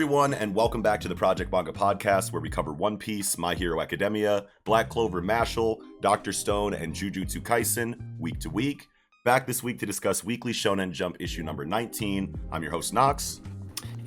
everyone, and welcome back to the Project Manga Podcast, where we cover One Piece, My Hero Academia, Black Clover, Mashle, Dr. Stone, and Jujutsu Kaisen, week to week. Back this week to discuss Weekly Shonen Jump issue number 19. I'm your host, Nox.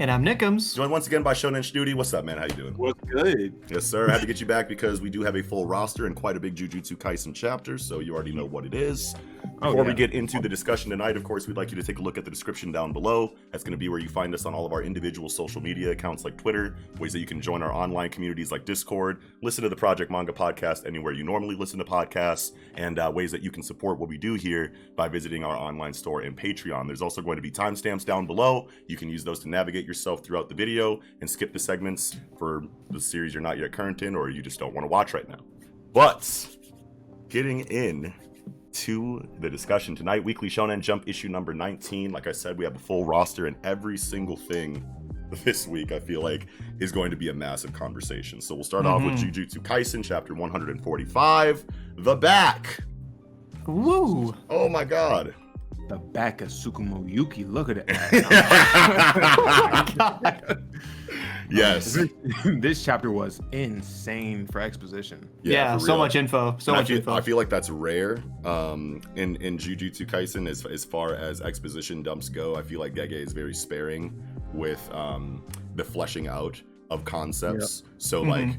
And I'm Nickums. Joined once again by Shonen Snooty. What's up, man? How you doing? What's good? Yes, sir. I had to get you back because we do have a full roster and quite a big Jujutsu Kaisen chapter, so you already know what it is. Before we get into the discussion tonight, of course, we'd like you to take a look at the description down below. That's going to be where you find us on all of our individual social media accounts like Twitter, ways that you can join our online communities like Discord, listen to the Project Manga Podcast anywhere you normally listen to podcasts, and ways that you can support what we do here by visiting our online store and Patreon. There's also going to be timestamps down below. You can use those to navigate yourself throughout the video and skip the segments for the series you're not yet current in or you just don't want to watch right now. But getting in to the discussion tonight, Weekly Shonen Jump issue number 19. Like I said, we have a full roster, and every single thing this week I feel like is going to be a massive conversation. So we'll start off with Jujutsu Kaisen chapter 145, The Back. Woo! Oh my god. The back of Tsukumo Yuki. Look at it. Oh my god. Yes. This chapter was insane for exposition. Yeah, for so real. much info. I feel like that's rare in Jujutsu Kaisen as far as exposition dumps go. I feel like Gege is very sparing with the fleshing out of concepts. Yep. So like,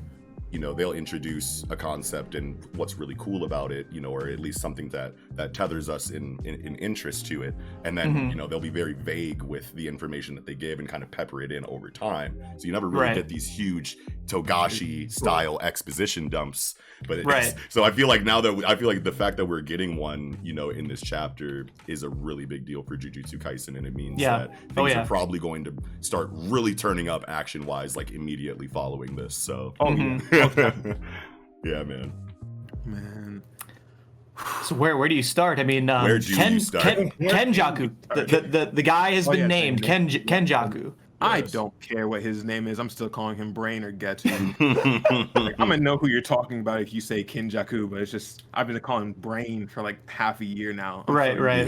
you know, they'll introduce a concept and what's really cool about it, you know, or at least something that tethers us in interest to it. And then, you know, they'll be very vague with the information that they give and kind of pepper it in over time. So you never really get these huge Togashi style exposition dumps. But so I feel like the fact that we're getting one, you know, in this chapter is a really big deal for Jujutsu Kaisen, and it means that things are probably going to start really turning up action wise, like immediately following this. So yeah, man. So where do you start? I mean, where do you start? Kenjaku. The guy has been named Kenjaku. I don't care what his name is. I'm still calling him Brain or Getsu. Like, I'm gonna know who you're talking about if you say Kenjaku, but it's just I've been calling him Brain for like half a year now. Right.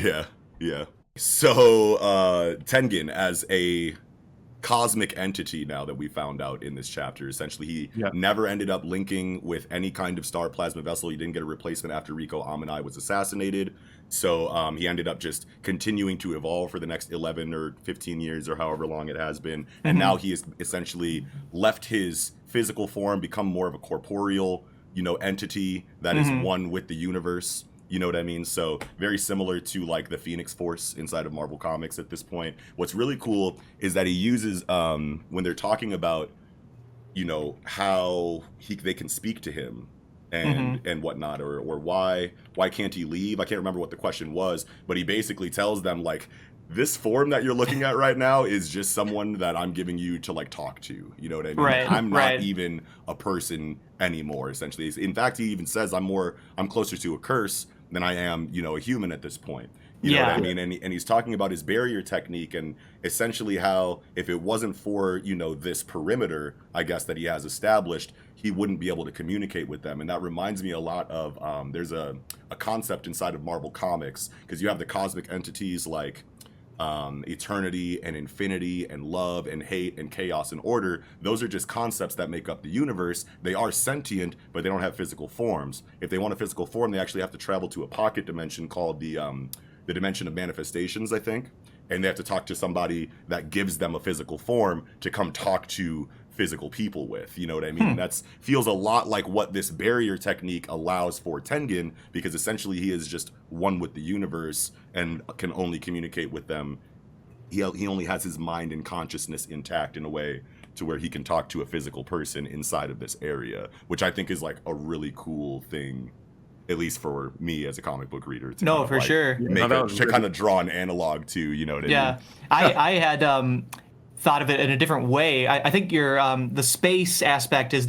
Yeah. So Tengen as a cosmic entity now that we found out in this chapter. Essentially, he never ended up linking with any kind of star plasma vessel. He didn't get a replacement after Riko Amanai was assassinated. So he ended up just continuing to evolve for the next 11 or 15 years or however long it has been. And now he has essentially left his physical form, become more of a corporeal, you know, entity that is one with the universe. You know what I mean? So very similar to like the Phoenix Force inside of Marvel Comics at this point. What's really cool is that he uses, when they're talking about, you know, how they can speak to him and whatnot, or why can't he leave? I can't remember what the question was, but he basically tells them like, this form that you're looking at right now is just someone that I'm giving you to like talk to. You know what I mean? I'm not even a person anymore, essentially. In fact, he even says I'm closer to a curse than I am, you know, a human at this point. You know what I mean? And he's talking about his barrier technique and essentially how if it wasn't for, you know, this perimeter, I guess, that he has established, he wouldn't be able to communicate with them. And that reminds me a lot of, there's a concept inside of Marvel Comics, because you have the cosmic entities like eternity and infinity and love and hate and chaos and order. Those are just concepts that make up the universe. They are sentient, but they don't have physical forms. If they want a physical form, they actually have to travel to a pocket dimension called the dimension of manifestations, I think, and they have to talk to somebody that gives them a physical form to come talk to physical people with. You know what I mean? That's feels a lot like what this barrier technique allows for Tengen, because essentially he is just one with the universe and can only communicate with them. He only has his mind and consciousness intact in a way to where he can talk to a physical person inside of this area, which I think is like a really cool thing, at least for me as a comic book reader. To No, for sure. Kind of draw an analog to, you know what I mean? I had thought of it in a different way. I think your the space aspect could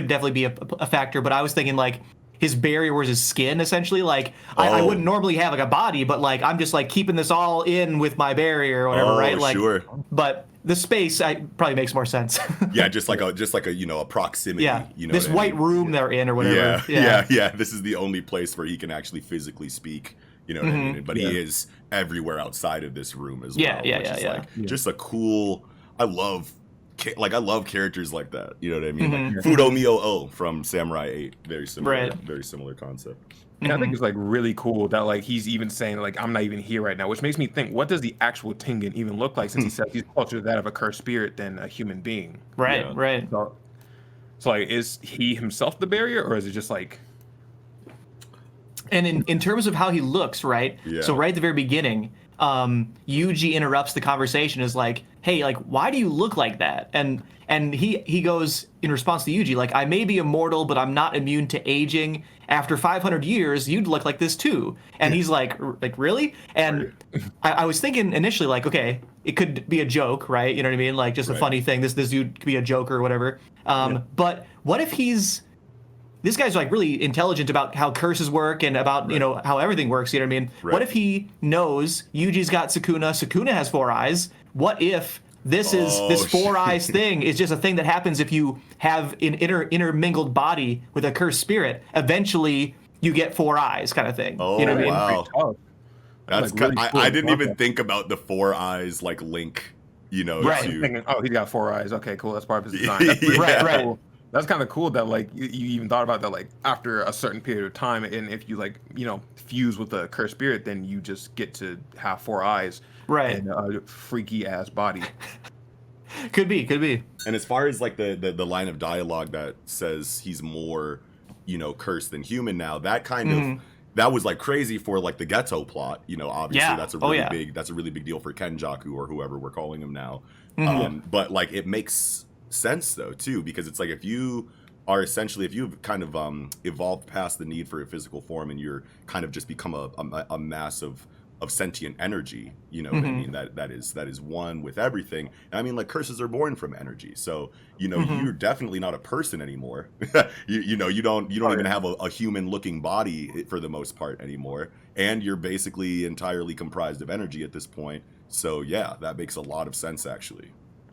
definitely be a factor, but I was thinking like his barrier was his skin, essentially. Like I wouldn't normally have like a body, but like I'm just like keeping this all in with my barrier or whatever, right? Like, sure. But the space probably makes more sense. Yeah, just like a you know, a proximity. Yeah, you know this white room they're in or whatever. Yeah. This is the only place where he can actually physically speak. You know what I mean? But he is everywhere outside of this room as well. Yeah. Just a cool. I love like I love characters like that. You know what I mean? Like Fudomio O from Samurai 8, very similar concept. And I think it's like really cool that like he's even saying like I'm not even here right now, which makes me think, what does the actual Tengen even look like, since he said he's closer to that of a cursed spirit than a human being. Right. So like, is he himself the barrier, or is it just like? And in terms of how he looks, right? Yeah. So right at the very beginning, Yuji interrupts the conversation, is like, hey, like, why do you look like that? And he goes in response to Yuji, like, I may be immortal, but I'm not immune to aging. After 500 years, you'd look like this too. And he's like really? And I was thinking initially, like, okay, it could be a joke, right? You know what I mean? Like, just a funny thing. This dude could be a joker or whatever. But what if this guy's like really intelligent about how curses work and about, you know, how everything works, you know what I mean? What if he knows Yuji's got Sukuna has 4 eyes? What if this four eyes thing is just a thing that happens if you have an intermingled body with a cursed spirit? Eventually you get 4 eyes, kind of thing. Oh, you know what I mean? wow. That's like really cool. I didn't even think about the 4 eyes like link, you know, Thinking, oh, he's got 4 eyes. Okay, cool. That's part of his design. That's Right. Cool. That's kind of cool that like you even thought about that, like after a certain period of time, and if you like, you know, fuse with a cursed spirit, then you just get to have 4 eyes. Right. And a freaky ass body. Could be. And as far as like the line of dialogue that says he's more, you know, cursed than human now, that kind of that was like crazy for like the Ghetto plot, you know. Obviously, that's a really big deal for Kenjaku or whoever we're calling him now. But like it makes sense though too, because it's like if you've kind of evolved past the need for a physical form and you're kind of just become a mass of sentient energy, you know what I mean, that is one with everything. And I mean, like, curses are born from energy, so you know you're definitely not a person anymore. you know you don't even have a human looking body for the most part anymore, and you're basically entirely comprised of energy at this point. So yeah, that makes a lot of sense actually.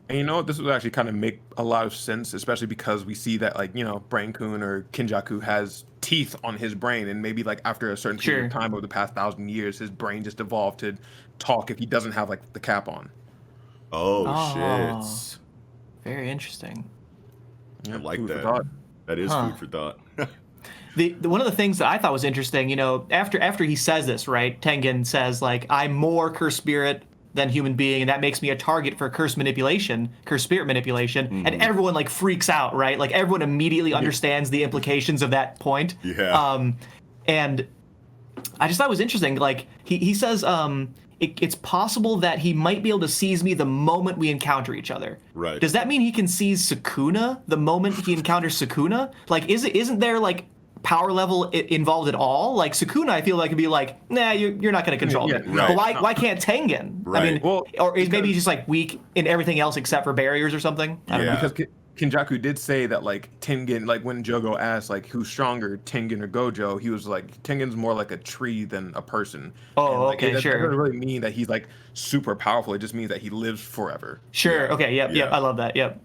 And you know what, this would actually kind of make a lot of sense, especially because we see that, like, you know, Brain-kun or Kinjaku has teeth on his brain, and maybe like after a certain period of time over the past 1,000 years, his brain just evolved to talk if he doesn't have like the cap on. Oh shit. Very interesting. I like that. That is food for thought. The one of the things that I thought was interesting, you know, after he says this, right, Tengen says, like, I'm more cursed spirit than human being, and that makes me a target for cursed spirit manipulation, and everyone like freaks out, right? Like everyone immediately understands the implications of that point. And I just thought it was interesting, like he says it's possible that he might be able to seize me the moment we encounter each other. Right. Does that mean he can seize Sukuna the moment he encounters Sukuna? Like, isn't there like power level involved at all? Like Sukuna, I feel like, could be like, nah, you're not going to control me. But why can't Tengen? Right. I mean, or is maybe he's just like weak in everything else except for barriers or something? I don't know. Because Kinjaku did say that, like, Tengen, like when Jogo asked like who's stronger, Tengen or Gojo, he was like, Tengen's more like a tree than a person. Oh, like, okay, that sure. doesn't really mean that he's like super powerful. It just means that he lives forever. Sure. Okay. Yep. I love that. Yep.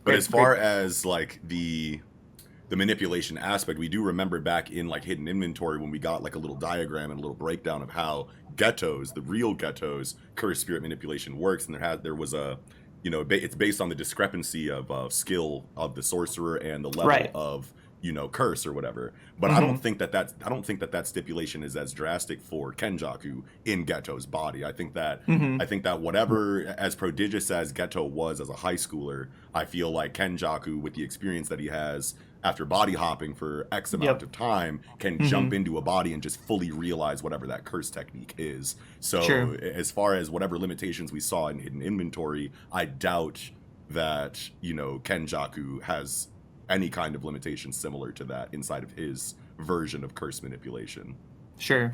But as far as like the manipulation aspect, we do remember back in like hidden inventory when we got like a little diagram and a little breakdown of how the real Ghetto's cursed spirit manipulation works, and there was a, you know, it's based on the discrepancy of skill of the sorcerer and the level of, you know, curse or whatever. But I don't think that stipulation is as drastic for Kenjaku in Ghetto's body. I think that whatever, as prodigious as Ghetto was as a high schooler, I feel like Kenjaku, with the experience that he has after body hopping for X amount of time, can jump into a body and just fully realize whatever that curse technique is. So as far as whatever limitations we saw in hidden inventory, I doubt that, you know, Kenjaku has any kind of limitation similar to that inside of his version of curse manipulation. Sure.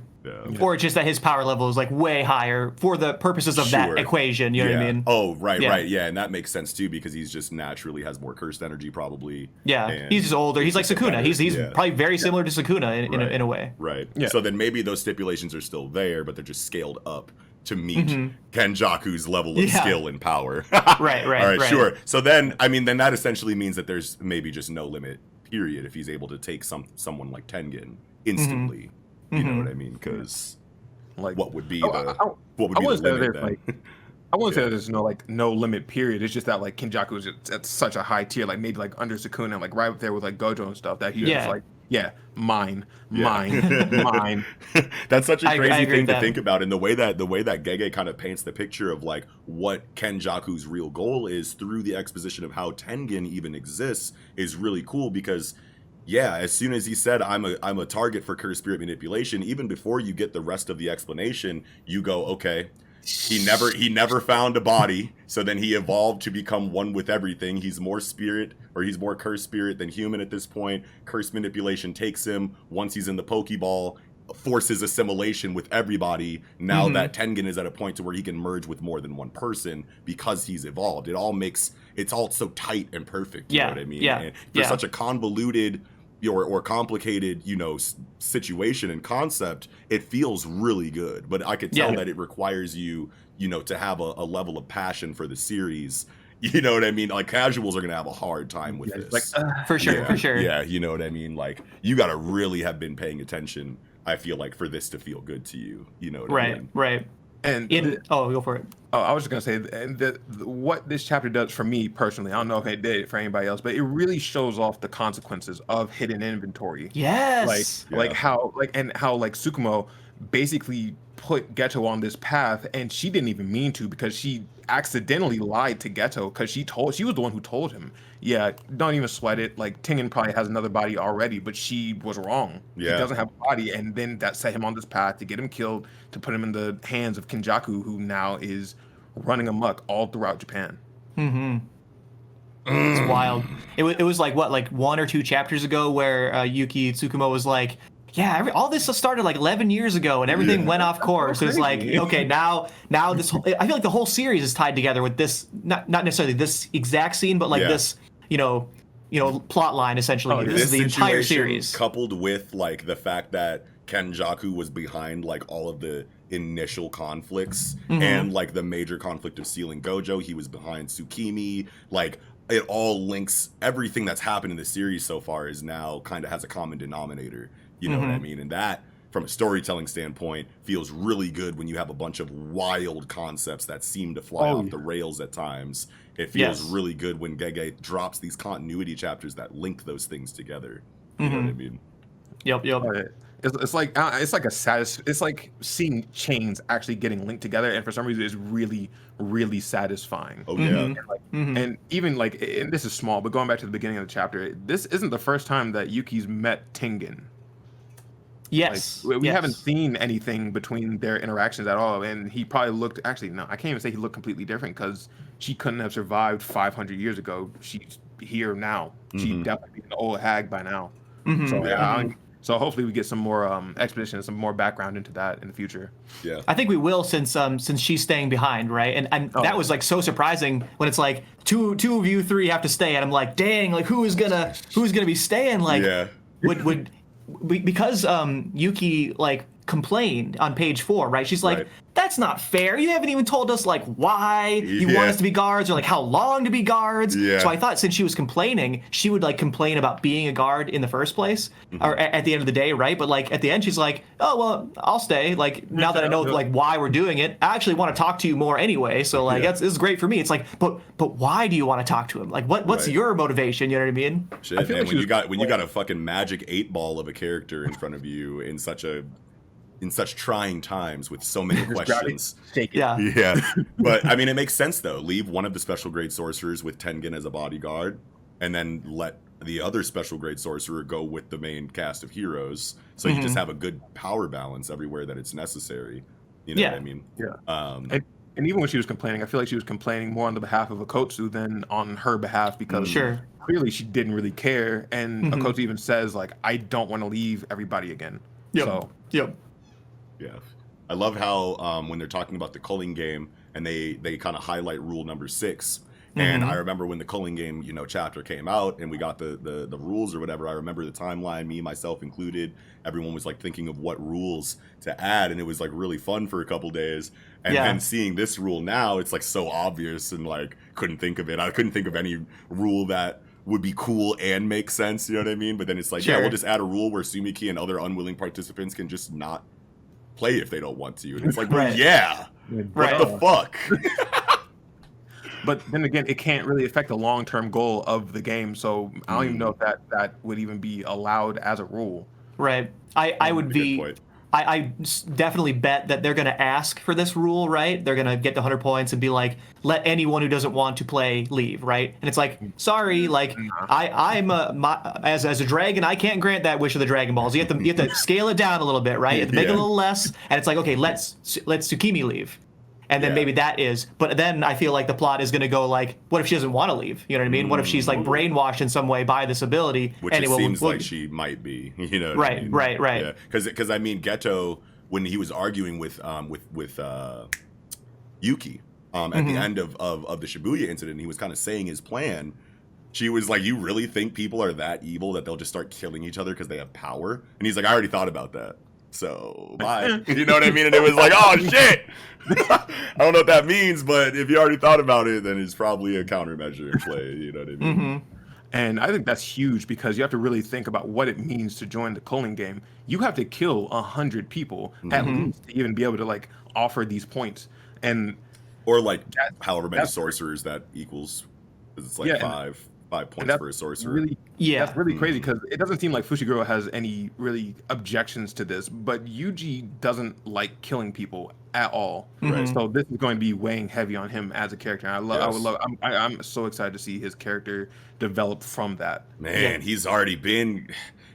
Or just that his power level is like way higher for the purposes of that equation, you know what I mean? Oh, right, and that makes sense too, because he's just naturally has more cursed energy probably. He's just older. He's like Sukuna. He's probably very similar to Sukuna in a way. Right. So then maybe those stipulations are still there, but they're just scaled up to meet Kenjaku's level of skill and power. Right. All right, sure. So then, I mean, then that essentially means that there's maybe just no limit, period, if he's able to take someone like Tengen instantly. You know what I mean? Because like, what would be the limit then? I wouldn't say that there's no limit period. It's just that like Kenjaku is at such a high tier, like maybe like under Sukuna, like right up there with like Gojo and stuff. That he's just like, mine. That's such a crazy thing to that. think about, and the way that Gege kind of paints the picture of like what Kenjaku's real goal is through the exposition of how Tengen even exists is really cool because. Yeah, as soon as he said I'm a target for curse spirit manipulation, even before you get the rest of the explanation, you go, okay, he never found a body, so then he evolved to become one with everything. He's more spirit, or he's more curse spirit than human at this point. Curse manipulation takes him, once he's in the Pokeball, forces assimilation with everybody. Now that Tengen is at a point to where he can merge with more than one person because he's evolved. It's all so tight and perfect, you know what I mean? Yeah. And for such a convoluted or complicated, situation and concept, it feels really good. But I could tell that it requires you, to have a level of passion for the series. You know what I mean? Like casuals are gonna have a hard time with this. Like for sure. Yeah, you know what I mean? Like you gotta really have been paying attention, I feel like, for this to feel good to you. You know what I mean? Right. And go for it. Oh, I was just gonna say, and what this chapter does for me personally, I don't know if it did for anybody else, but it really shows off the consequences of hidden inventory. Yes. Like how Tsukumo basically put Geto on this path, and she didn't even mean to because she accidentally lied to Geto because she was the one who told him. Yeah, don't even sweat it. Like Tengen probably has another body already, but she was wrong. Yeah. He doesn't have a body, and then that set him on this path to get him killed, to put him in the hands of Kenjaku, who now is running amok all throughout Japan. It's wild. It was like what, like 1 or 2 chapters ago where Yuki Tsukumo was like, yeah, all this started like 11 years ago and everything went off course. It's like, okay, now this whole, I feel like the whole series is tied together with this, not necessarily this exact scene, but like this, plot line essentially. This is the entire series. Coupled with like the fact that Kenjaku was behind like all of the initial conflicts and like the major conflict of sealing Gojo. He was behind Tsukimi. Like it all links, everything that's happened in the series so far is now kind of has a common denominator. You know what I mean? And that, from a storytelling standpoint, feels really good when you have a bunch of wild concepts that seem to fly off the rails at times. It feels really good when Gege drops these continuity chapters that link those things together. You know what I mean? Yep. It's like seeing chains actually getting linked together, and for some reason, it's really, really satisfying. Oh yeah. And even like, and this is small, but going back to the beginning of the chapter, this isn't the first time that Yuki's met Tengen. Yes. Like, we haven't seen anything between their interactions at all, and he probably looked. Actually, no, I can't even say he looked completely different because she couldn't have survived 500 years ago. She's here now. She'd definitely be an old hag by now. So hopefully we get some more exposition, some more background into that in the future. Yeah, I think we will since she's staying behind, right? And that was like so surprising when it's like two of you three have to stay, and I'm like, dang, like who's gonna be staying? Like, would because Yuki like complained on page 4, right? She's like, that's not fair. You haven't even told us like why you want us to be guards or like how long to be guards. So I thought since she was complaining, she would like complain about being a guard in the first place or at the end of the day, right? But like at the end, she's like, oh, well, I'll stay. Like now that I know like why we're doing it, I actually want to talk to you more anyway. So like this is great for me. It's like, but why do you want to talk to him? Like what's your motivation? You know what I mean? Shit, man, like when you got a fucking magic 8-ball of a character in front of you in such trying times with so many questions. Yeah. But I mean, it makes sense though. Leave one of the special grade sorcerers with Tengen as a bodyguard, and then let the other special grade sorcerer go with the main cast of heroes. So you just have a good power balance everywhere that it's necessary. You know what I mean? Yeah. And even when she was complaining, I feel like she was complaining more on the behalf of Akotsu than on her behalf because clearly she didn't really care. And Akotsu even says like, I don't want to leave everybody again. Yeah, I love how when they're talking about the culling game and they kind of highlight rule number 6. And I remember when the culling game, chapter came out and we got the rules or whatever. I remember the timeline, me, myself included. Everyone was like thinking of what rules to add, and it was like really fun for a couple days. And then seeing this rule now, it's like so obvious and like couldn't think of it. I couldn't think of any rule that would be cool and make sense. You know what I mean? But then it's like, we'll just add a rule where Sumiki and other unwilling participants can just not play if they don't want to. And it's like, what the fuck? but then again, it can't really affect the long-term goal of the game. So I don't even know if that would even be allowed as a rule. Right. I would be. I definitely bet that they're going to ask for this rule, right? They're going to get the 100 points and be like, let anyone who doesn't want to play leave, right? And it's like, sorry, like I'm as a dragon, I can't grant that wish of the Dragon Balls. You have to scale it down a little bit, right? You have to make it a little less, and it's like, okay, let's Tsukimi leave. And then maybe that is, but then I feel like the plot is going to go like, what if she doesn't want to leave? You know what I mean? What if she's like brainwashed in some way by this ability? Which it seems like she might be. You know what I mean? Right. Yeah. Because I mean, Geto, when he was arguing with Yuki at the end of the Shibuya incident, he was kind of saying his plan. She was like, "You really think people are that evil that they'll just start killing each other because they have power?" And he's like, "I already thought about that. So bye." You know what I mean? And it was like, oh shit. I don't know what that means, but if you already thought about it, then it's probably a countermeasure in play. You know what I mean? And I think that's huge because you have to really think about what it means to join the culling game. You have to kill 100 people at least to even be able to like offer these points, or like however many sorcerers that equals. It's like 5 points for a sorcerer. Really, that's really crazy because it doesn't seem like Fushiguro has any really objections to this, but Yuji doesn't like killing people at all. Right. So this is going to be weighing heavy on him as a character. And I'm so excited to see his character develop from that. Man, he's already been.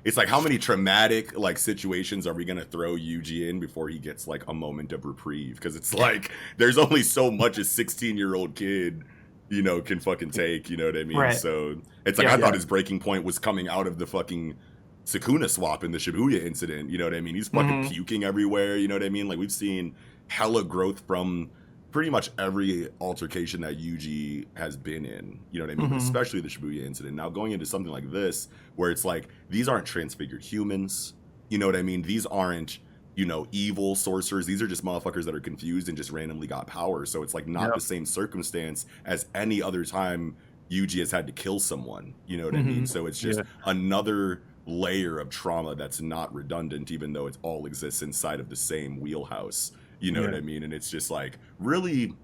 It's like, how many traumatic like situations are we gonna throw Yuji in before he gets like a moment of reprieve? Because it's like there's only so much a 16-year-old kid, you know, can fucking take, you know what I mean? Right. So it's like, I thought his breaking point was coming out of the fucking Sukuna swap in the Shibuya incident, you know what I mean? He's fucking puking everywhere, you know what I mean? Like, we've seen hella growth from pretty much every altercation that Yuji has been in, you know what I mean? But especially the Shibuya incident. Now going into something like this, where it's like, these aren't transfigured humans, you know what I mean? These aren't, you know, evil sorcerers. These are just motherfuckers that are confused and just randomly got power. So it's like not the same circumstance as any other time Yuji has had to kill someone. You know what I mean? So it's just another layer of trauma that's not redundant, even though it all exists inside of the same wheelhouse. You know what I mean? And it's just like really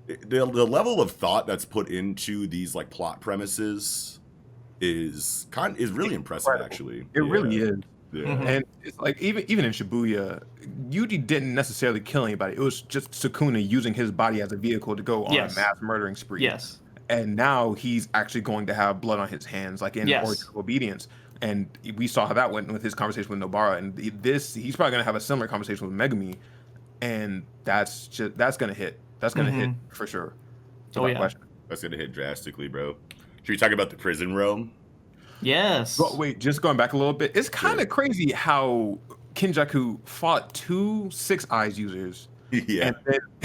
the level of thought that's put into these like plot premises is really impressive, actually. It really is. Yeah. And it's like even in Shibuya, Yuji didn't necessarily kill anybody. It was just Sukuna using his body as a vehicle to go on a mass murdering spree. Yes. And now he's actually going to have blood on his hands, like in order of obedience. And we saw how that went with his conversation with Nobara. And he's probably going to have a similar conversation with Megumi. And that's going to hit. That's going to hit for sure. That's going to hit drastically, bro. Should we talk about the prison realm? Yes. But wait, just going back a little bit, it's kind of crazy how Kinjaku fought 2 Six Eyes users. Yeah.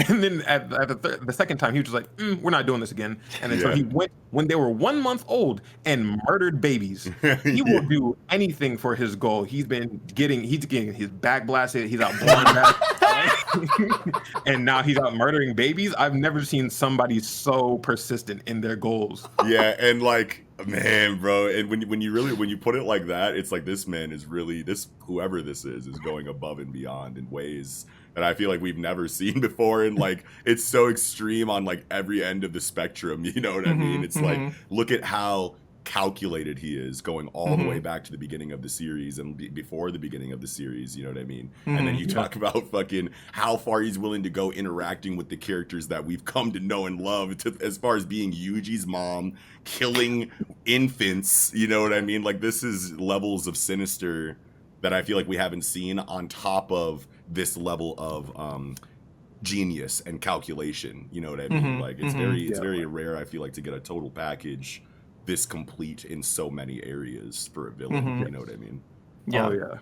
And then at the second time, he was just like, we're not doing this again. And then so he went when they were 1 month old and murdered babies. He will do anything for his goal. He's getting his back blasted. He's out blowing back. And now he's out murdering babies. I've never seen somebody so persistent in their goals. Yeah, and like, man, bro, and when you put it like that, it's like this man is really whoever this is going above and beyond in ways that I feel like we've never seen before, and like it's so extreme on like every end of the spectrum, you know what I mean? It's like, look at how calculated he is going all the way back to the beginning of the series and before the beginning of the series, you know what I mean? And then you talk about fucking how far he's willing to go interacting with the characters that we've come to know and love, as far as being Yuji's mom, killing infants, you know what I mean? Like, this is levels of sinister that I feel like we haven't seen, on top of this level of genius and calculation, you know what I mean? Like, it's very rare, I feel like, to get a total package this complete in so many areas for a villain, you know what I mean? Yeah. Oh yeah.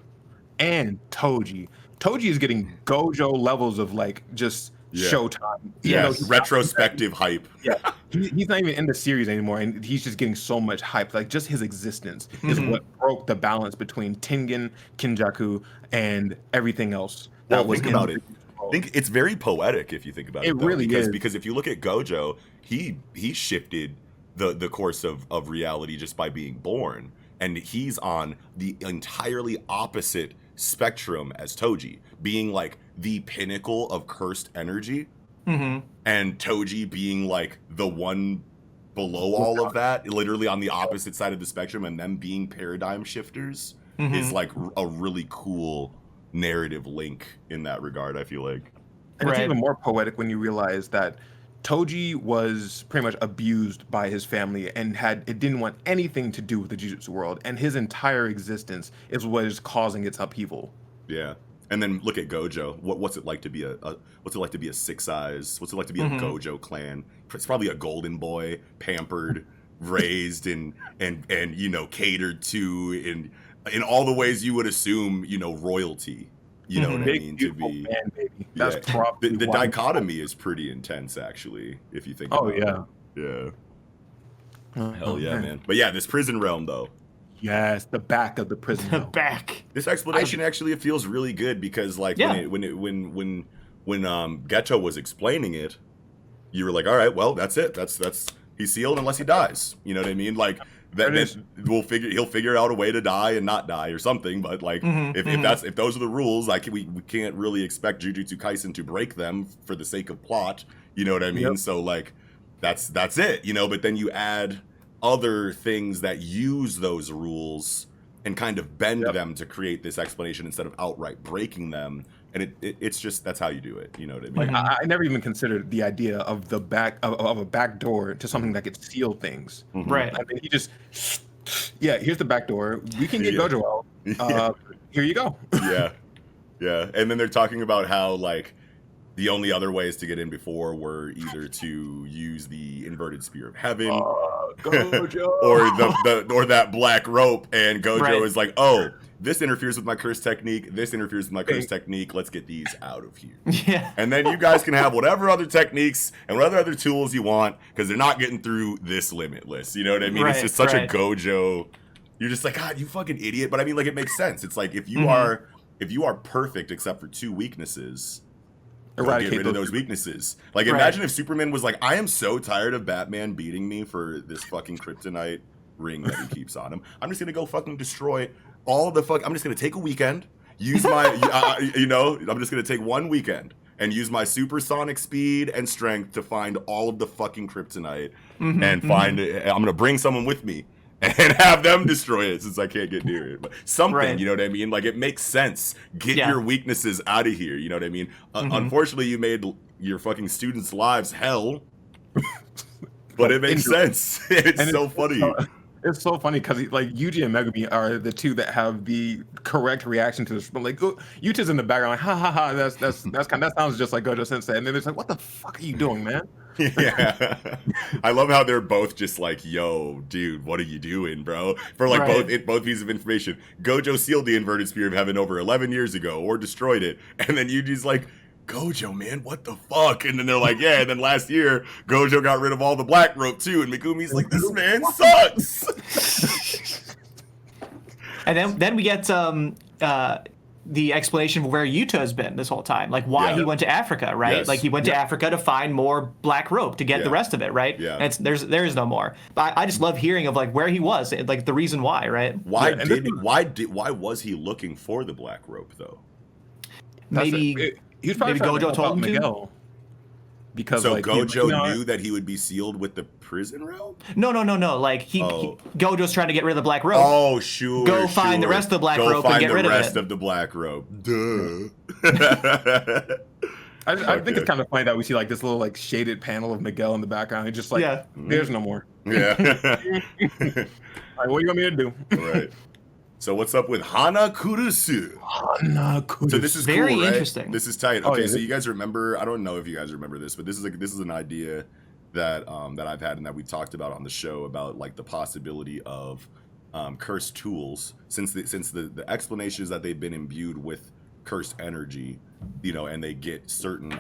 And Toji is getting Gojo levels of like just showtime. Yes, retrospective hype. Yeah, he's not even in the series anymore, and he's just getting so much hype. Like, just his existence is what broke the balance between Tengen, Kinjaku, and everything else. Think about it. I think it's very poetic if you think about it. It really is. Because if you look at Gojo, he shifted the course of reality just by being born, and he's on the entirely opposite spectrum as Toji, being like the pinnacle of cursed energy and Toji being like the one below all of that, literally on the opposite side of the spectrum, and them being paradigm shifters is like a really cool narrative link in that regard, I feel like. And it's even more poetic when you realize that Toji was pretty much abused by his family and didn't want anything to do with the Jujutsu world, and his entire existence is what is causing its upheaval. Yeah. And then look at Gojo. What's it like to be a Six Eyes? What's it like to be a Gojo clan? It's probably a golden boy, pampered, raised, and you know, catered to in all the ways you would assume, you know, royalty. You know what I mean? To be, man, baby. That's probably the dichotomy is pretty intense, actually, if you think. About it. Yeah. Hell yeah, man. But yeah, this prison realm though. Yes, the back of the prison. The back. This explanation actually feels really good because, like, when Geto was explaining it, you were like, all right, well, that's it. That's he's sealed unless he dies. You know what I mean? Like that he'll figure out a way to die and not die or something. But like, if those are the rules, like we can't really expect Jujutsu Kaisen to break them for the sake of plot. You know what I mean? Yep. So like, that's it. You know, but then you add other things that use those rules and kind of bend them to create this explanation instead of outright breaking them. And it's just, that's how you do it. You know what I mean? Like, I never even considered the idea of the back of a back door to something that could seal things. Right. I mean, he just, here's the back door. We can get Gojo out. Here you go. Yeah. And then they're talking about how, like, the only other ways to get in before were either to use the inverted spear of heaven, Gojo, or that black rope. And Gojo is like, "Oh, this interferes with my curse technique. This interferes with my curse technique. Let's get these out of here." Yeah. And then you guys can have whatever other techniques and whatever other tools you want because they're not getting through this limitless. You know what I mean? It's just such a Gojo. You're just like, God, you fucking idiot. But I mean, like, it makes sense. It's like if you are perfect except for two weaknesses. Get rid of those weaknesses. Like, imagine if Superman was like, I am so tired of Batman beating me for this fucking kryptonite ring that he keeps on him. I'm just gonna go fucking destroy all the I'm just gonna take a weekend, use my, I'm just gonna take one weekend and use my supersonic speed and strength to find all of the fucking kryptonite and find it. I'm gonna bring someone with me and have them destroy it since I can't get near it. But something, you know what I mean? Like, it makes sense. Get your weaknesses out of here, you know what I mean? Unfortunately, you made your fucking students' lives hell, but it makes sense. It's so funny. It's so funny because like Yuji and Megumi are the two that have the correct reaction to this. But like Yuji's in the background, like, ha ha ha, that sounds just like Gojo Sensei. And then it's like, what the fuck are you doing, man? Yeah, I love how they're both just like, yo, dude, what are you doing, bro? For like both pieces of information. Gojo sealed the inverted spear of heaven over 11 years ago or destroyed it, and then Yuji's like, Gojo, man, what the fuck? And then they're like, yeah, and then last year Gojo got rid of all the black rope too, and Megumi's like, this man sucks. And then we get the explanation of where Yuto's been this whole time, like why he went to Africa, right? Like he went to Africa to find more black rope to get the rest of it, right? Yeah. And there is no more. But I just love hearing of like where he was, like the reason why, right? Why was he looking for the black rope though? Maybe he's probably Gojo told him Miguel. Because so like, Gojo knew that he would be sealed with the prison rope? No. Like Gojo's trying to get rid of the black rope. Oh, sure. Go find the rest of the black rope and get rid of it. Go find the rest of the black rope. Duh. I think it's kind of funny that we see like this little like shaded panel of Miguel in the background. He's just like, there's no more. Yeah. All right, what do you want me to do? Right. So what's up with Hana Kurusu? So this is very cool, right? interesting. This is tight. Okay, so you guys remember? I don't know if you guys remember this, but this is an idea that that I've had and that we talked about on the show about like the possibility of cursed tools since the explanation is that they've been imbued with cursed energy, you know, and they get certain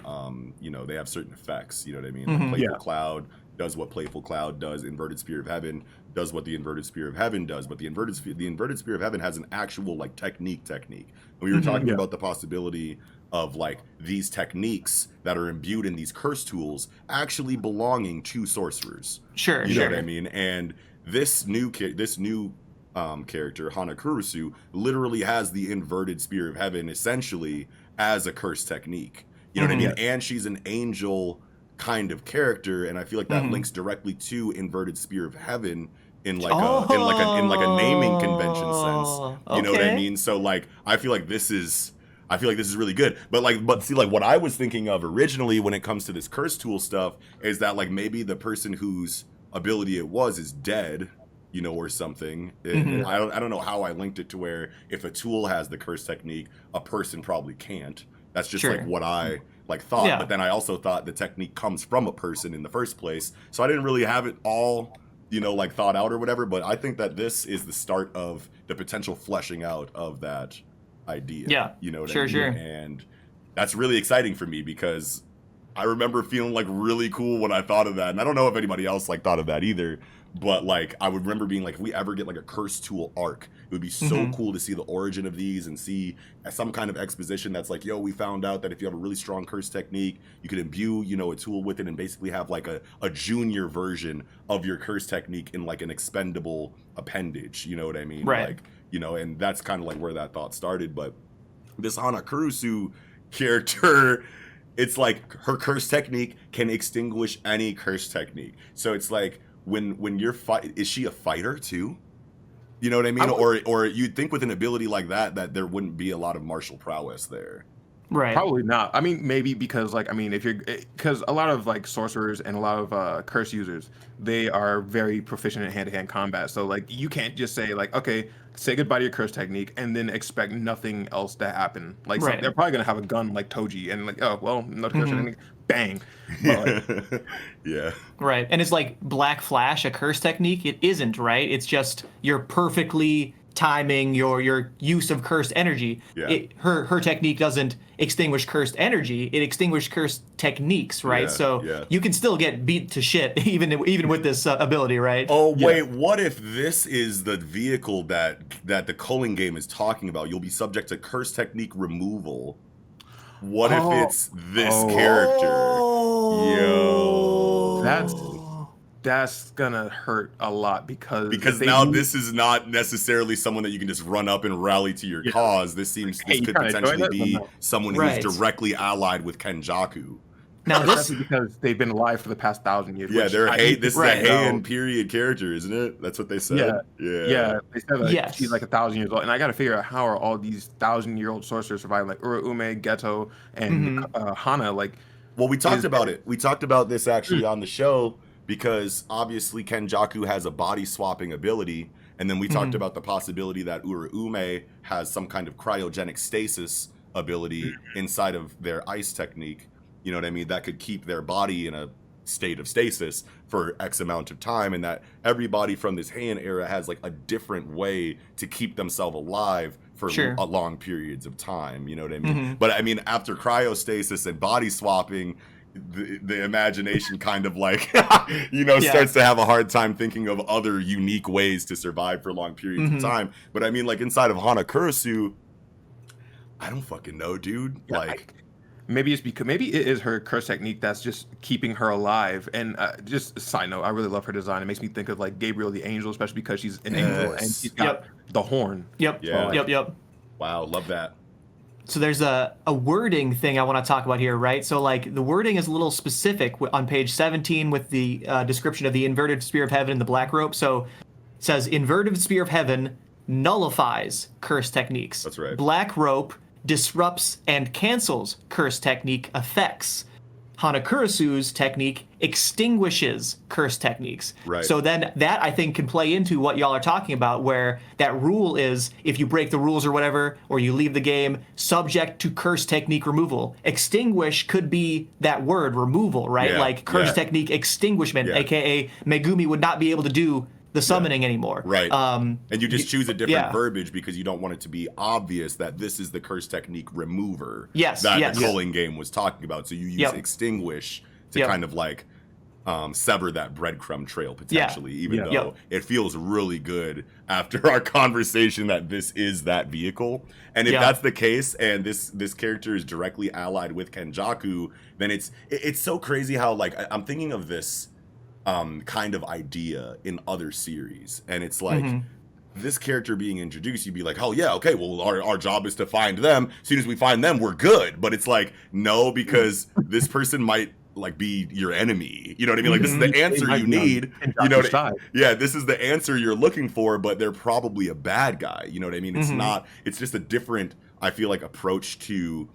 they have certain effects. You know what I mean? Like Playful Cloud does what Playful Cloud does. Inverted Spear of Heaven does what the Inverted Spear of Heaven does, but the Inverted Spear of Heaven has an actual like technique. And we were talking about the possibility of like these techniques that are imbued in these curse tools actually belonging to sorcerers. Sure, you know what I mean? And this new character, Hana Kurusu, literally has the Inverted Spear of Heaven essentially as a curse technique. You know what I mean? And she's an angel kind of character, and I feel like that links directly to Inverted Spear of Heaven in like a naming convention sense. You know what I mean? So like I feel like this is really good. But see, like what I was thinking of originally when it comes to this curse tool stuff is that like maybe the person whose ability it was is dead, you know, or something. I don't know how I linked it to where if a tool has the curse technique, a person probably can't. That's just like what I like thought. But then I also thought the technique comes from a person in the first place. So I didn't really have it all, you know, like thought out or whatever. But I think that this is the start of the potential fleshing out of that idea. Yeah. You know what I mean? Sure. And that's really exciting for me because I remember feeling like really cool when I thought of that. And I don't know if anybody else like thought of that either. But like I would remember being like, if we ever get like a curse tool arc, it would be so cool to see the origin of these and see some kind of exposition that's like, yo, we found out that if you have a really strong curse technique, you could imbue, you know, a tool with it and basically have like a junior version of your curse technique in like an expendable appendage. You know what I mean? Right. Like, you know, and that's kind of like where that thought started. But this Hana Kurusu character, it's like her curse technique can extinguish any curse technique. So it's like, when you're is she a fighter too? You know what I mean? Or you'd think with an ability like that there wouldn't be a lot of martial prowess there. Right. Probably not. I mean, maybe because like, I mean, because a lot of like sorcerers and a lot of curse users, they are very proficient in hand-to-hand combat. So like, you can't just say like, okay, say goodbye to your curse technique and then expect nothing else to happen. Like, so they're probably gonna have a gun like Toji and like, oh well, no curse technique, bang. But, like, yeah. Right. And it's like Black Flash, a curse technique. It isn't, right? It's just you're perfectly timing your use of cursed energy. Yeah. Her technique doesn't extinguish cursed energy. It extinguishes cursed techniques, right? So you can still get beat to shit even with this ability, right? Oh wait, what if this is the vehicle that the culling game is talking about? You'll be subject to curse technique removal. What if it's this character? Yo, that's gonna hurt a lot because now this is not necessarily someone that you can just run up and rally to your cause. This could potentially be someone who's directly allied with Kenjaku. Now this is because they've been alive for the past 1,000 years. Yeah, this is a Heian period character, isn't it? That's what they said. Yeah. They said like she's like 1,000 years old, and I got to figure out how are all these 1,000-year-old sorcerers surviving, like Uraume, Geto, and Hana. Like, well, we talked about it. We talked about this actually on the show because obviously Kenjaku has a body swapping ability, and then we talked about the possibility that Uraume has some kind of cryogenic stasis ability inside of their ice technique. You know what I mean? That could keep their body in a state of stasis for X amount of time, and that everybody from this Heian era has like a different way to keep themselves alive for long periods of time. You know what I mean? But I mean, after cryostasis and body swapping, the imagination kind of like, starts to have a hard time thinking of other unique ways to survive for long periods of time. But I mean, like inside of Hana Kurusu, I don't fucking know, dude. Yeah, like, maybe it's because maybe it is her curse technique that's just keeping her alive. And just a side note, I really love her design. It makes me think of like Gabriel the Angel, especially because she's an angel and she's got the horn. Yep. Wow, love that. So there's a wording thing I want to talk about here, right? So like the wording is a little specific on page 17 with the description of the inverted spear of heaven and the black rope. So it says inverted spear of heaven nullifies curse techniques. That's right. Black rope disrupts and cancels curse technique effects. Hana Kurusu's technique extinguishes curse techniques. Right. So then that I think can play into what y'all are talking about, where that rule is if you break the rules or whatever, or you leave the game, subject to curse technique removal. Extinguish could be that word, removal, right? Like curse technique extinguishment, aka Megumi would not be able to do the summoning anymore. Right. And you just choose a different verbiage because you don't want it to be obvious that this is the curse technique remover that the culling game was talking about. So you use extinguish to kind of like sever that breadcrumb trail potentially, even though it feels really good after our conversation that this is that vehicle. And if that's the case and this character is directly allied with Kenjaku, then it's so crazy how like I'm thinking of this kind of idea in other series, and it's like this character being introduced, you'd be like, oh yeah, okay, well our job is to find them. As soon as we find them, we're good. But it's like, no, because this person might like be your enemy. You know what I mean? Like, this is the answer you need. You know yeah, this is the answer you're looking for, but they're probably a bad guy. You know what I mean? It's not, it's just a different, I feel like, approach to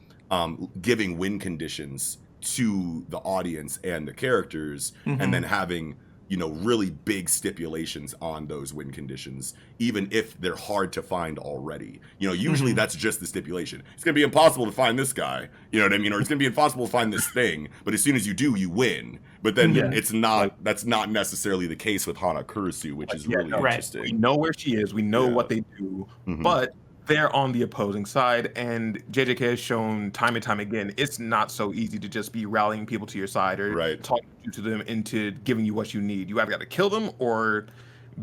giving win conditions to the audience and the characters, and then having, you know, really big stipulations on those win conditions, even if they're hard to find already. You know, usually that's just the stipulation. It's going to be impossible to find this guy, you know what I mean? Or it's going to be impossible to find this thing, but as soon as you do, you win. But then it's not, that's not necessarily the case with Hana Kurisu, which is really interesting. We know where she is, we know what they do, but they're on the opposing side, and JJK has shown time and time again, it's not so easy to just be rallying people to your side or talking to them into giving you what you need. You either got to kill them or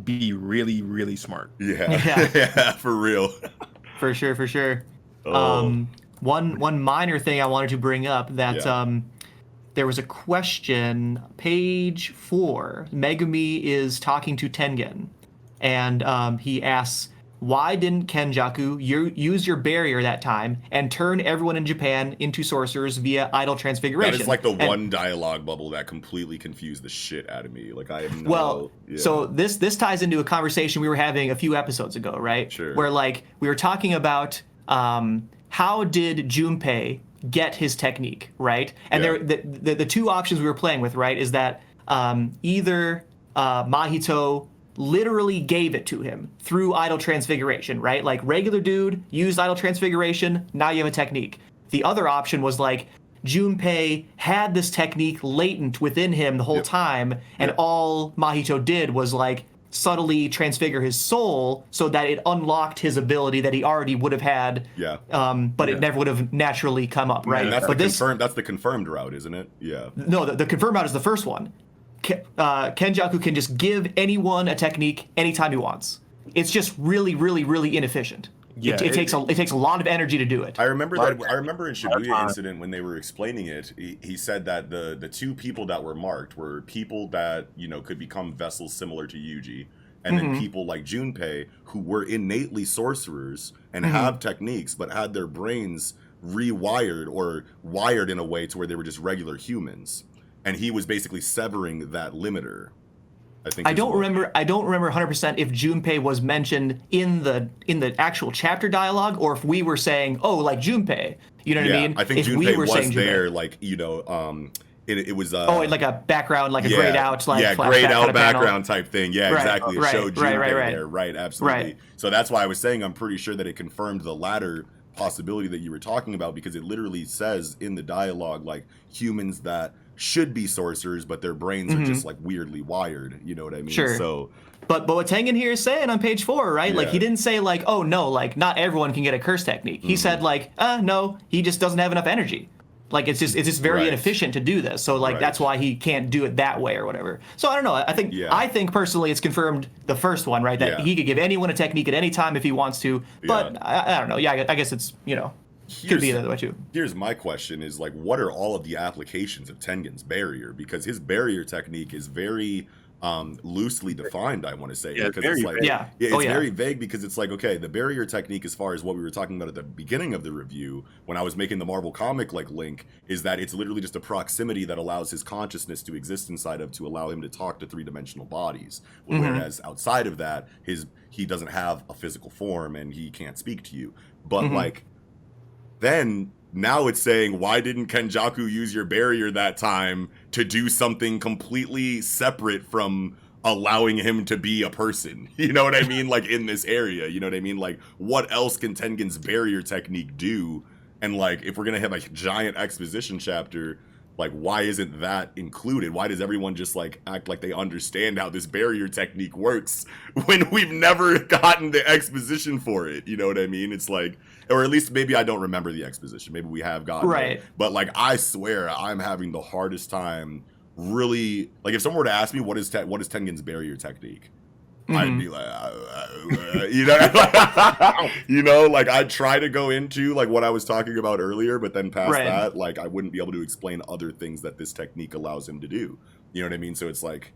be really, really smart. Yeah, for real. For sure. One minor thing I wanted to bring up that there was a question, page 4. Megumi is talking to Tengen, and he asks, why didn't Kenjaku use your barrier that time and turn everyone in Japan into sorcerers via idle transfiguration? That is like the one dialogue bubble that completely confused the shit out of me. Like, I have no... So this ties into a conversation we were having a few episodes ago, right? Sure. Where, like, we were talking about how did Junpei get his technique, right? And the two options we were playing with, right, is that either Mahito literally gave it to him through idle transfiguration, right? Like, regular dude used idle transfiguration, now you have a technique. The other option was like Junpei had this technique latent within him the whole time, and all Mahito did was like subtly transfigure his soul so that it unlocked his ability that he already would have had, but it never would have naturally come up, right? And that's that's the confirmed route, isn't it? Yeah. No, the confirmed route is the first one. Kenjaku can just give anyone a technique anytime he wants. It's just really, really, really inefficient. Yeah, it takes a lot of energy to do it. I remember that. I remember in Shibuya Incident when they were explaining it, he said that the two people that were marked were people that, you know, could become vessels similar to Yuji, and then people like Junpei who were innately sorcerers and have techniques, but had their brains rewired or wired in a way to where they were just regular humans. And he was basically severing that limiter. I don't remember 100% if Junpei was mentioned in the actual chapter dialogue, or if we were saying, oh, like Junpei. You know what I mean? I think if Junpei was there, like, you know, it was like a background, like a grayed out, like grayed out background type thing. Yeah, exactly. It showed Junpei there. Right, absolutely. Right. So that's why I was saying I'm pretty sure that it confirmed the latter possibility that you were talking about, because it literally says in the dialogue, like, humans that should be sorcerers, but their brains are just like weirdly wired. You know what I mean? Sure. So, but what Tengen here is saying on page 4, right? Like, he didn't say like, oh no, like not everyone can get a curse technique. He said like, no, he just doesn't have enough energy. Like, it's just very inefficient to do this. So like that's why he can't do it that way or whatever. So I don't know. I think personally it's confirmed the first one, right? That he could give anyone a technique at any time if he wants to. But I don't know. Yeah, I guess it's, you know. Could be the other way too. Here's my question: is like, what are all of the applications of Tengen's barrier? Because his barrier technique is very loosely defined, I want to say, because it's like it's very vague, because it's like, okay, the barrier technique, as far as what we were talking about at the beginning of the review when I was making the Marvel comic like link, is that it's literally just a proximity that allows his consciousness to exist inside of, to allow him to talk to three-dimensional bodies, whereas outside of that, he doesn't have a physical form and he can't speak to you. But like, then now it's saying, why didn't Kenjaku use your barrier that time to do something completely separate from allowing him to be a person? You know what I mean? Like, in this area, you know what I mean? Like, what else can Tengen's barrier technique do? And like, if we're gonna have a giant exposition chapter, like, why isn't that included? Why does everyone just like act like they understand how this barrier technique works when we've never gotten the exposition for it? You know what I mean? It's like, or at least maybe I don't remember the exposition. Maybe we have gotten it. But like, I swear I'm having the hardest time really, like, if someone were to ask me what is Tengen's barrier technique, I'd be like, you know, like, I'd try to go into like what I was talking about earlier, but then past that, like, I wouldn't be able to explain other things that this technique allows him to do. You know what I mean? So it's like,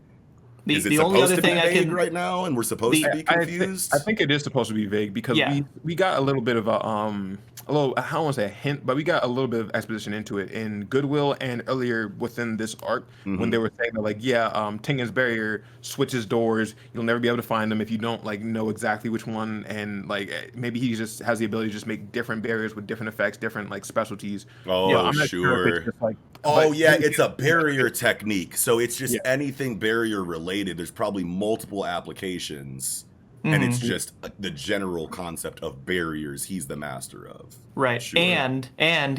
Is it the only supposed other to be thing I vague can right now, and we're supposed to be confused? I think it is supposed to be vague because Yeah. we got a little bit of a little, I don't want to say a hint, but we got a little bit of exposition into it in Goodwill and earlier within this arc when they were saying that like Tengen's barrier switches doors. You'll never be able to find them if you don't like know exactly which one, and like maybe he just has the ability to just make different barriers with different effects, different like specialties. Oh, But I'm not sure. if it's just, like, Oh but yeah, maybe- it's a barrier technique. So it's just Yeah. anything barrier related. There's probably multiple applications, and it's just the general concept of barriers he's the master of. Right. Sure. And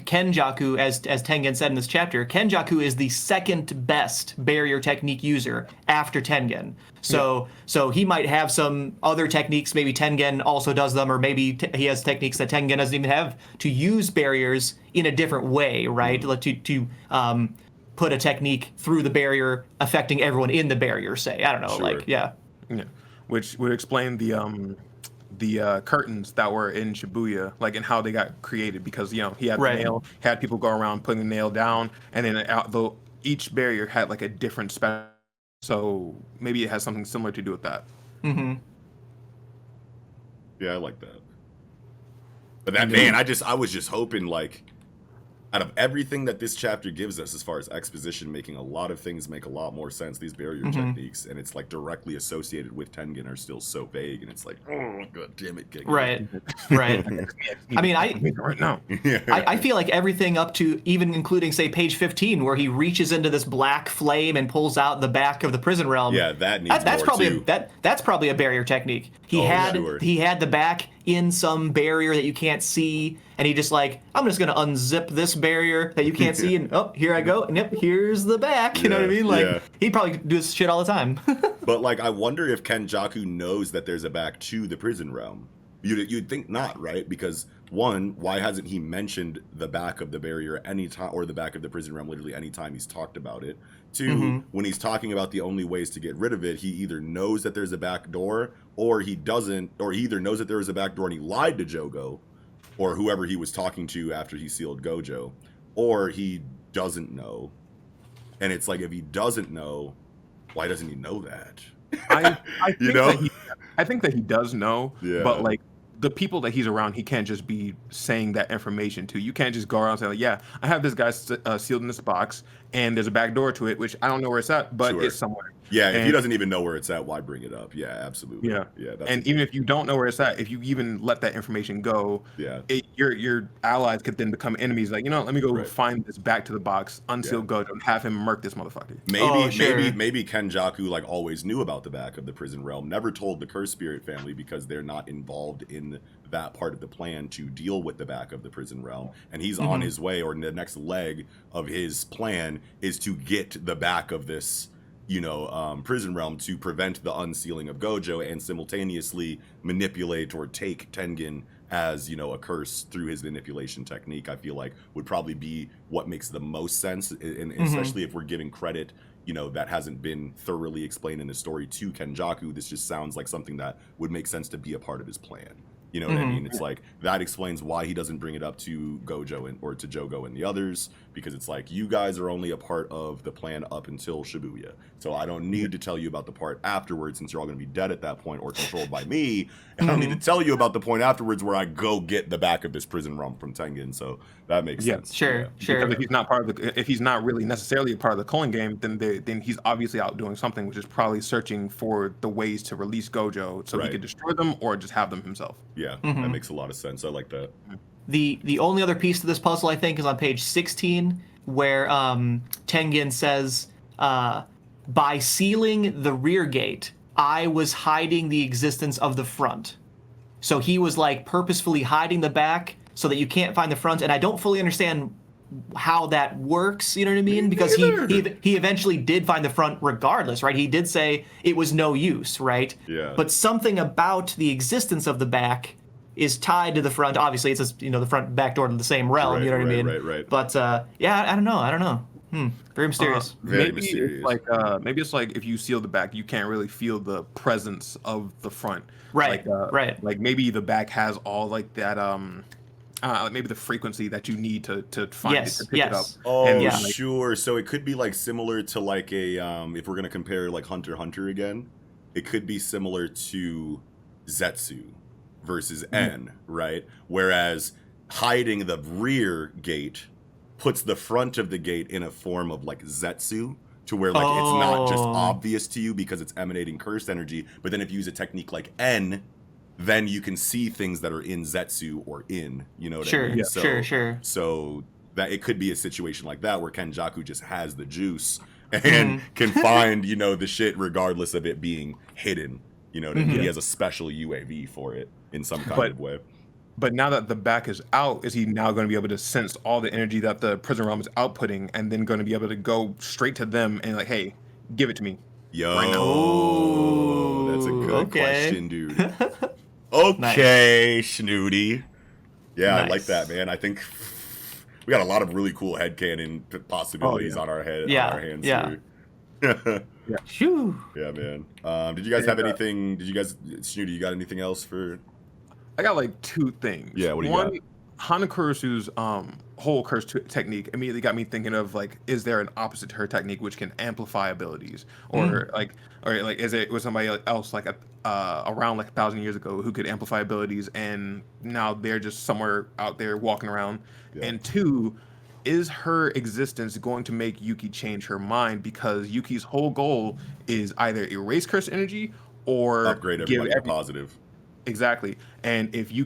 Kenjaku, as Tengen said in this chapter, Kenjaku is the second best barrier technique user after Tengen. So he might have some other techniques. Maybe Tengen also does them, or maybe he has techniques that Tengen doesn't even have to use barriers in a different way, right? To put a technique through the barrier affecting everyone in the barrier. Say, I don't know, Sure. Yeah, which would explain the curtains that were in Shibuya, like and how they got created, because he had the nail, had people go around putting the nail down, and then each barrier had like a different spell, so maybe it has something similar to do with that. Yeah, I like that. But that man, I was just hoping, like, out of everything that this chapter gives us as far as exposition, making a lot of things make a lot more sense. These barrier techniques, and it's like directly associated with Tengen, are still so vague, and it's like, oh god damn it, Gengen. Right. I mean, right now. I feel like everything up to even including, say, page 15, where he reaches into this black flame and pulls out the back of the prison realm. Yeah, that needs that's more probably too. That's probably a barrier technique. He had the back in some barrier that you can't see, and he just like, I'm just gonna unzip this barrier that you can't see, and oh, here I go, and yep, here's the back. You know what I mean? Like he'd probably do this shit all the time. But like, I wonder if Kenjaku knows that there's a back to the prison realm. You'd think not, right? Because one, why hasn't he mentioned the back of the barrier any time, or the back of the prison realm literally any time he's talked about it? Two, when he's talking about the only ways to get rid of it, he either knows that there's a back door, or he doesn't, or he either knows that there is a back door and he lied to Jogo, or whoever he was talking to after he sealed Gojo, or he doesn't know. And it's like, if he doesn't know, why doesn't he know that? I think that he does know, but like the people that he's around, he can't just be saying that information to. You can't just go around and say, like, yeah, I have this guy sealed in this box, and there's a back door to it, which I don't know where it's at, but it's somewhere. Yeah, if he doesn't even know where it's at, why bring it up? Yeah, absolutely. Yeah. And even if you don't know where it's at, if you even let that information go, your allies could then become enemies. Like, let me go find this back to the box, unseal Gojo, and have him murk this motherfucker. Maybe Kenjaku like always knew about the back of the prison realm, never told the Curse Spirit family because they're not involved in that part of the plan to deal with the back of the prison realm, and he's on his way, or the next leg of his plan is to get the back of this prison realm to prevent the unsealing of Gojo, and simultaneously manipulate or take Tengen as a curse through his manipulation technique. I feel like would probably be what makes the most sense, and especially if we're giving credit that hasn't been thoroughly explained in the story to Kenjaku. This just sounds like something that would make sense to be a part of his plan. You know what I mean? It's like, that explains why he doesn't bring it up to Gojo or to Jogo and the others, because it's like, you guys are only a part of the plan up until Shibuya. So I don't need to tell you about the part afterwards, since you're all going to be dead at that point or controlled by me. And I don't need to tell you about the point afterwards where I go get the back of this prison realm from Tengen. So that makes sense. Sure. Because if he's not if he's not really necessarily a part of the culling game, then he's obviously out doing something, which is probably searching for the ways to release Gojo so he could destroy them or just have them himself. Yeah, that makes a lot of sense. I like that. The only other piece to this puzzle, I think, is on page 16, where Tengen says, by sealing the rear gate, I was hiding the existence of the front. So he was like purposefully hiding the back so that you can't find the front, and I don't fully understand how that works, you know what I mean? Because he eventually did find the front regardless, right? He did say it was no use, right? Yeah. But something about the existence of the back is tied to the front. Obviously, it's the front back door to the same realm, you know what I mean? Right. But I don't know. Very mysterious. Very mysterious. Maybe it's like if you seal the back, you can't really feel the presence of the front. Right. Like maybe the back has all like that maybe the frequency that you need to find it, to pick it up. Oh, And Yeah. like, sure. So it could be like similar to like a if we're gonna compare like Hunter x Hunter again, it could be similar to Zetsu versus N, right? Whereas hiding the rear gate puts the front of the gate in a form of like Zetsu, to where like it's not just Oh. obvious to you because it's emanating cursed energy, but then if you use a technique like N, then you can see things that are in Zetsu or in, you know what I Sure, mean? Yeah. So, sure. So that it could be a situation like that where Kenjaku just has the juice and Mm-hmm. can find, you know, the shit regardless of it being hidden. You know what I mean? Mhm. He has a special UAV for it in some kind But- of way. But now that the back is out, is he now going to be able to sense all the energy that the prison realm is outputting, and then going to be able to go straight to them and like, hey, give it to me? Yo, Right now. that's a good Okay. question, dude. Okay, Snooty. Yeah, I like Nice. that, man. I think we got a lot of really cool headcanon possibilities Oh, yeah. on our head, Yeah, on our hands yeah. here. Shoo. Yeah, man. Did you guys have Yeah. anything? Did you guys, Snooty, you got anything else for? I got like two things. Yeah, what do you One, got? Hana Kurusu's whole curse technique immediately got me thinking of like, is there an opposite to her technique which can amplify abilities, or like is it was somebody else like around like 1,000 years ago who could amplify abilities, and now they're just somewhere out there walking around. Yeah. And two, is her existence going to make Yuki change her mind, because Yuki's whole goal is either erase curse energy or Upgrade give everybody to positive. Exactly. And if you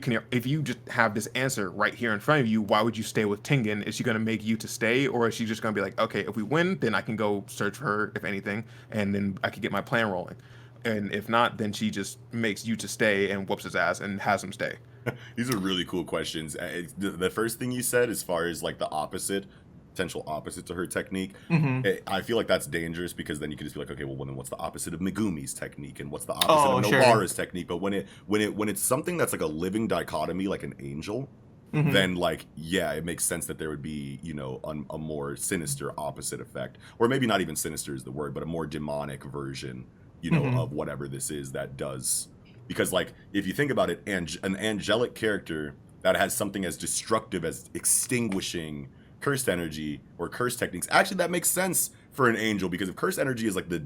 just have this answer right here in front of you, why would you stay with Tengen? Is she going to make you to stay, or is she just going to be like, okay, if we win, then I can go search for her, if anything, and then I can get my plan rolling. And if not, then she just makes you to stay and whoops his ass and has him stay. These are really cool questions. The first thing you said, as far as like the potential opposite to her technique, I feel like that's dangerous, because then you could just be like, okay, well, then what's the opposite of Megumi's technique, and what's the opposite of sure. Nobara's technique? But when it's something that's like a living dichotomy, like an angel, then like, yeah, it makes sense that there would be, you know, a more sinister opposite effect, or maybe not even sinister is the word, but a more demonic version, you know, of whatever this is that does. Because like, if you think about it, an angelic character that has something as destructive as extinguishing cursed energy or cursed techniques, actually that makes sense for an angel, because if cursed energy is like the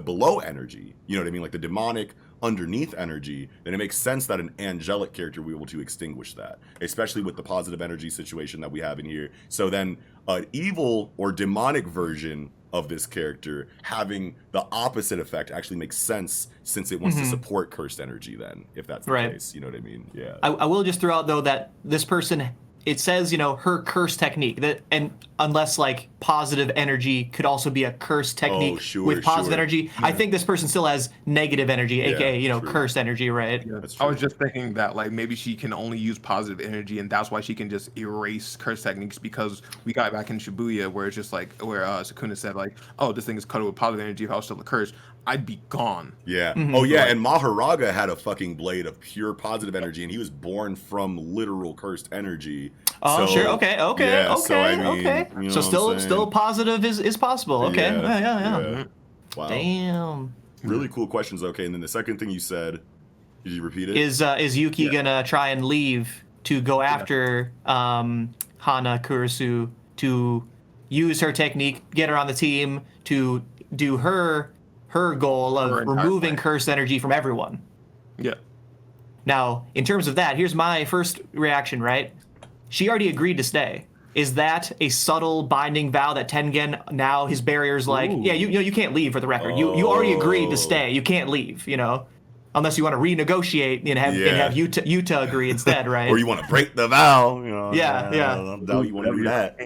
below energy, you know what I mean, like the demonic underneath energy, then it makes sense that an angelic character will be able to extinguish that, especially with the positive energy situation that we have in here. So then an evil or demonic version of this character having the opposite effect actually makes sense, since it wants to support cursed energy then, if that's the Right. case, you know what I mean? Yeah. I will just throw out though that this person, it says, you know, her curse technique, that, and unless like positive energy could also be a curse technique sure, with positive sure. energy, I think this person still has negative energy, aka, you know, true. cursed energy, right? That's I was true. just thinking that like maybe she can only use positive energy, and that's why she can just erase curse techniques, because we got back in Shibuya where it's just like where Sukuna said like, oh, this thing is coated with positive energy. If I was still a curse, I'd be gone. Yeah. Oh yeah, and Maharaga had a fucking blade of pure positive energy, and he was born from literal cursed energy. Oh, So, sure. Okay. yeah, so, I mean, Okay. you know So what I'm saying? still positive is possible. Okay. Yeah. Wow. Damn. Really cool questions. Okay, and then the second thing you said, did you repeat it? Is Yuki gonna try and leave to go after Hana Kurusu to use her technique, get her on the team to do her goal of Her entire removing plan. cursed energy from everyone? Yeah. Now, in terms of that, here's my first reaction, right? She already agreed to stay. Is that a subtle binding vow that Tengen, now his barrier's like, Ooh. yeah, you can't leave, for the record. You already agreed to stay. You can't leave, you know? Unless you want to renegotiate and have Yuta agree instead, right? Or you want to break the vow? You know, Yeah, yeah. I doubt you want to do that.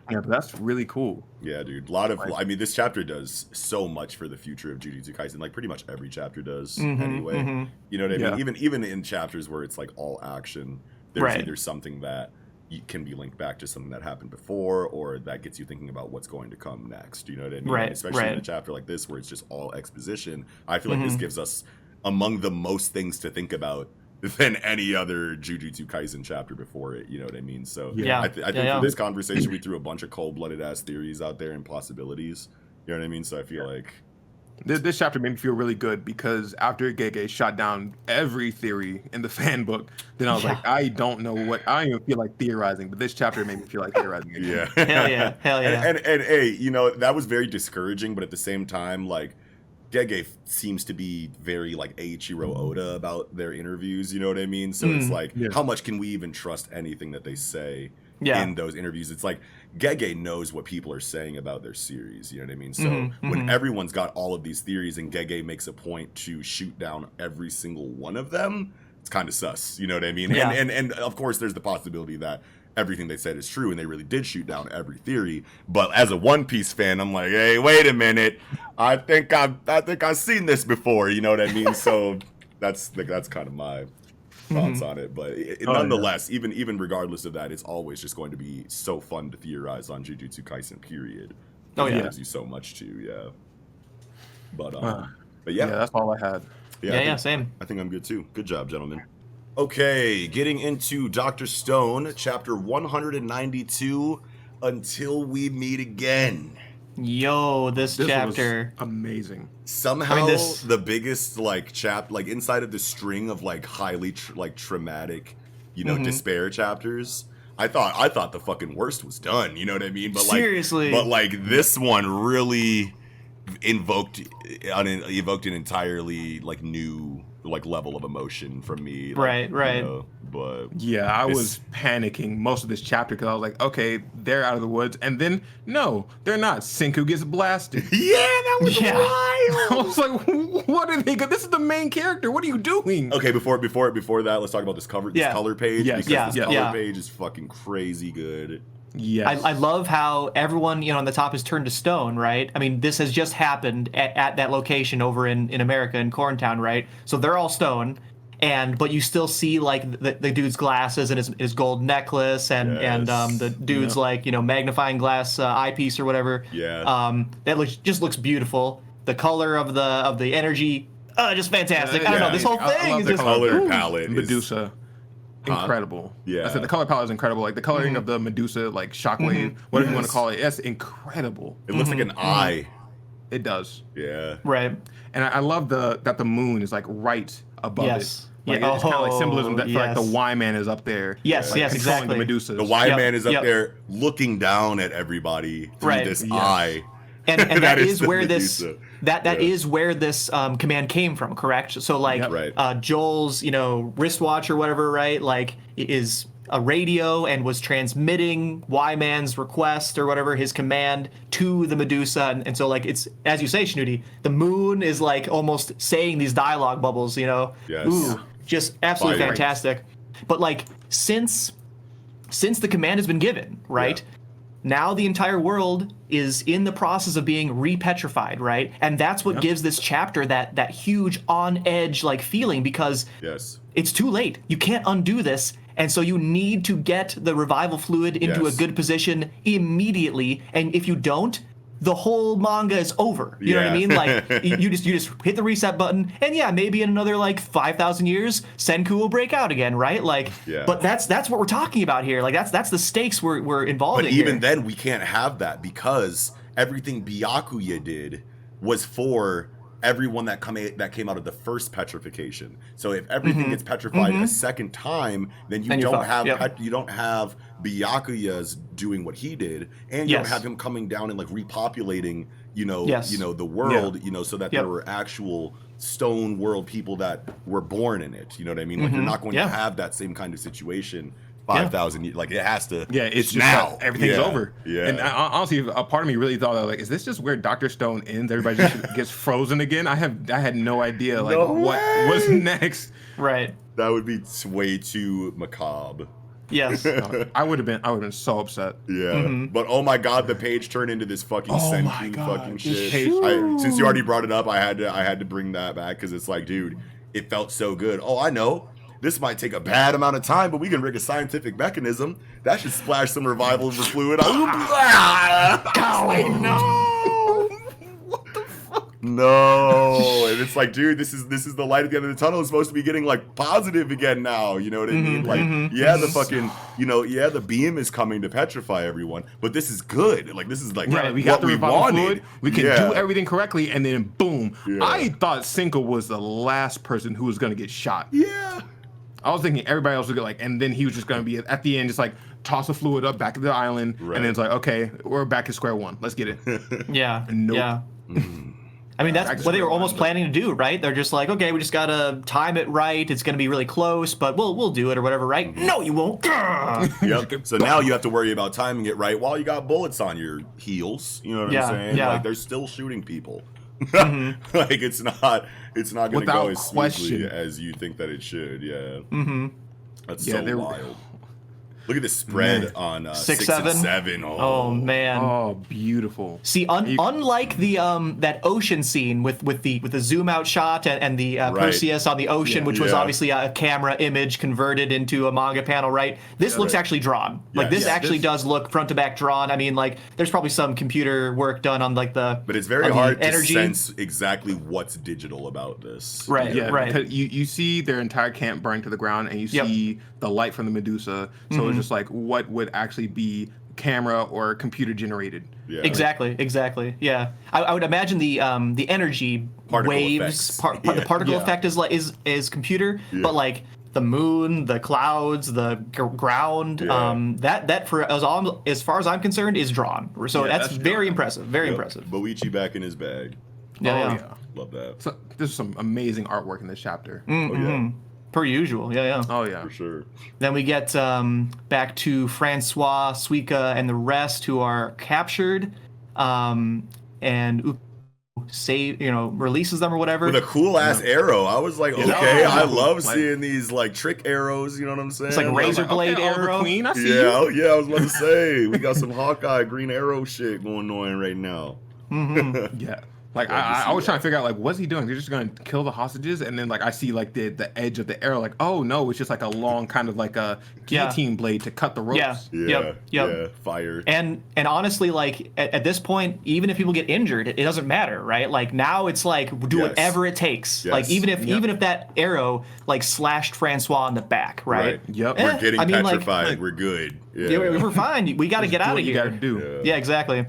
Yeah, but that's really cool. Yeah, dude. I mean, this chapter does so much for the future of Jujutsu Kaisen. Like, pretty much every chapter does anyway. You know what I mean? Even in chapters where it's like all action, there's either something that can be linked back to something that happened before, or that gets you thinking about what's going to come next. You know what I mean? Right, And especially in a right. chapter like this where it's just all exposition. I feel like this gives us among the most things to think about than any other Jujutsu Kaisen chapter before it, you know what I mean? So Yeah. I think for this conversation, we threw a bunch of cold-blooded ass theories out there and possibilities, you know what I mean? So I feel like This chapter made me feel really good because after Gege shot down every theory in the fan book, then I was like, I don't even feel like theorizing, but this chapter made me feel like theorizing again. Yeah. Hell yeah. And hey, you know, that was very discouraging, but at the same time, like, Gege seems to be very like Eiichiro Oda about their interviews, you know what I mean? So it's like, how much can we even trust anything that they say in those interviews? It's like Gege knows what people are saying about their series, you know what I mean? So when everyone's got all of these theories and Gege makes a point to shoot down every single one of them, it's kind of sus, you know what I mean? Yeah. And of course there's the possibility that everything they said is true and they really did shoot down every theory. But as a One Piece fan, I'm like, hey, wait a minute. I think I've seen this before, you know what I mean? So that's kind of my thoughts on it. But nonetheless, even regardless of that, it's always just going to be so fun to theorize on Jujutsu Kaisen, period. It gives you so much too, yeah. But yeah, that's all I had. Yeah, same. I think I'm good too. Good job, gentlemen. Okay, getting into Dr. Stone, chapter 192, Until We Meet Again. Yo, this chapter was amazing. Somehow the biggest like inside of the string of like highly traumatic, you know, despair chapters. I thought the fucking worst was done, you know what I mean? But like seriously. But like this one really evoked an entirely like new like level of emotion from me, like, right. You know, but yeah, I was panicking most of this chapter because I was like, okay, they're out of the woods, and then no, they're not. Senku gets blasted. Yeah, that was wild. I was like, what are they? This is the main character. What are you doing? Okay, before that, let's talk about this color page. Yes. Because this color page is fucking crazy good. Yes. I love how everyone, you know, on the top is turned to stone, right? I mean, this has just happened at that location over in America, in Corntown, right? So they're all stone, but you still see, like, the dude's glasses and his gold necklace and the dude's, like, you know, magnifying glass eyepiece or whatever. Yeah. That just looks beautiful. The color of the energy, just fantastic. I don't know, this whole thing is the just... color palette Medusa. Incredible. Yeah. I said the color palette is incredible. Like the coloring of the Medusa, like shockwave, whatever you want to call it, that's incredible. It looks like an eye. It does. Yeah. Right. And I love that the moon is like right above it. Like, Yeah. it's kind of like symbolism that for like the Y man is up there. Yes, like, yes, controlling exactly. the Medusa. The Y man is up there looking down at everybody through this eye. And that is where Medusa. that is where this command came from, correct? So like Joel's, you know, wristwatch or whatever, right? Like is a radio and was transmitting Y-Man's request or whatever, his command to the Medusa, and so like it's, as you say, Schnooty, the moon is like almost saying these dialogue bubbles, you know. Yes. Ooh, just absolutely fantastic. But like since the command has been given, right? Yeah. Now the entire world is in the process of being repetrified, right? And that's what gives this chapter that huge on edge like feeling, because it's too late. You can't undo this. And so you need to get the revival fluid into a good position immediately. And if you don't, the whole manga is over. You know what I mean? Like you just hit the reset button, and maybe in another like 5,000 years, Senku will break out again, right? Like, but that's what we're talking about here. Like that's the stakes we're involved in. But even then, we can't have that, because everything Byakuya did was for everyone that came out of the first petrification. So if everything gets petrified a second time, then you don't have Byakuya's doing what he did, and you don't have him coming down and like repopulating, the world, so that there were actual stone world people that were born in it. You know what I mean? Like you're not going to have that same kind of situation 5,000 years. Like it has to. Yeah, it's just now. Everything's over. Yeah. And honestly, a part of me really thought, like, is this just where Dr. Stone ends? Everybody just gets frozen again. I had no idea like what was next. Right. That would be way too macabre. Yes. I would have been so upset. Yeah. But oh my god, the page turned into this fucking Senku fucking shit. Since you already brought it up, I had to bring that back, because it's like, dude, it felt so good. Oh, I know. This might take a bad amount of time, but we can rig a scientific mechanism that should splash some revival fluid. Oh, no! What the fuck? No, and it's like, dude, this is the light at the end of the tunnel. It's supposed to be getting like positive again now. You know what I mean? Like, yeah, the fucking, yeah, the beam is coming to petrify everyone, but this is good. Like, this is like we got the revival fluid. We can do everything correctly, and then boom. Yeah. I thought Cinco was the last person who was gonna get shot. Yeah. I was thinking everybody else would get like, and then he was just gonna be at the end, just like toss the fluid up back to the island, and then it's like, okay, we're back at square one. Let's get it. Yeah. Nope. Yeah. I mean, that's what they were almost planning to do, right? They're just like, okay, we just gotta time it right. It's gonna be really close, but we'll do it or whatever, right? No, you won't. Yep. So now you have to worry about timing it right while you got bullets on your heels. You know what I'm saying? Yeah. Like, they're still shooting people. Like, it's not gonna go as smoothly as you think that it should. Yeah. That's so wild. Look at the spread on 6 and 7. Oh man. Oh, beautiful. See, unlike the that ocean scene with the zoom out shot and the Perseus on the ocean, which was obviously a camera image converted into a manga panel, right? This looks actually drawn. Like this actually does look front to back drawn. I mean, like there's probably some computer work done on like the. But it's very hard to sense exactly what's digital about this. Right. Yeah. Right. Because you see their entire camp burn to the ground, and you see the light from the Medusa. So it's just like, what would actually be camera or computer generated? Yeah. Exactly. Yeah, I would imagine the energy Particle waves, the particle effect is computer, but like the moon, the clouds, the ground, that for as far as I'm concerned is drawn. So that's very impressive. Very impressive. Boichi back in his bag. Yeah. Love that. So there's some amazing artwork in this chapter. Oh yeah. Per usual, yeah. Oh yeah, for sure. Then we get back to Francois, Suika, and the rest who are captured, and releases them or whatever with a cool ass arrow. I was like, okay, I love seeing these like trick arrows. You know what I'm saying? It's like razor blade arrow. Queen, I see I was about to say we got some Hawkeye green arrow shit going on right now. Yeah. Like I was trying to figure out like what's he doing? They're just gonna kill the hostages, and then like I see like the edge of the arrow, like oh no, it's just like a long kind of like a guillotine blade to cut the ropes. Yeah. Fire. And honestly, like at this point, even if people get injured, it doesn't matter, right? Like now it's like do whatever it takes. Yes. Like even if that arrow like slashed Francois in the back, right? Yep. We're getting petrified. Like, we're good. Yeah, we're fine. We got to get out of here. You got to do. Yeah, exactly.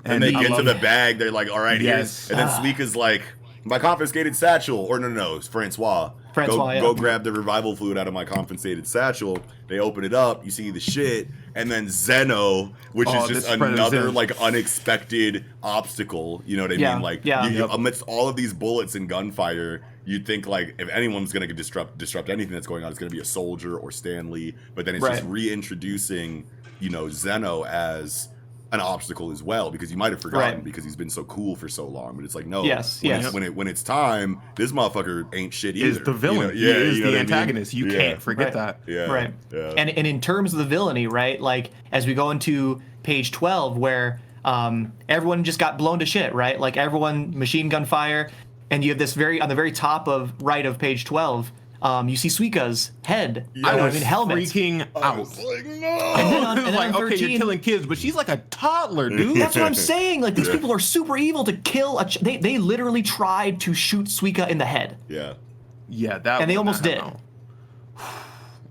And they get to the bag, they're like, all right, here's. And then Suika's like, my confiscated satchel. Or no, it's Francois. Go grab the revival fluid out of my confiscated satchel. They open it up, you see the shit. And then Zeno, which is just another like unexpected obstacle. You know what I mean? Like, amidst all of these bullets and gunfire, you'd think like if anyone's going to disrupt anything that's going on, it's going to be a soldier or Stanley. But then it's just reintroducing, Zeno as an obstacle as well, because you might have forgotten because he's been so cool for so long. But it's like, no, when it's time, this motherfucker ain't shit either. Is the villain. He is the antagonist. You can't forget that. Yeah. And in terms of the villainy, right? Like as we go into page 12 where everyone just got blown to shit, right? Like everyone machine gun fire, and you have this on the very top of page 12, you see Suika's head. I was helmet. freaking out. I was like, no. And then on 13, okay, you're killing kids, but she's like a toddler, dude. That's what I'm saying. Like these people are super evil to kill. They literally tried to shoot Suika in the head. Yeah. And they almost did.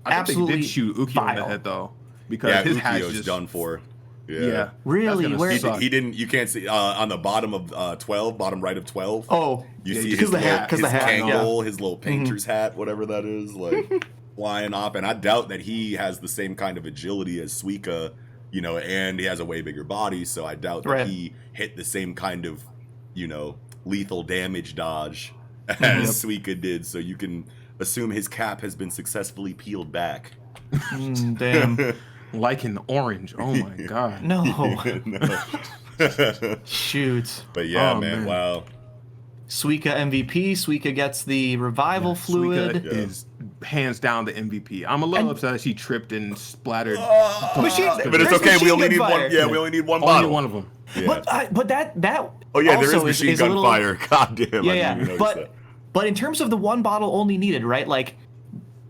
I think they did shoot Ukyo in the head though, because his hat's just done for. Yeah. Really? Where he didn't? You can't see on the bottom of 12, bottom right of 12. Oh, you see because the hat, his Kangol, his little painter's hat, whatever that is, like flying off. And I doubt that he has the same kind of agility as Suika, and he has a way bigger body. So I doubt that he hit the same kind of, lethal damage dodge as Suika did. So you can assume his cap has been successfully peeled back. Damn. Like an orange. Oh my god. No. Shoot. But man, wow. Suika MVP. Suika gets the revival fluid. Suika is hands down the MVP. I'm a little upset that she tripped and splattered. But it's okay. We only need one. Yeah, we only need one bottle. Only one of them. Yeah. But that. Oh yeah, there is machine gun fire. God damn. Yeah. But in terms of the one bottle only needed, right? Like.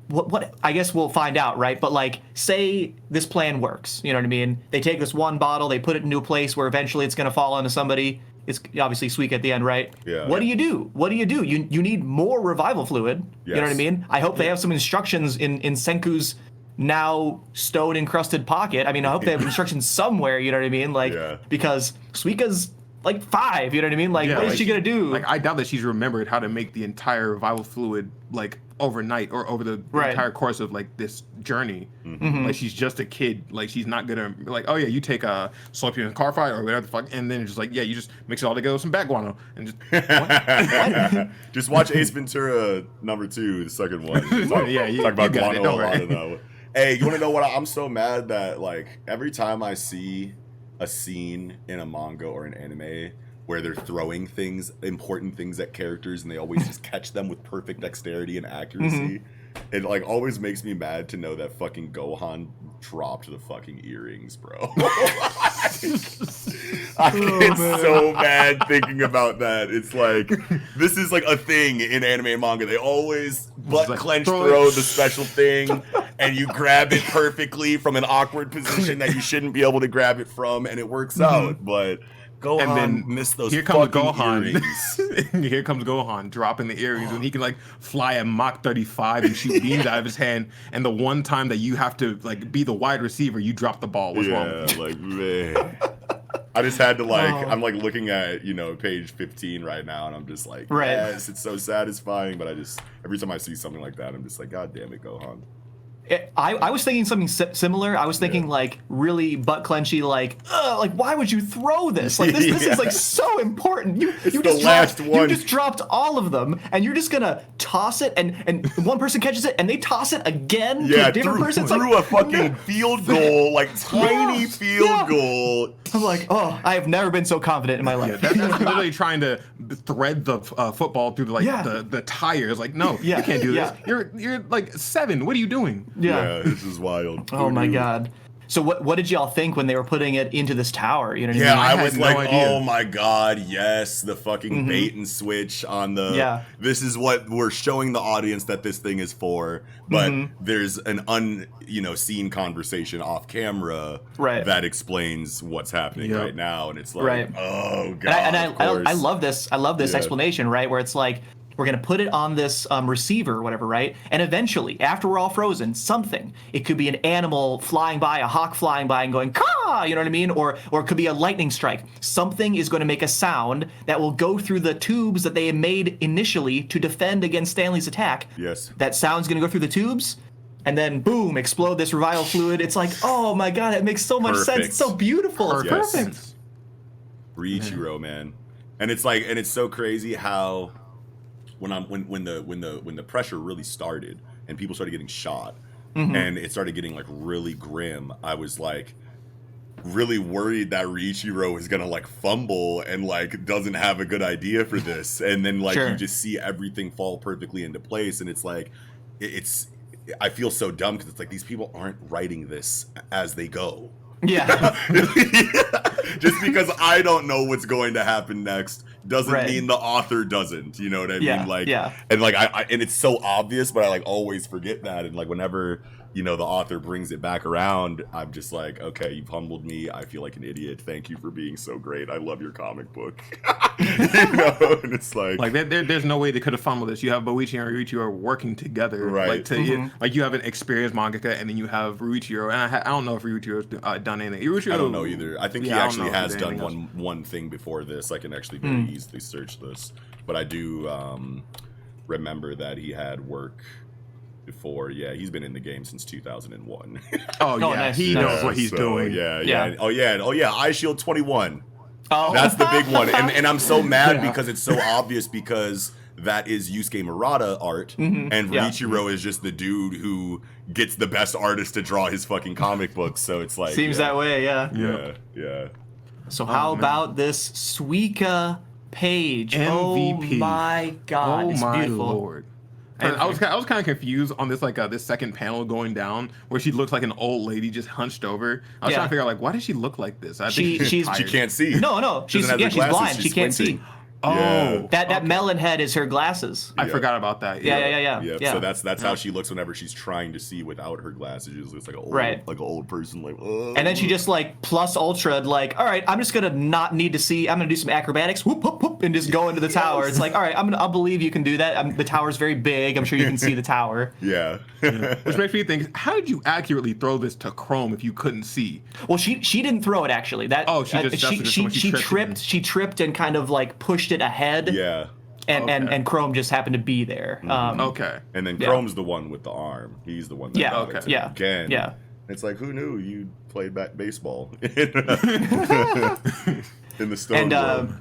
What I guess we'll find out, right? But like, say this plan works, you know what I mean? They take this one bottle, they put it into a place where eventually it's going to fall onto somebody. it's obviously Suika at the end, right? Yeah. What do you do? What do you do? You need more revival fluid. You know what I Yes. mean? I hope they have some instructions in Senku's now stone encrusted pocket. I mean, I hope they have instructions somewhere. You know what I mean? Like, because Suika's like 5. You know what I mean? Like, what is she gonna do? Like, I doubt that she's remembered how to make the entire revival fluid like overnight or over the entire course of like this journey. Like, she's just a kid. Like, she's not gonna like, oh yeah, you take a Scorpion car fight or whatever the fuck, and then it's just like, yeah, you just mix it all together with some bat guano and just what? Just watch Ace Ventura #2, the second one. Talk about got it, guano a don't lot worry. of that. Hey, you want to know what? I'm so mad that like every time I see a scene in a manga or an anime where they're throwing things, important things at characters, and they always just catch them with perfect dexterity and accuracy. It like always makes me mad to know that fucking Gohan dropped the fucking earrings, bro. I get so mad thinking about that. It's like, this is like a thing in anime and manga. They always butt clench throw the special thing, and you grab it perfectly from an awkward position that you shouldn't be able to grab it from, and it works out. But Gohan And then missed those here comes fucking Gohan. earrings. Here comes Gohan dropping the earrings, and he can like fly at Mach 35 and shoot beams out of his hand. And the one time that you have to like be the wide receiver, you drop the ball. What's wrong with you? Like, man. I just had to like, I'm like looking at, page 15 right now, and I'm just like, yes, it's so satisfying. But I just, every time I see something like that, I'm just like, God damn it, Gohan. I was thinking something similar. I was thinking like really butt clenchy, like why would you throw this? Like this is like so important. You just dropped all of them, and you're just gonna toss it, and one person catches it, and they toss it again to a different person. Through a fucking field goal, like tiny field goal. I'm like, I have never been so confident in my life. That's literally trying to thread the football through the tires. Like, no, you can't do this. You're like 7. What are you doing? Yeah, this is wild. Oh my god. So what did y'all think when they were putting it into this tower? You know what I mean? I was like, oh my god, yes, the fucking bait and switch on the this is what we're showing the audience that this thing is for, but there's an seen conversation off camera that explains what's happening right now, and it's like, oh god. And I love this. I love this explanation, right? Where it's like, we're going to put it on this receiver or whatever, right? And eventually, after we're all frozen, something. It could be an animal flying by, a hawk flying by and going, caw, you know what I mean? Or it could be a lightning strike. Something is going to make a sound that will go through the tubes that they had made initially to defend against Stanley's attack. Yes. That sound's going to go through the tubes, and then, boom, explode this revival fluid. It's like, oh my god, it makes so much sense. It's so beautiful. It's perfect. Riichiro, man. And it's like, and it's so crazy how... When the pressure really started and people started getting shot and it started getting like really grim, I was like really worried that Riichiro is gonna like fumble and like doesn't have a good idea for this, and then like you just see everything fall perfectly into place, and it's like I feel so dumb because it's like these people aren't writing this as they go. Just because I don't know what's going to happen next doesn't mean the author doesn't, you know what I mean? Like, and like and it's so obvious, but I like always forget that, and like whenever the author brings it back around, I'm just like, okay, you've humbled me. I feel like an idiot. Thank you for being so great. I love your comic book. And it's like there's no way they could have fumbled this. You have Boichi and Riichiro working together, like like you have an experienced mangaka, and then you have Riichiro, and I don't know if Riichiro's done anything. Riichiro, I don't know either. I think he actually has done one thing before this. I can actually very easily search this, but I do remember that he had work before. He's been in the game since 2001. Nice. He knows what he's doing. Eye Shield 21. That's the big one, and I'm so mad because it's so obvious, because that is Yusuke Murata art, and Riichiro is just the dude who gets the best artist to draw his fucking comic books. So it's like seems that way, So how about this Suika page? MVP. Oh my god, it's beautiful. Lord. And I was kind of confused on this this second panel going down where she looks like an old lady just hunched over. I was trying to figure out why does she look like this? I think she can't see. No, she's blind. She can't see. Oh, That melon head is her glasses. I forgot about that. Yeah. So that's how she looks whenever she's trying to see without her glasses. She just looks like an old person, like. And then she just like plus ultra, like, all right, I'm just gonna not need to see. I'm gonna do some acrobatics, whoop whoop whoop, and just go into the tower. It's like, all right, I'll believe you can do that. The tower's very big. I'm sure you can see the tower. Yeah. Which makes me think, how did you accurately throw this to Chrome if you couldn't see? Well, she didn't throw it actually. She tripped and kind of like pushed it ahead. Yeah. And Chrome just happened to be there. Okay. And then Chrome's the one with the arm. He's the one that got it again. Yeah. It's like, who knew you played baseball in the stone world?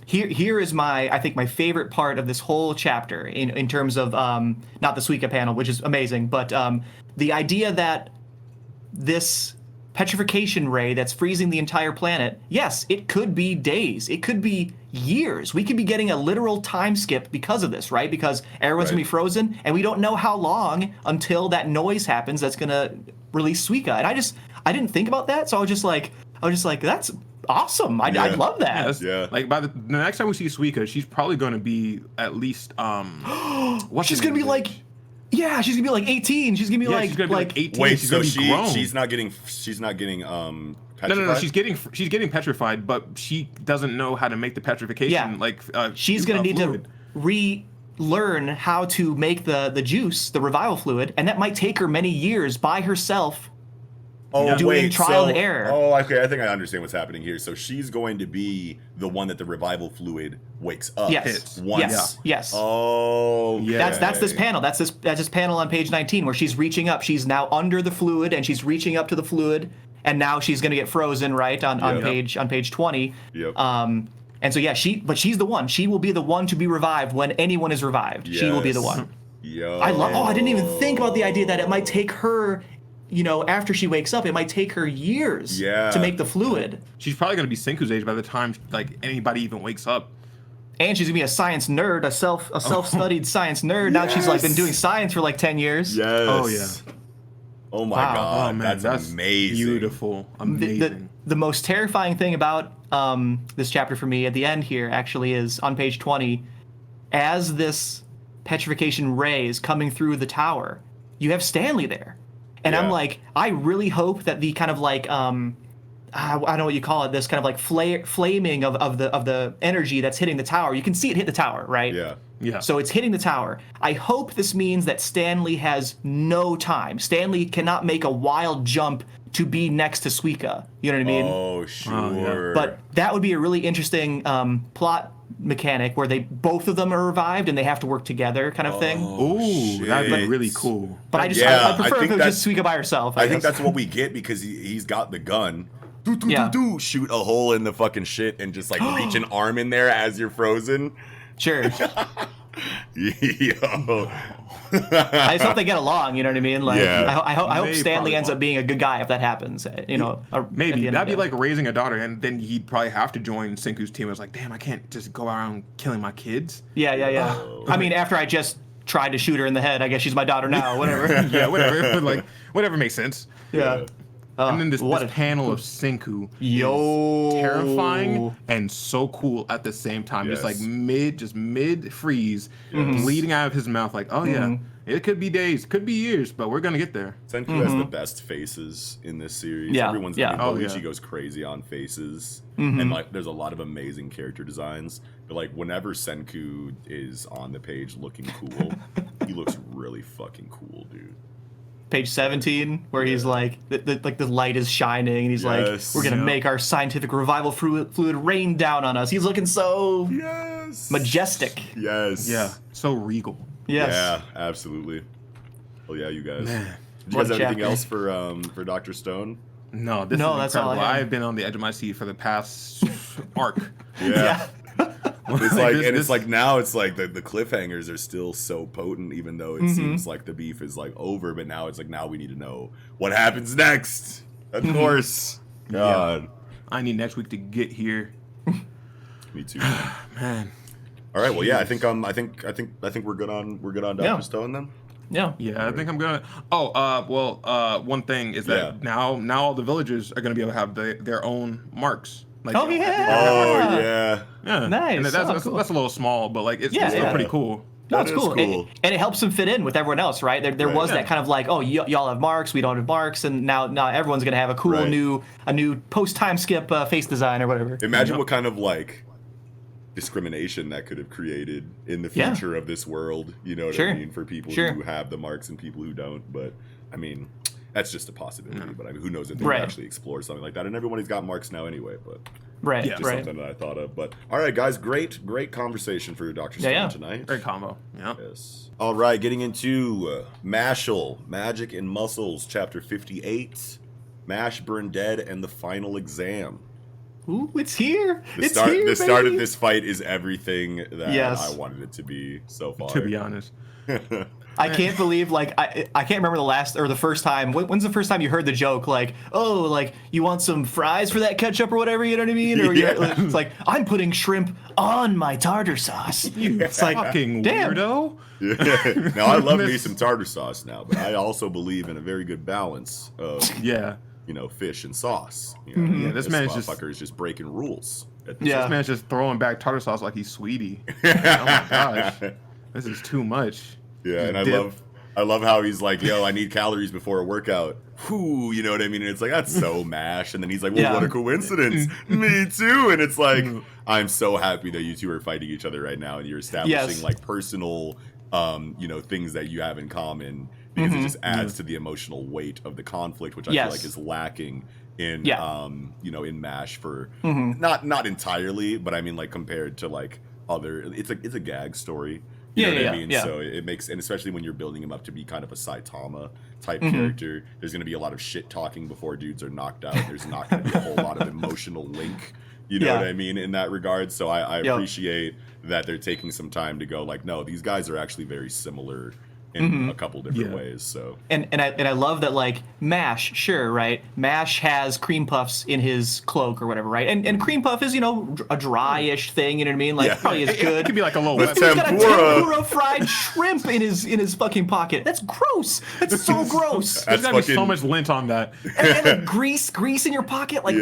Here is I think my favorite part of this whole chapter in terms of not the Suika panel, which is amazing, but the idea that this petrification ray that's freezing the entire planet, yes, it could be days, it could be years. We could be getting a literal time skip because of this, right? Because everyone's gonna be frozen, and we don't know how long until that noise happens that's gonna release Suika. And I didn't think about that, so I was just like, that's awesome. I'd love that. Yeah. Like by the next time we see Suika, she's probably going to be at least she's gonna be like 18. She's gonna be she's gonna be like 18. Wait, she's so gonna be grown. she's not getting petrified? No, she's getting petrified, but she doesn't know how to make the petrification. She's gonna need to relearn how to make the juice, the revival fluid, and that might take her many years by herself. Doing trial and error. Oh, okay. I think I understand what's happening here. So she's going to be the one that the revival fluid wakes up. Yes. Yes. Oh, yeah. That's this panel. That's this panel on page 19 where she's reaching up. She's now under the fluid and she's reaching up to the fluid, and now she's going to get frozen right on page 20. Yep. And so she's the one. She will be the one to be revived when anyone is revived. Yes. She will be the one. Yo. I didn't even think about the idea that it might take her, after she wakes up, it might take her years to make the fluid. She's probably going to be Senku's age by the time anybody even wakes up. And she's going to be a science nerd, a self-studied science nerd. Now she's been doing science for 10 years. Yes. Oh, yeah. Oh, my God. Oh, man, that's amazing. Beautiful. Amazing. The most terrifying thing about this chapter for me at the end here actually is on page 20, as this petrification ray is coming through the tower, you have Stanley there. And I'm like, I really hope that the kind of I don't know what you call it, this kind of flaming of the energy that's hitting the tower. You can see it hit the tower, right? Yeah. So it's hitting the tower. I hope this means that Stanley has no time. Stanley cannot make a wild jump to be next to Suika. You know what I mean? Oh, sure. But that would be a really interesting plot mechanic where both of them are revived and they have to work together, kind of thing. Ooh, that'd be really cool. But I prefer if it was just Suika by herself. I think that's what we get because he's got the gun. Shoot a hole in the fucking shit and just reach an arm in there as you're frozen. Sure. Yo. I just hope they get along, you know what I mean? I hope They Stanley ends up being a good guy if that happens. Maybe. That'd be like raising a daughter, and then he'd probably have to join Senku's team. It's like, damn, I can't just go around killing my kids. Yeah. I mean, after I just tried to shoot her in the head, I guess she's my daughter now, whatever. Yeah, whatever. Whatever makes sense. Yeah. And then this panel of Senku is terrifying and so cool at the same time. Yes. Just mid freeze, bleeding out of his mouth. It could be days, could be years, but we're gonna get there. Senku has the best faces in this series. Yeah. Everyone's Boichi goes crazy on faces, and there's a lot of amazing character designs. But whenever Senku is on the page looking cool, he looks really fucking cool, dude. Page 17, where he's the light is shining, and he's we're gonna make our scientific revival fluid rain down on us. He's looking so majestic. Yes. Yeah. So regal. Yes. Yeah, absolutely. Well, yeah, you guys. Man. Did you guys have anything else for Dr. Stone? No, this is that's incredible. all I had. I've been on the edge of my seat for the past arc. Yeah. It's now the cliffhangers are still so potent, even though it seems like the beef is over. But now it's now we need to know what happens next. Of course. God. Yeah. I need next week to get here. Me too. Man. All right. Well, yeah. I think we're good on Dr. Stone then. Yeah. Yeah, I think I'm gonna. One thing is that now all the villagers are gonna be able to have their own marks. Like, Oh, yeah. Oh yeah. yeah, Nice. And that's cool. that's a little small, but like it's Yeah, still yeah. pretty cool. No, That it's is cool. cool. And it helps him fit in with everyone else, right? There Right. was Yeah. that kind of like, oh, y'all have marks, we don't have marks, and now everyone's gonna have a cool Right. new post time skip face design or whatever. Imagine what kind of like discrimination that could have created in the Yeah. future of this world. You know what Sure. I mean? For people Sure. who have the marks and people who don't. But I mean, that's just a possibility. But I mean, who knows if they Right. can actually explore something like that? And everybody's got marks now anyway. But Right, Yeah. just right. something that I thought of. But all right, guys, great conversation for Dr. Stone Yeah. tonight. Great combo. Yeah. Yes. All right, getting into Mashle, Magic and Muscles, chapter 58. Mash burned dead and the final exam. Ooh, it's here. The It's start, here, the start of baby. this fight is everything that Yes. I wanted it to be so far. To be honest. I can't believe, like, I can't remember the first time. When's the first time you heard the joke? Like, oh, like, you want some fries for that ketchup or whatever, you know what I mean? Or Yeah. it's like, I'm putting shrimp on my tartar sauce. It's like, Fucking damn. weirdo. Yeah. Now I love me some tartar sauce now, but I also believe in a very good balance of Yeah. fish and sauce. You know? Yeah, this man's just- motherfucker is just breaking rules. At this Yeah. This man's just throwing back tartar sauce like he's sweetie. Oh my gosh. This is too much. Yeah, and Dip. I love how he's like, yo, I need calories before a workout. Whew, you know what I mean? And it's like, that's so Mash. And then he's like, well, Yeah. what a coincidence. Me too. And it's like, I'm so happy that you two are fighting each other right now and you're establishing Yes. like personal things that you have in common, because it just adds to the emotional weight of the conflict, which I feel Yes. like is lacking in Yeah. in Mash for not entirely, but I mean like compared to like other, it's a gag story. You know what I mean? yeah. So it makes, and especially when you're building him up to be kind of a Saitama type character, there's going to be a lot of shit talking before dudes are knocked out. There's not going to be a whole lot of emotional link, you know Yeah. what I mean, in that regard. So I Yep. appreciate that they're taking some time to go like, no, these guys are actually very similar in a couple different ways. So And I love that, like, Mash, sure, right? Mash has cream puffs in his cloak or whatever, right? And cream puff is, a dry-ish thing, you know what I mean? Like, Yeah. probably is It good. could be like a little The wet. He's got a Tempura. tempura fried shrimp in his fucking pocket. That's gross. That's so gross. There's That's gotta be so fucking- much lint on that. And like grease in your pocket, like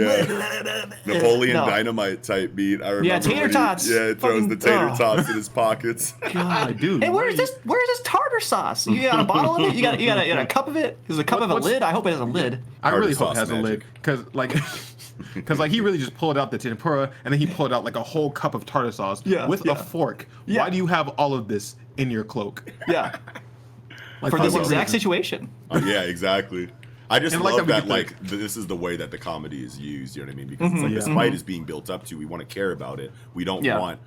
Napoleon no. Dynamite type beat. I remember. Yeah, tater when he- tots. Yeah, it throws Fucking- the tater oh. tots in his pockets. God, dude. Hey, what where's are you- this tartar sauce? You got a bottle of it? You got a cup of it? Is a cup of a What's- lid? I hope it has a lid. I really Tartar hope it has sauce a lid, magic. because like he really just pulled out the tempura and then he pulled out like a whole cup of tartar sauce with a fork. Yeah. Why do you have all of this in your cloak? Yeah. Like, For this what exact reason? situation. Yeah, exactly. I just And like love that we that, get like, this is the way that the comedy is used, you know what I mean? Because it's like, this Yeah. fight is being built up to, we want to care about it. We don't Yeah. want,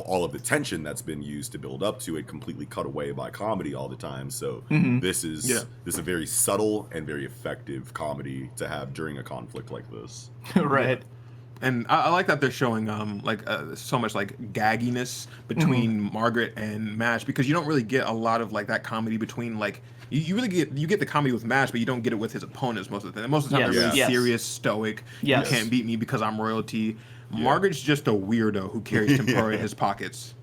all of the tension that's been used to build up to it completely cut away by comedy all the time. So this is a very subtle and very effective comedy to have during a conflict like this. Right. And I like that they're showing so much like gagginess between Margaret and Mash, because you don't really get a lot of like that comedy between like you really get the comedy with Mash, but you don't get it with his opponents most of the time. Most of the time they're really Yes. serious, stoic. Yes. You can't beat me because I'm royalty. Margaret's just a weirdo who carries tempura in his pockets.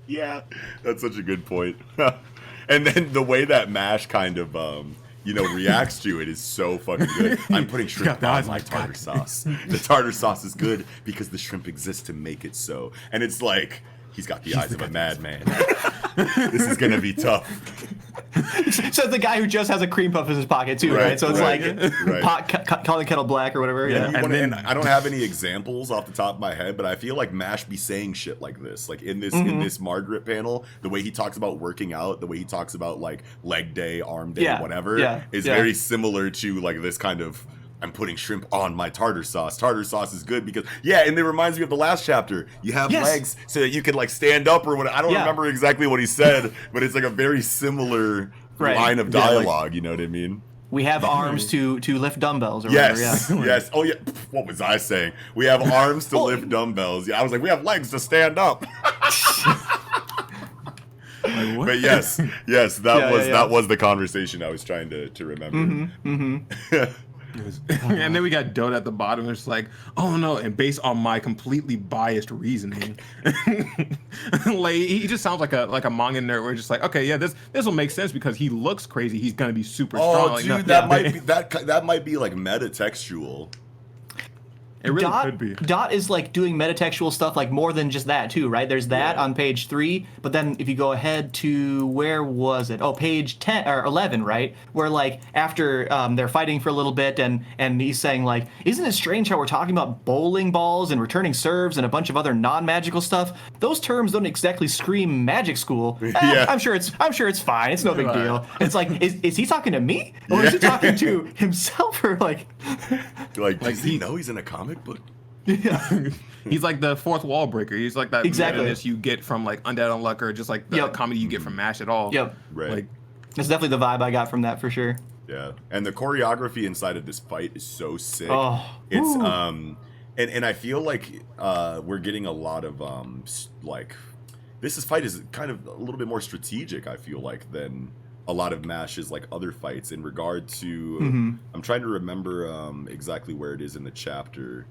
Yeah, that's such a good point. And then the way that Mash kind of, reacts to it is so fucking good. I'm putting shrimp the on eyes my like tartar sauce. The tartar sauce is good because the shrimp exists to make it so. And it's like, he's got the eyes of a madman. This is going to be tough. So the guy who just has a cream puff in his pocket too, right? So it's like right. calling kettle black or whatever. Yeah, Yeah. and I don't have any examples off the top of my head, but I feel like Mash be saying shit like this, like in this Margaret panel, the way he talks about working out, the way he talks about like leg day, arm day, whatever, is very similar to like this kind of, I'm putting shrimp on my tartar sauce. Tartar sauce is good because, and it reminds me of the last chapter. You have legs so that you can like stand up or whatever. I don't remember exactly what he said, but it's like a very similar line of dialogue. You know what I mean? We have arms to lift dumbbells or Yes, whatever. Yeah. yes. Oh yeah. What was I saying? We have arms to lift dumbbells. Yeah, I was like, we have legs to stand up. But yes, that was the conversation I was trying to remember. And then we got Dota at the bottom. It's like, oh no, and based on my completely biased reasoning, like he just sounds like a manga nerd. Where it's just like, okay, yeah, this will make sense because he looks crazy. He's gonna be super strong. Oh, Like, dude, that might be like meta textual. It really could be. Dot is like doing metatextual stuff, like more than just that too, right? There's that on page 3, but then if you go ahead to where was it? Oh, page 10 or 11, right? Where like after they're fighting for a little bit, and he's saying like, isn't it strange how we're talking about bowling balls and returning serves and a bunch of other non-magical stuff? Those terms don't exactly scream magic school. I'm sure it's fine. It's no big deal. It's like, is he talking to me, or is he talking to himself, or like does he know he's in a comic book? Yeah. He's like the fourth wall breaker. He's like that Exactly. you get from like Undead Unluck, or just like the comedy you get from MASH at all. Yep. Right. Like, that's definitely the vibe I got from that for sure. Yeah, and the choreography inside of this fight is so sick. Oh, it's and I feel like we're getting a lot of like this fight is kind of a little bit more strategic, I feel like, than a lot of MASH's like other fights in regard to I'm trying to remember exactly where it is in the chapter,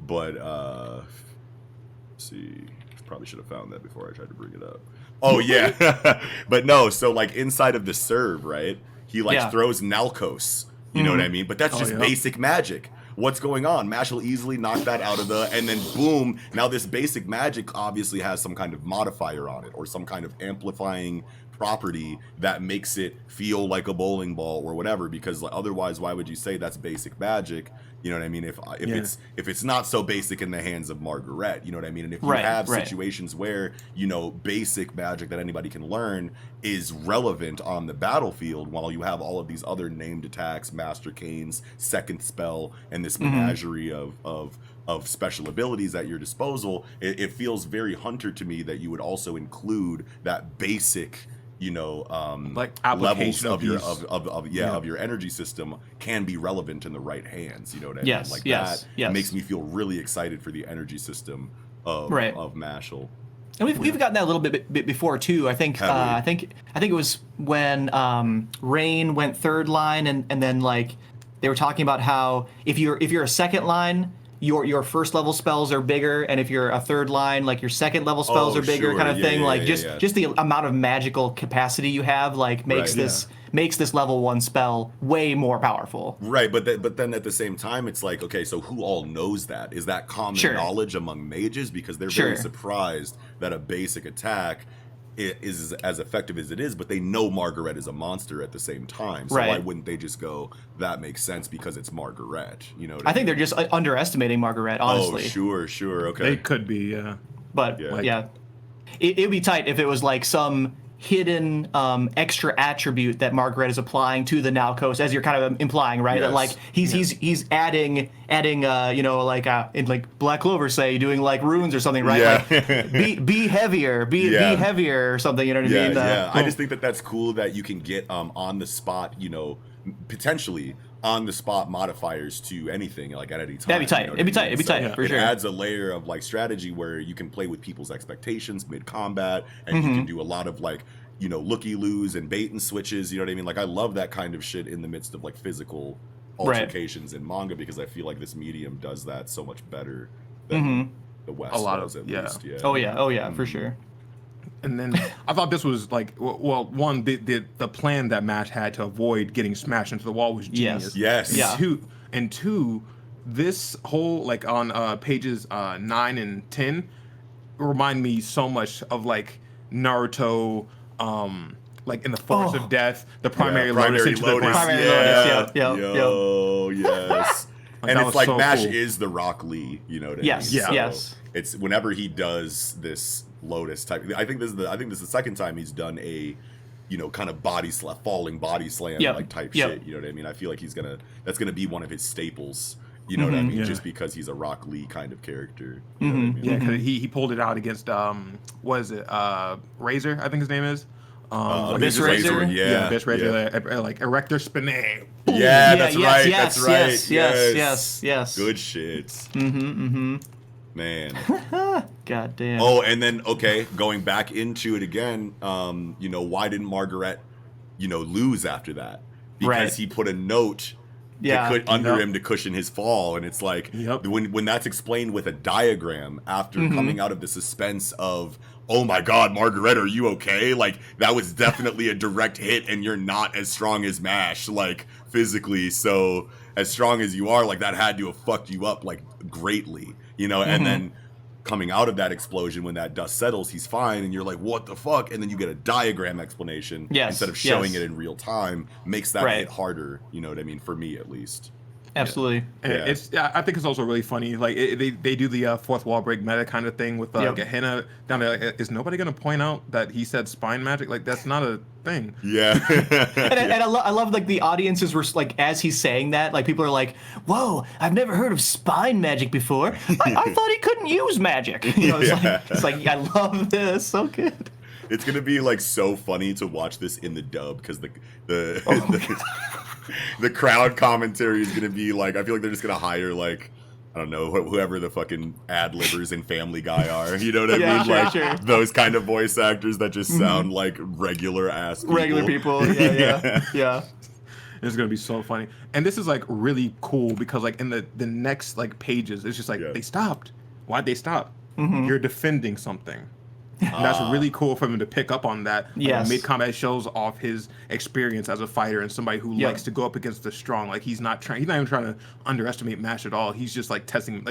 but let's see, probably should have found that before I tried to bring it up. Oh yeah. But no, so like inside of the serve, right, he like throws Nalcos, you know what I mean, but that's just basic magic. What's going on? MASH will easily knock that out of the, and then boom, now this basic magic obviously has some kind of modifier on it, or some kind of amplifying property that makes it feel like a bowling ball or whatever, because like, otherwise why would you say that's basic magic? You know what I mean? If it's not so basic in the hands of Margaret, you know what I mean? And if you have situations where, you know, basic magic that anybody can learn is relevant on the battlefield, while you have all of these other named attacks, Master Cane's second spell, and this menagerie of special abilities at your disposal, it feels very Hunter to me that you would also include that basic, you know, like levels application of your energy system can be relevant in the right hands. You know what I mean? Like that makes me feel really excited for the energy system of Mashle. And we've gotten that a little bit before too. I think it was when Rain went third line, and then like they were talking about how if you're a second line, your first level spells are bigger, and if you're a third line, like your second level spells are bigger, kind of thing. Just the amount of magical capacity you have, like makes this level 1 spell way more powerful. Right, but then at the same time, it's like, okay, so who all knows that? Is that common knowledge among mages? Because they're very surprised that a basic attack is as effective as it is, but they know Margaret is a monster at the same time. So why wouldn't they just go, that makes sense because it's Margaret? You know what I mean? think they're just underestimating Margaret, honestly. Oh, sure, okay. They could be, yeah. But it'd be tight if it was like some hidden extra attribute that Margaret is applying to the Nalcos, as you're kind of implying, right? That like he's adding you know, like in like Black Clover, say, doing like runes or something, right? Like be heavier, be heavier or something, you know what I mean? I just think that's cool that you can get on the spot, you know, potentially on the spot modifiers to anything, like at any time. That'd be tight. You know It'd be tight for sure. It adds a layer of like strategy where you can play with people's expectations mid combat, and you can do a lot of like, you know, looky-loos and bait and switches. You know what I mean? Like I love that kind of shit in the midst of like physical altercations in manga, because I feel like this medium does that so much better than the West does, at least. Yeah. Oh yeah, for sure. And then I thought this was like, well, one, the plan that Matt had to avoid getting smashed into the wall was genius. Yes. And two, this whole like on pages 9 and 10 remind me so much of like Naruto, like in the Forest of Death, the primary lotus into the ground. Yes. Like, and it's like so MASH cool. is the Rock Lee, you know what I mean? Yes. It's whenever he does this lotus type. I think this is the second time he's done a, you know, kind of falling body slam like type shit. You know what I mean? I feel like that's gonna be one of his staples. You know what I mean? Just because he's a Rock Lee kind of character. You know what I mean? Yeah, because he pulled it out against what is it? Razor, I think his name is. Abyss Razor. Abyss Razor, like Erector Spinae. That's right. Yes. Good shit. Man. God damn. Oh, and then going back into it again. You know, why didn't Margaret, you know, lose after that? Because he put a note under him to cushion his fall, and it's like when that's explained with a diagram after coming out of the suspense of, oh my God, Margaret, are you okay? Like that was definitely a direct hit, and you're not as strong as MASH, like physically. So as strong as you are, like that had to have fucked you up like greatly, you know, and then coming out of that explosion, when that dust settles, he's fine, and you're like, what the fuck? And then you get a diagram explanation instead of showing it in real time, makes that hit harder, you know what I mean, for me at least. Absolutely. Yeah. I think it's also really funny. Like they do the fourth wall break meta kind of thing with Gehenna down there. Like, is nobody gonna point out that he said spine magic? Like that's not a thing. Yeah. and I love like the audiences were like, as he's saying that, like people are like, "Whoa, I've never heard of spine magic before. I thought he couldn't use magic." You know, it's like I love this. So good. It's gonna be like so funny to watch this in the dub because the crowd commentary is gonna be like, I feel like they're just gonna hire like, I don't know, whoever the fucking ad-libbers in Family Guy are. You know what I mean? Like those kind of voice actors that just sound like regular ass people. Regular people. Yeah. It's gonna be so funny. And this is like really cool because like in the next like pages, it's just like they stopped. Why'd they stop? You're defending something. And that's really cool for him to pick up on that. Like, mid-combat shows off his experience as a fighter and somebody who likes to go up against the strong. Like he's not even trying to underestimate Mash at all. He's just like testing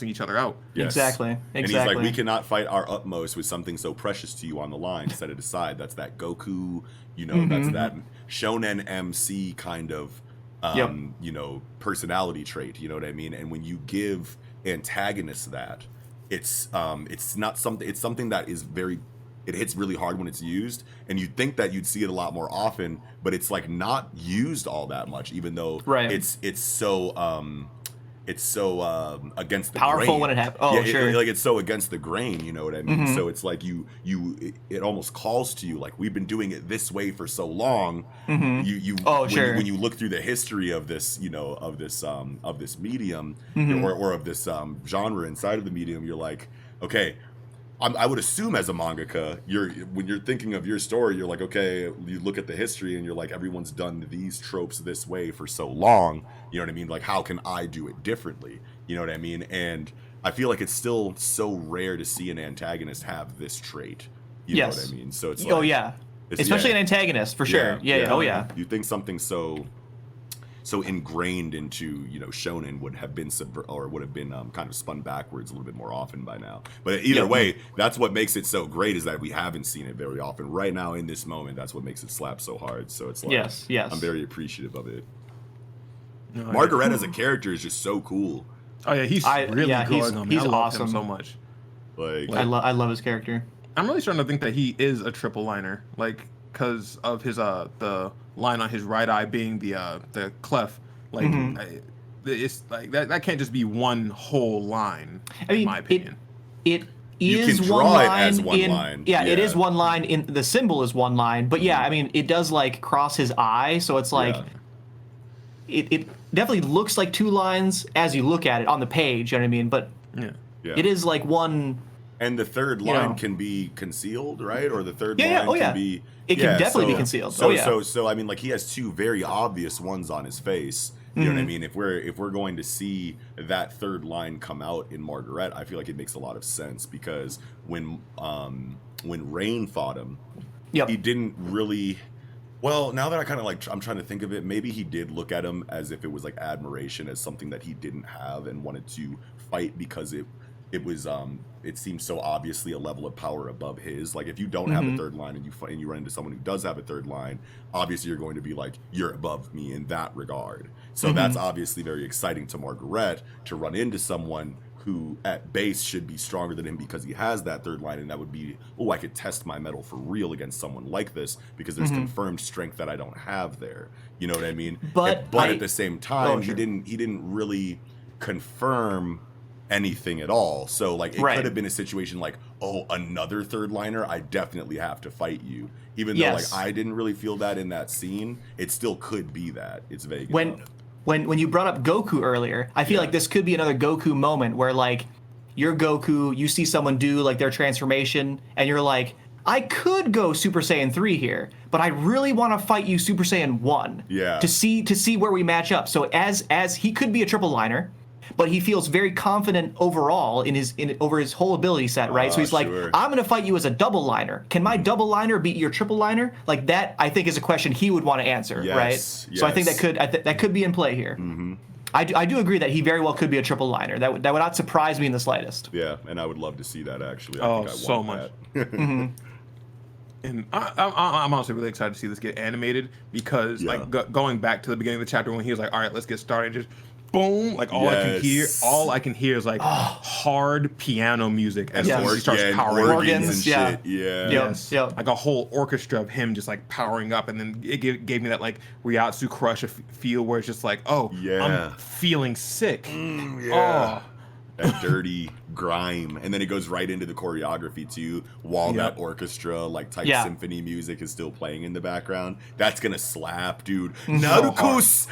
each other out. Yes. Exactly. And he's like, we cannot fight our utmost with something so precious to you on the line. Set it aside. That's that Goku, you know, that's that Shonen MC kind of you know, personality trait, you know what I mean? And when you give antagonists that, it's not something, it's something that is it hits really hard when it's used, and you'd think that you'd see it a lot more often, but it's like not used all that much, even though it's so against the powerful grain. when it happens. Like it's so against the grain, you know what I mean? So it's like it almost calls to you, like, we've been doing it this way for so long. When you look through the history of this, you know, of this medium or of this genre inside of the medium, you're like, okay, I would assume as a mangaka, when you're thinking of your story, you're like, okay, you look at the history and you're like, everyone's done these tropes this way for so long, you know what I mean? Like, how can I do it differently? You know what I mean? And I feel like it's still so rare to see an antagonist have this trait. You know what I mean? So it's like, especially an antagonist, for sure. You think something so ingrained into, you know, shonen would have been kind of spun backwards a little bit more often by now. But either way, that's what makes it so great, is that we haven't seen it very often. Right now in this moment, that's what makes it slap so hard. So it's like, I'm very appreciative of it. Margaret as a character is just so cool. Oh yeah, he's really growing on me. He's I love awesome him so much. Like I love his character. I'm really starting to think that he is a triple liner, like, because of his the line on his right eye being the clef. Like it's like that can't just be one whole line. In my opinion, it you is can draw one it line as one line. Yeah, it is one line. In the symbol is one line, but I mean, it does like cross his eye, so it's like it definitely looks like two lines as you look at it on the page. You know what I mean? But it is like one. And the third line can be concealed, right? Or the third line can be... It can definitely be concealed. So I mean, like, he has two very obvious ones on his face. You know what I mean? If we're going to see that third line come out in Margaret, I feel like it makes a lot of sense, because when Rain fought him, he didn't really... Well, now that I kind of like, I'm trying to think of it, maybe he did look at him as if it was like admiration, as something that he didn't have and wanted to fight because it was it seems so obviously a level of power above his. Like, if you don't have a third line and you run into someone who does have a third line, obviously you're going to be like, you're above me in that regard. So that's obviously very exciting to Margaret, to run into someone who at base should be stronger than him because he has that third line, and that would be, oh, I could test my mettle for real against someone like this because there's confirmed strength that I don't have there. You know what I mean? But at the same time, he didn't really confirm anything at all. So like, it could have been a situation like, oh, another third liner, I definitely have to fight you. Even though like I didn't really feel that in that scene, it still could be that. It's vague enough. When you brought up Goku earlier, I feel like this could be another Goku moment where, like, you're Goku, you see someone do like their transformation, and you're like, I could go Super Saiyan 3 here, but I really want to fight you Super Saiyan 1. Yeah. To see where we match up. So as he could be a triple liner, but he feels very confident overall over his whole ability set, right? So he's like, I'm going to fight you as a double liner. Can my double liner beat your triple liner? Like, that, I think, is a question he would want to answer, right? So I think that could be in play here. I do agree that he very well could be a triple liner. That would not surprise me in the slightest. Yeah, and I would love to see that actually. I think I so want much. that. And I'm honestly really excited to see this get animated because like going back to the beginning of the chapter when he was like, all right, let's get started, and just boom, like all I can hear is like hard piano music as soon as he starts powering organs and shit. Yes. Like a whole orchestra of him just like powering up, and then it gave me that like Ryatsu Crush feel where it's just like, I'm feeling sick. That dirty grime, and then it goes right into the choreography too, while that orchestra like type symphony music is still playing in the background. That's gonna slap, dude. Narukus,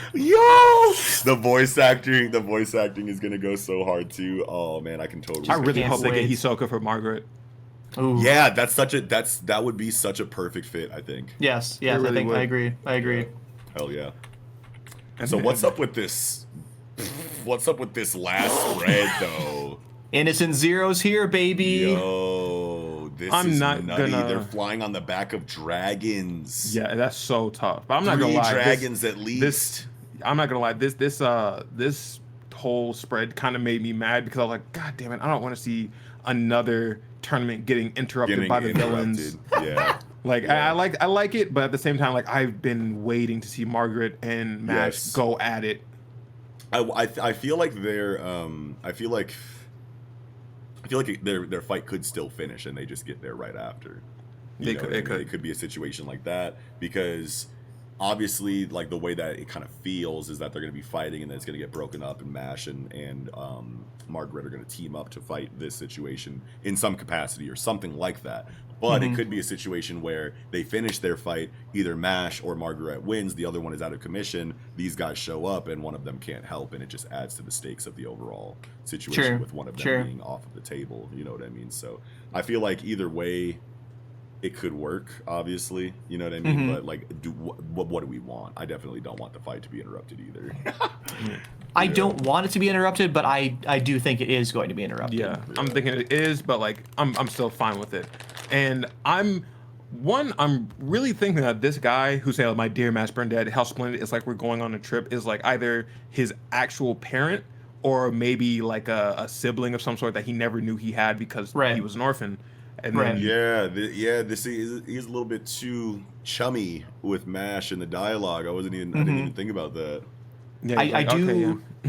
the voice acting is gonna go so hard too. Oh man, I can totally. I really hope they get Hisoka for Margaret. Ooh. Yeah, that would be such a perfect fit, I think. Yes, really I agree. Yeah. Hell yeah. And so what's up with this? What's up with this last spread, though? Innocent Zero's here, baby. Yo, this is nutty. They're flying on the back of dragons. Yeah, that's so tough. But I'm not gonna lie. Dragons at least. I'm not gonna lie. This whole spread kind of made me mad because I was like, God damn it, I don't want to see another tournament getting interrupted by the villains. Yeah. I like it, but at the same time, like I've been waiting to see Margaret and Mash go at it. I feel like their fight could still finish and they just get there right after. It could be a situation like that because obviously like the way that it kind of feels is that they're going to be fighting and then it's going to get broken up, and Mash and Margaret are going to team up to fight this situation in some capacity or something like that. But it could be a situation where they finish their fight, either Mash or Margaret wins, the other one is out of commission, these guys show up and one of them can't help, and it just adds to the stakes of the overall situation with one of them being off of the table, you know what I mean? So I feel like either way it could work, obviously, you know what I mean? But like, what do we want? I definitely don't want the fight to be interrupted either. I don't want it to be interrupted, but I do think it is going to be interrupted. Yeah, I'm thinking it is, but like I'm still fine with it. And I'm really thinking that this guy who said, my dear Master Burnett, how splendid it's like we're going on a trip, is like either his actual parent or maybe like a sibling of some sort that he never knew he had because he was an orphan. And then, he's a little bit too chummy with Mash in the dialogue. I didn't even think about that. Yeah,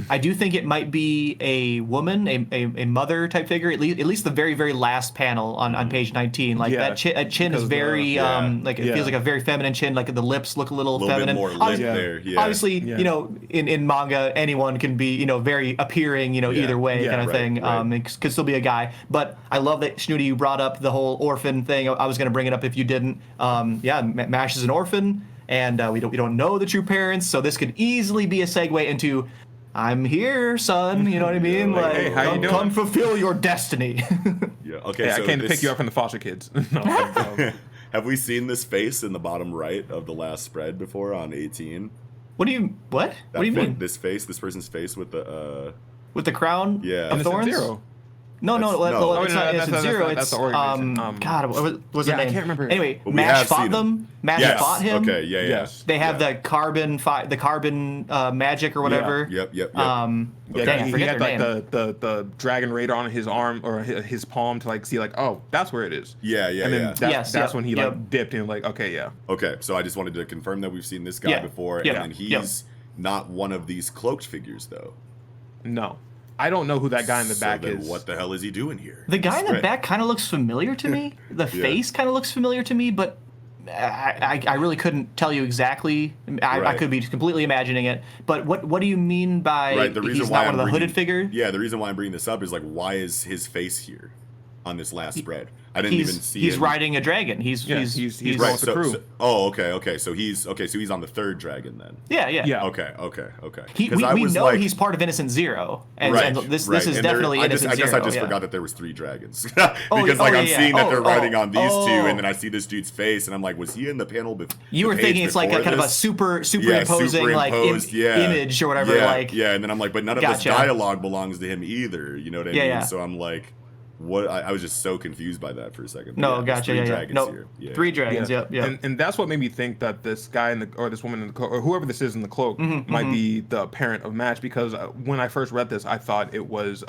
I do think it might be a woman, a mother type figure. At least the very, very last panel on page 19. Like that chin is very it feels like a very feminine chin. Like the lips look a little feminine. Bit more lip there. Yeah. Obviously, in manga, anyone can be very appearing either way kind of thing. It could still be a guy. But I love that Snooty, you brought up the whole orphan thing. I was going to bring it up if you didn't. Mash is an orphan. And we don't know the true parents, so this could easily be a segue into, I'm here, son. You know what I mean? Like, hey, how you doing? Come fulfill your destiny. Okay. So I came to pick you up from the foster kids. Have we seen this face in the bottom right of the last spread before on 18? What do you mean? This person's face with the crown of thorns? Zero. No, it's not Zero. That's the organization. God, what was the name? I can't remember. Anyway, Mash fought them. Mash fought him. Okay, yes. They have the carbon magic or whatever. Yep. He had like the dragon radar on his arm or his palm to like see like, oh, that's where it is. And then that's when he like dipped in like, okay. Okay, so I just wanted to confirm that we've seen this guy before, and then he's not one of these cloaked figures though. No. I don't know who that guy in the back is. What the hell is he doing here? The guy in the back kind of looks familiar to me. The face kind of looks familiar to me, but I really couldn't tell you exactly. I could be completely imagining it. But what do you mean by he's not one of the hooded figures? Yeah, the reason why I'm bringing this up is like, why is his face here on this last spread? I didn't even see. He's riding a dragon. He's right. With the crew. Okay. So he's on the third dragon then. Yeah. Okay. We know he's part of Innocent Zero, and this is definitely Innocent Zero. I guess I just forgot that there was 3 dragons because I'm seeing that they're riding on these 2, and then I see this dude's face, and I'm like, was he in the panel before? You were thinking it's like a kind of a superimposing like image or whatever. And then I'm like, but none of this dialogue belongs to him either. You know what I mean? So I'm like, What I was just so confused by that for a second. No, there's gotcha. 3 Yeah, dragons no, here. Yeah. 3 dragons. Yeah. Yep. And that's what made me think that this guy or this woman in the cloak, or whoever this is in the cloak, might be the parent of Mash, because when I first read this, I thought it was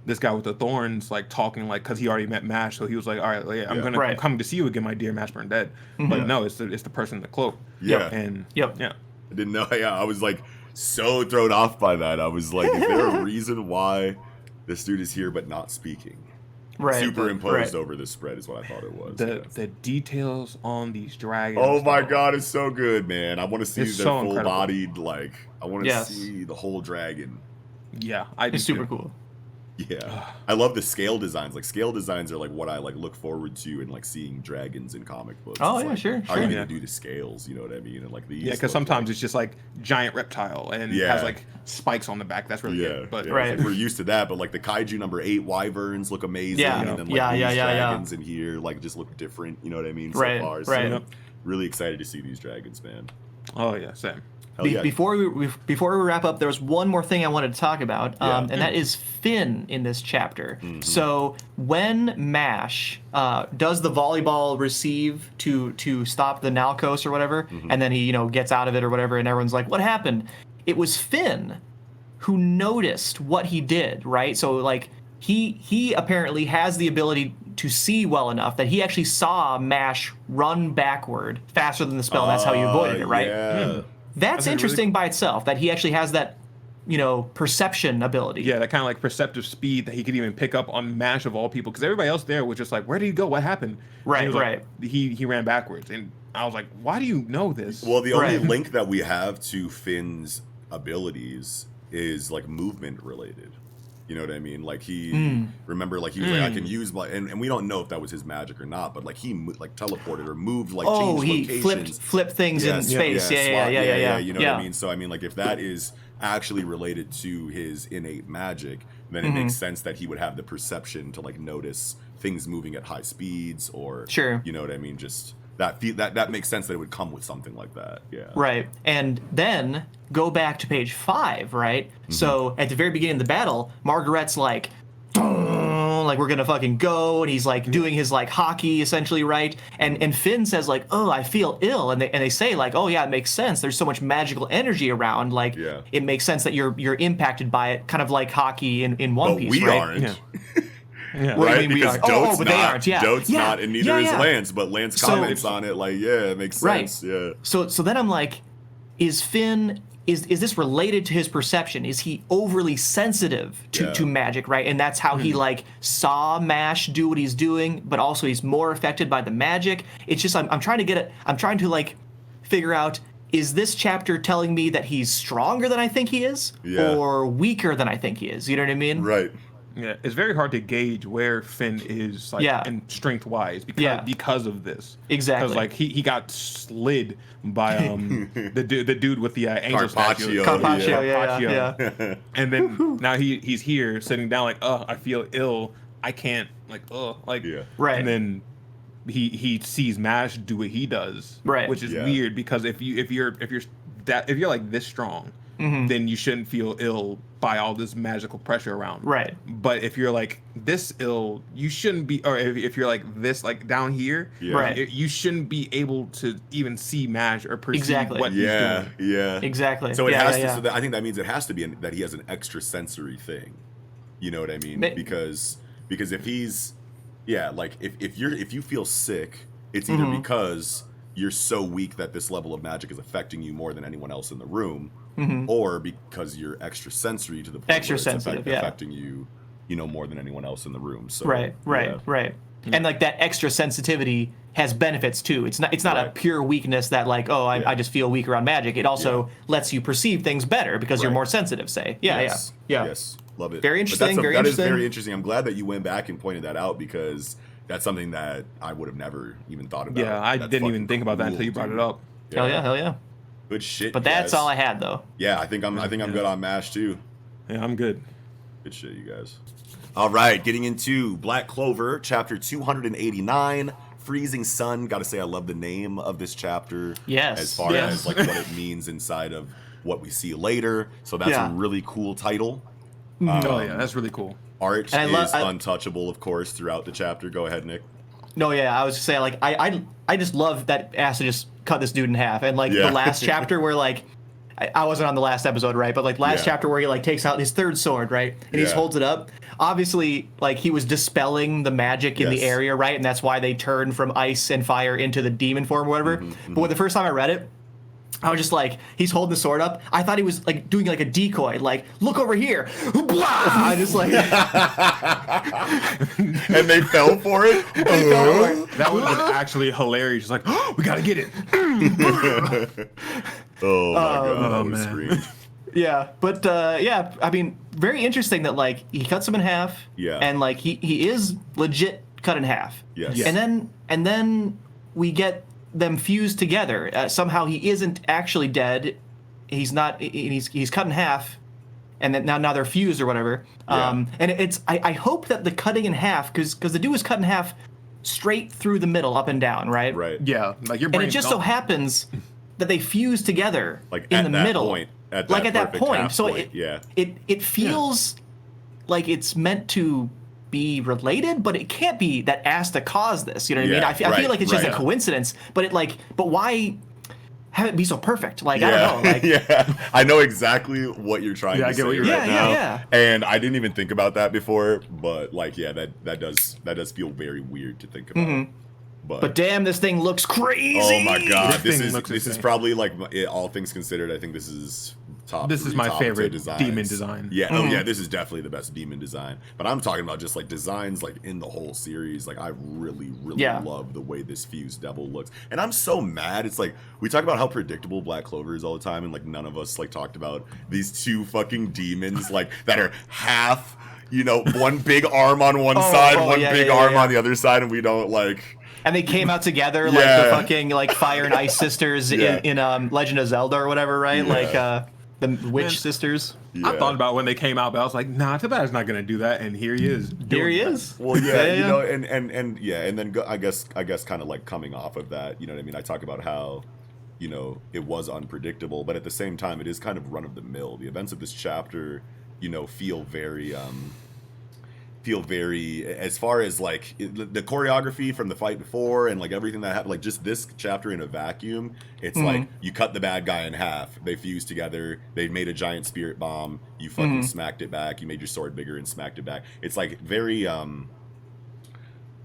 this guy with the thorns, like talking, like, because he already met Mash, so he was like, all right, yeah, I'm coming to see you again, my dear Mash Burn Dead. But no, it's the person in the cloak. Yeah. And yeah, I didn't know. Yeah, I was like so thrown off by that. I was like, is there a reason why this dude is here but not speaking? right. Superimposed over this spread is what I thought it was. the details on these dragons. Oh my god, it's so good, man. I want to see It's their so full-bodied, like, I want to Yes. see the whole dragon. Yeah, I It's do super too. cool. Yeah, I love the scale designs. Like, scale designs are like what I like look forward to in like seeing dragons in comic books. Oh, It's yeah, like, sure, how are you sure. gonna do the scales? You know what I mean? And like these. Yeah, because look sometimes like, it's just like giant reptile and Yeah. has like spikes on the back. That's really yeah, good. But yeah, Right. it's like we're used to that, but like the kaiju number 8 wyverns look amazing, Yeah. and then like Yeah, these yeah, yeah, yeah. dragons in here like just look different. You know what I mean? So Right, far, right. So really excited to see these dragons, man. oh yeah, same. Hell yeah. Before we wrap up, there was one more thing I wanted to talk about, Yeah. and that is Finn in this chapter. Mm-hmm. So when Mash does the volleyball receive to stop the Nalcos or whatever, Mm-hmm. and then he gets out of it or whatever, and everyone's like, "What happened?" It was Finn who noticed what he did, right? So like he apparently has the ability to see well enough that he actually saw Mash run backward faster than the spell, and that's how he avoided it, right? Yeah. That's really interesting by itself, that he actually has that, perception ability. Yeah, that kind of like perceptive speed that he could even pick up on Mash of all people, because everybody else there was just like, "Where did he go? What happened?" And Right, he was like- right. He ran backwards, and I was like, "Why do you know this?" Well, the only Right. link that we have to Finn's abilities is like movement related. You know what I mean? Like remember, like he was like, I can use my, and we don't know if that was his magic or not, but like he like teleported or moved, like Oh, changed he locations. flipped things in space. Yeah. You know what I mean? So I mean, like if that is actually related to his innate magic, then it makes sense that he would have the perception to like notice things moving at high speeds, or Sure. you know what I mean? Just that makes sense that it would come with something like that. Yeah. Right. And then go back to page 5, right? So at the very beginning of the battle, Margaret's like, like we're gonna fucking go, and he's like doing his like hockey essentially, right? And Finn says like, "Oh, I feel ill," and they say like, "Oh yeah, it makes sense. There's so much magical energy around. Like, Yeah. it makes sense that you're impacted by it, kind of like hockey in One But Piece, we right?" aren't. Yeah. Yeah. What do you Right, mean we because aren't? Oh, Dote's but not. they aren't, yeah. Dote's Yeah, not, and neither yeah, is yeah. Lance. But Lance So- comments on it like, yeah, it makes Right. sense. Yeah. So then I'm like, is Finn, is this related to his perception? Is he overly sensitive to magic, right? And that's how he like saw Mash do what he's doing, but also he's more affected by the magic. It's just I'm trying to get it. I'm trying to like figure out, is this chapter telling me that he's stronger than I think he is, Yeah. or weaker than I think he is? You know what I mean? Right. Yeah, it's very hard to gauge where Finn is, like, Yeah. in strength wise, because of this. Exactly. Because like he got slid by the dude with the angel statue. Carpaccio, yeah. And then now he's here sitting down like, I feel ill. I can't like. Yeah. Right. And then he sees Mash do what he does, Right. Which is Yeah. weird, because if you're like this strong, then you shouldn't feel ill by all this magical pressure around. Right. But if you're like this ill, you shouldn't be, or if you're like this, like down here, Yeah. Right. you shouldn't be able to even see Mash or perceive Exactly. what he's Yeah. doing. Yeah. Exactly. So it Yeah, has yeah, to. yeah. So that, I think that means it has to be that he has an extra sensory thing. You know what I mean? Because if he's, like if you feel sick, it's either because you're so weak that this level of magic is affecting you more than anyone else in the room, or because you're extra sensory to the point Extra where it's sensitive, yeah. affecting you, more than anyone else in the room. So Right. yeah. And like that extra sensitivity has benefits too. It's not a Right. pure weakness that like, I just feel weak around magic. It also lets you perceive things better because you're Right. more sensitive, say. Yes. Yeah. Yes. Love it. Very But interesting, very that interesting. is very interesting. I'm glad that you went back and pointed that out, because that's something that I would have never even thought about. Yeah, I That's didn't even fucking think about that cool, until you brought dude. it up. Hell yeah. Good shit. But you that's guys. all I had though. Yeah, I think I'm good on MASH too. Yeah, I'm good. Good shit, you guys. All right, getting into Black Clover, chapter 289, Freezing Sun. Got to say, I love the name of this chapter. Yes, As far yes. as like what it means inside of what we see later. So that's Yeah. a really cool title. Oh yeah, that's really cool. Art is untouchable, of course, throughout the chapter. Go ahead, Nick. No, yeah, I was just saying, like, I just love that Acid just cut this dude in half, and like the last chapter where like I wasn't on the last episode, right? But like last chapter where he like takes out his third sword, right? And he just holds it up. Obviously, like he was dispelling the magic in the area, right? And that's why they turned from ice and fire into the demon form or whatever. But when the first time I read it, I was just like, he's holding the sword up. I thought he was like doing like a decoy, like, look over here. I just like and they fell for it. That would have been actually hilarious. Just like, oh, we gotta get it. Oh my god, man. Yeah, but yeah, I mean, very interesting that like he cuts him in half. Yeah. And like he is legit cut in half. Yes. And then we get them fused together. Somehow he isn't actually dead. He's not. He's cut in half, and then now they're fused or whatever. And it's. I hope that the cutting in half, because the dude was cut in half straight through the middle, up and down, right? Right. Yeah. Like your brain. And it just so happens that they fuse together like in the middle. Point, at that like at that point. So point. it feels like it's meant to be related, but it can't be that Asta caused this. You know what I mean? I feel like it's just a coincidence, but why have it be so perfect? Like I don't know. Like, I know exactly what you're trying to say right now. Yeah. And I didn't even think about that before, but like that does feel very weird to think about. But damn, this thing looks crazy. Oh my god, this is probably like all things considered. I think this is top. This is my favorite designs. demon design. Yeah, oh yeah, this is definitely the best demon design. But I'm talking about just like designs like in the whole series. Like I really love the way this fused devil looks. And I'm so mad. It's like we talk about how predictable Black Clover is all the time, and like none of us like talked about these two fucking demons like that are half. You know, one big arm on one side, one big arm on the other side, and we don't like. And they came out together like the fucking like Fire and Ice sisters in Legend of Zelda or whatever, right? Like the Witch sisters. I thought about when they came out, but I was like, nah, Tabata's not gonna do that, and here he is. Here he is. Well, you know, and then I guess kind of like coming off of that, you know what I mean? I talk about how, you know, it was unpredictable, but at the same time, it is kind of run of the mill. The events of this chapter, you know, feel very as far as like the choreography from the fight before and like everything that happened, like just this chapter in a vacuum, it's like you cut the bad guy in half, they fused together, they made a giant spirit bomb, you fucking smacked it back, you made your sword bigger and smacked it back. It's like very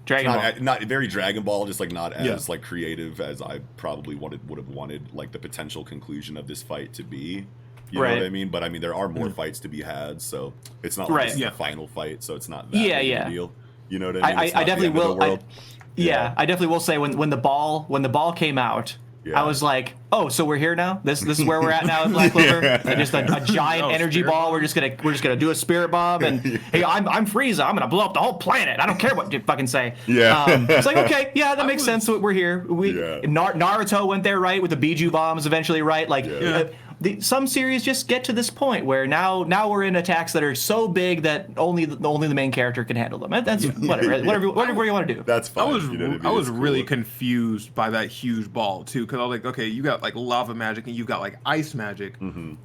Dragon Ball. Not very Dragon Ball, just like not as like creative as I probably would have wanted like the potential conclusion of this fight to be. You know what I mean? But I mean, there are more fights to be had, so it's not like the final fight, so it's not that big a deal. You know what I mean? I definitely will. I definitely will say when the ball came out, I was like, oh, so we're here now. This is where we're at now in Black Clover. Just a giant energy ball. We're just gonna do a spirit bomb, and hey, I'm Frieza. I'm gonna blow up the whole planet. I don't care what you fucking say. It's like, okay, that makes sense. So we're here. Naruto went there, right, with the Biju bombs eventually, right? Like. Some series just get to this point where now we're in attacks that are so big that only the main character can handle them. That's whatever you want to do. That's fine. I was really confused by that huge ball too, because I was like, okay, you got like lava magic and you got like ice magic.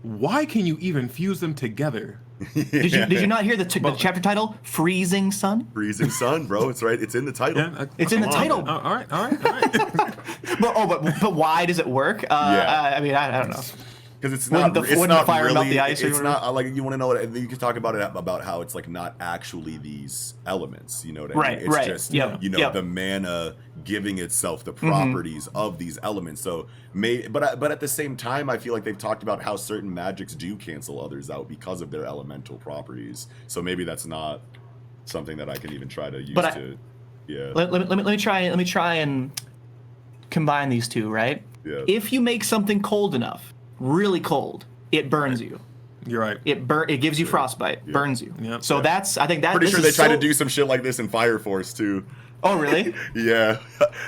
Why can you even fuse them together? Did you not hear the chapter title? Freezing Sun? Freezing Sun, bro. It's right. It's in the title. It's in the title. All right. but why does it work? I mean, I don't know. Because it's not fire really, melt the ice. It's not like you want to know what you can talk about it about how it's like not actually these elements. You know what I mean? It's just the mana giving itself the properties of these elements. So but at the same time, I feel like they've talked about how certain magics do cancel others out because of their elemental properties. So maybe that's not something that I can even try to use Let me try and combine these two. Right? Yeah. If you make something cold enough. Really cold, it burns you. You're right. It gives you frostbite, burns you. Yep. So that's I think that. Pretty sure they tried to do some shit like this in Fire Force too. Oh really? Yeah,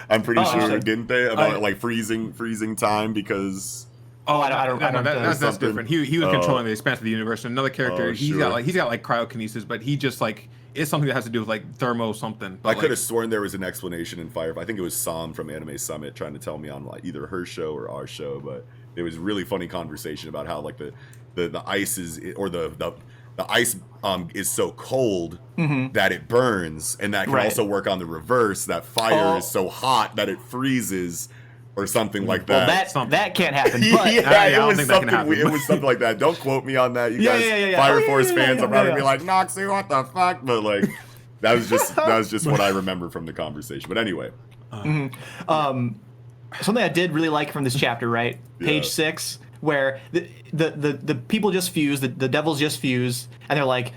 I'm pretty sure. Didn't they about like freezing time because? Oh, I don't. That's different. He was controlling the expanse of the universe. Another character, he's got like cryokinesis, but he just like. It's something that has to do with like thermo something. I could have sworn there was an explanation in Fire. I think it was Sam from Anime Summit trying to tell me on like either her show or our show, but it was really funny conversation about how like the ice is or the the ice is so cold that it burns, and that can also work on the reverse. That fire is so hot that it freezes, or something like that. Well, that can't happen. But it was something. It was something like that. Don't quote me on that, you guys. Fire Force fans are probably be like, Noxie, what the fuck? But like, that was just what I remember from the conversation. But anyway, something I did really like from this chapter, right? Page 6. Where the people just fuse, the devils just fuse, and they're like,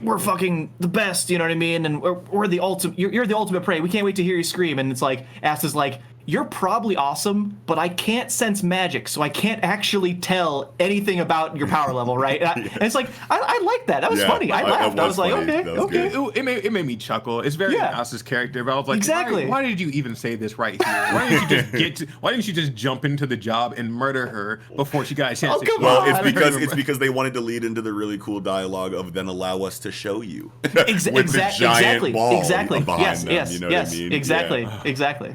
we're fucking the best, you know what I mean? And we're the ultimate. You're the ultimate prey. We can't wait to hear you scream. And it's like, Asta's like, you're probably awesome, but I can't sense magic, so I can't actually tell anything about your power level, right? And it's like, I like that. That was funny. I laughed. I was like, okay. It made me chuckle. It's very Asta's character, but I was like, exactly. Why did you even say this right here? Why didn't you just jump into the job and murder her before she got a chance to? Well, it's because they wanted to lead into the really cool dialogue of then allow us to show you with the giant ball behind them. You know what I mean? Exactly.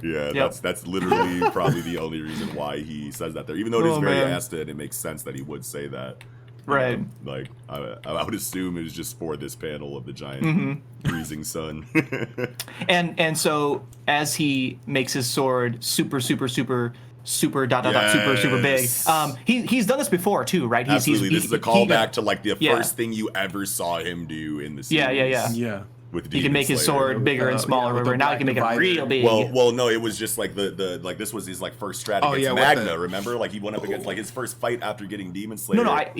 Yeah, that's literally probably the only reason why he says that there. Even though it is very Asta, and it makes sense that he would say that. Right. Like, I would assume it was just for this panel of the giant freezing sun. and so as he makes his sword super super super big. He's done this before too, right? Absolutely. This is a callback to like the first thing you ever saw him do in the series. Yeah. He can make his sword bigger and smaller. Now he can make it real big. Well, no, it was just like the like this was his like first strat against Magna. Remember, like he went up against like his first fight after getting Demon Slayer. No, I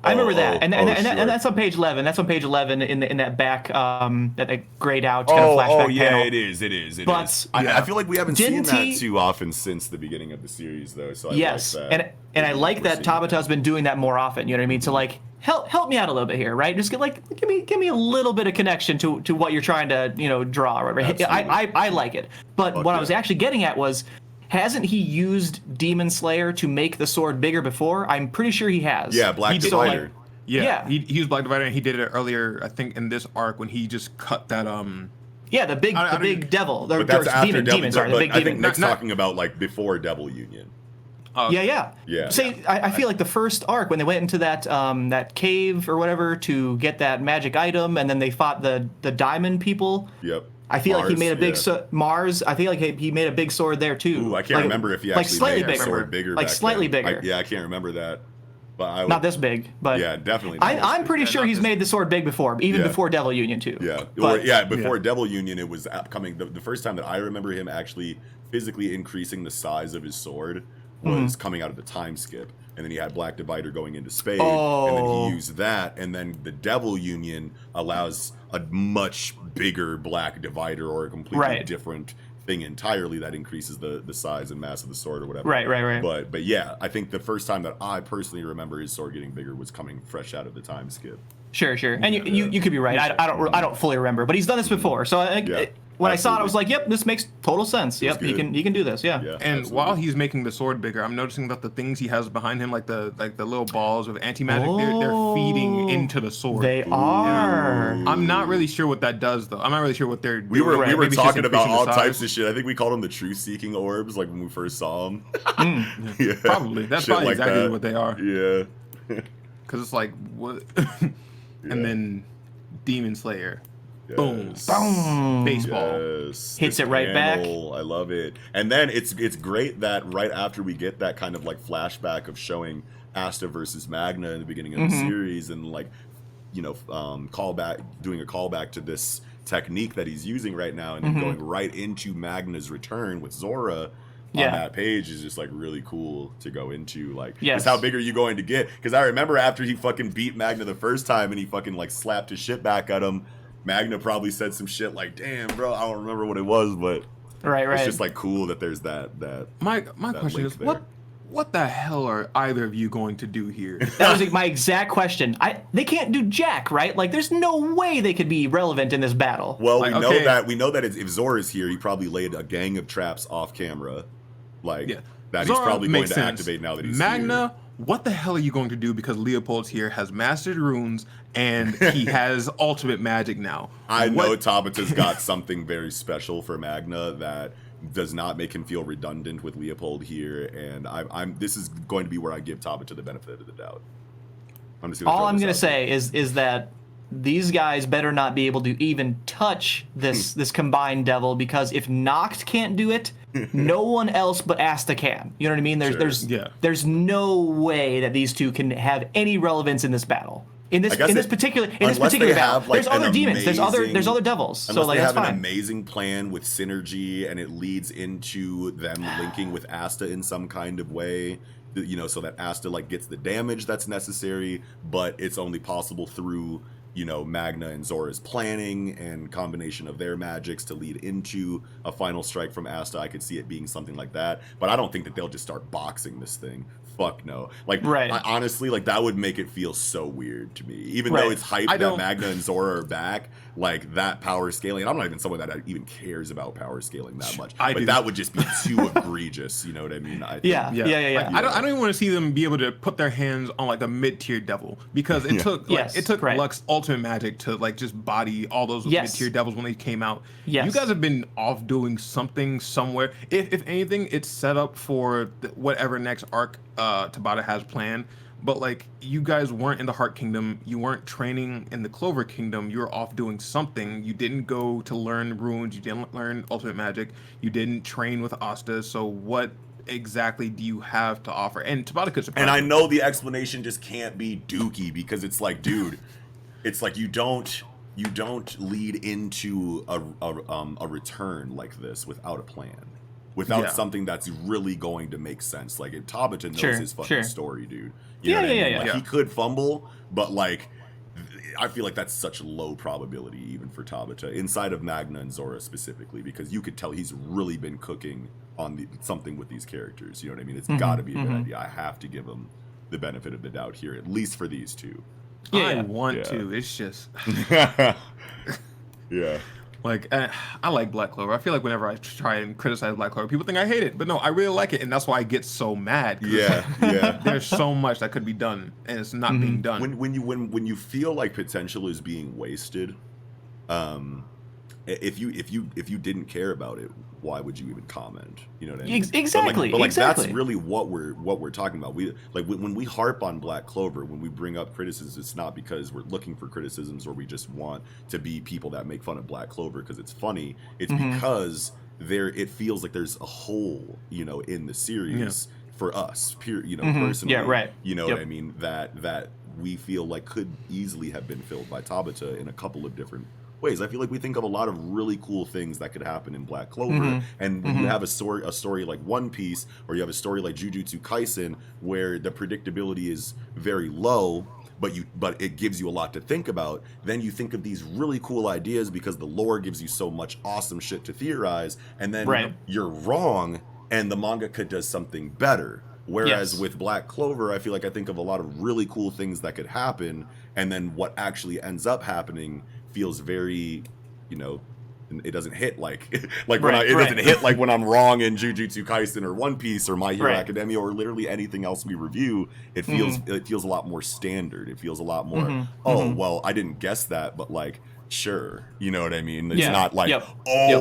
remember that, and that's on page 11. That's on page 11 in that back that grayed out kind of flashback panel. It is. But I feel like we haven't seen that too often since the beginning of the series, though. So I like that. And I like that Tabata's been doing that more often. You know what I mean? So like, help me out a little bit here, right? Just give me a little bit of connection to what you're trying to draw. Or whatever. I like it. But what I was actually getting at was, hasn't he used Demon Slayer to make the sword bigger before? I'm pretty sure he has. Yeah, Black Divider. He used Black Divider, and he did it earlier, I think, in this arc when he just cut that Yeah, the big devil. But that's after demon. Sorry, the big I demon. think Nick's talking about like before Devil Union. Yeah. Say, I feel like the first arc when they went into that cave or whatever to get that magic item, and then they fought the diamond people. Yep. I feel like he made a big Mars. I feel like he made a big sword there too. Ooh, I can't remember if he actually made a sword bigger. Like slightly bigger. I can't remember that. But not this big, but yeah, definitely. I'm pretty sure he's made the sword big before, even before Devil Union too. Yeah, before Devil Union, it was coming. The first time that I remember him actually physically increasing the size of his sword was coming out of the time skip, and then he had Black Divider going into Spade, and then he used that, and then the Devil Union allows a much bigger Black Divider or a completely different thing entirely that increases the size and mass of the sword or whatever. Right. But yeah, I think the first time that I personally remember his sword getting bigger was coming fresh out of the time skip. Sure. And you could be right. I don't fully remember, but he's done this before. So when I saw it, I was like, "Yep, this makes total sense. Yep, he can do this." Yeah. And while he's making the sword bigger, I'm noticing that the things he has behind him, like the little balls of anti-magic, they're feeding into the sword. They are. I'm not really sure what that does, though. I'm not really sure what they're. We were talking about all types of shit. I think we called them the truth-seeking orbs, like when we first saw them. Probably. That's probably like exactly what they are. Yeah. Because it's like what, and then Demon Slayer. Yes. Boom. Baseball. Yes. Hits it right back. I love it. And then it's great that right after we get that kind of like flashback of showing Asta versus Magna in the beginning of the series, and like doing a callback to this technique that he's using right now, and then going right into Magna's return with Zora on that page is just like really cool to go into. Like, just how big are you going to get? Because I remember after he fucking beat Magna the first time and he fucking like slapped his shit back at him, Magna probably said some shit like, "Damn, bro, I don't remember what it was," but it's just like cool that there's that. My question is, what the hell are either of you going to do here? That was my exact question. They can't do jack, right? Like, there's no way they could be relevant in this battle. Well, we know that if Zora's here, he probably laid a gang of traps off camera, that he's probably going to activate now that he's Magna. here. What the hell are you going to do? Because Leopold's here, has mastered runes, and he has ultimate magic now. I know Tabata's got something very special for Magna that does not make him feel redundant with Leopold here, and this is going to be where I give Tabata the benefit of the doubt. All I'm gonna say is that these guys better not be able to even touch this combined devil, because if Noct can't do it, no one else but Asta can. You know what I mean? There's no way that these two can have any relevance in this battle. In this particular battle, there's other demons, there's other devils. So like they that's have fine. an amazing plan with synergy, and it leads into them linking with Asta in some kind of way. You know, so that Asta like gets the damage that's necessary, but it's only possible through, you know, Magna and Zora's planning and combination of their magics to lead into a final strike from Asta. I could see it being something like that, but I don't think that they'll just start boxing this thing. Fuck no. Like, I honestly, like, that would make it feel so weird to me. Even though it's hyped that Magna and Zora are back, like, that power scaling, and I'm not even someone that even cares about power scaling that much, but that would just be too egregious, you know what I mean? I don't even want to see them be able to put their hands on, like, a mid-tier devil, because it took Lux Ultimate Magic to, like, just body all those mid-tier devils when they came out. You guys have been off doing something somewhere. If anything, it's set up for whatever next arc Tabata has planned, but like, you guys weren't in the Heart Kingdom, you weren't training in the Clover Kingdom, you were off doing something. You didn't go to learn runes, you didn't learn ultimate magic, you didn't train with Asta, so what exactly do you have to offer? And Tabata could surprise. And I know the explanation just can't be Dookie, because it's like, dude, it's like you don't lead into a return like this without a plan. Without something that's really going to make sense. Like, Tabata knows his fucking story, dude. You know what I mean? Like, he could fumble, but like, I feel like that's such low probability even for Tabata inside of Magna and Zora specifically, because you could tell he's really been cooking on something with these characters. You know what I mean? It's got to be a good idea. I have to give him the benefit of the doubt here, at least for these two. I want to. It's just Like, I like Black Clover. I feel like whenever I try and criticize Black Clover, people think I hate it. But no, I really like it, and that's why I get so mad. There's so much that could be done, and it's not being done. When you feel like potential is being wasted, if you didn't care about it, why would you even comment? You know what I mean? Exactly. But that's really what we're talking about. We like when we harp on Black Clover, when we bring up criticisms, it's not because we're looking for criticisms or we just want to be people that make fun of Black Clover because it's funny. It's because it feels like there's a hole, you know, in the series for us, personally. You know what I mean? That we feel like could easily have been filled by Tabata in a couple of different ways. I feel like we think of a lot of really cool things that could happen in Black Clover, and when you have a story like One Piece, or you have a story like Jujutsu Kaisen, where the predictability is very low, but it gives you a lot to think about, then you think of these really cool ideas because the lore gives you so much awesome shit to theorize, and then you're wrong, and the mangaka does something better. Whereas with Black Clover, I feel like I think of a lot of really cool things that could happen, and then what actually ends up happening feels very, you know, it doesn't hit like doesn't hit like when I'm wrong in Jujutsu Kaisen or One Piece or My Hero Academia or literally anything else we review. It feels a lot more standard. It feels a lot more well, I didn't guess that, but like, sure, you know what I mean? It's not like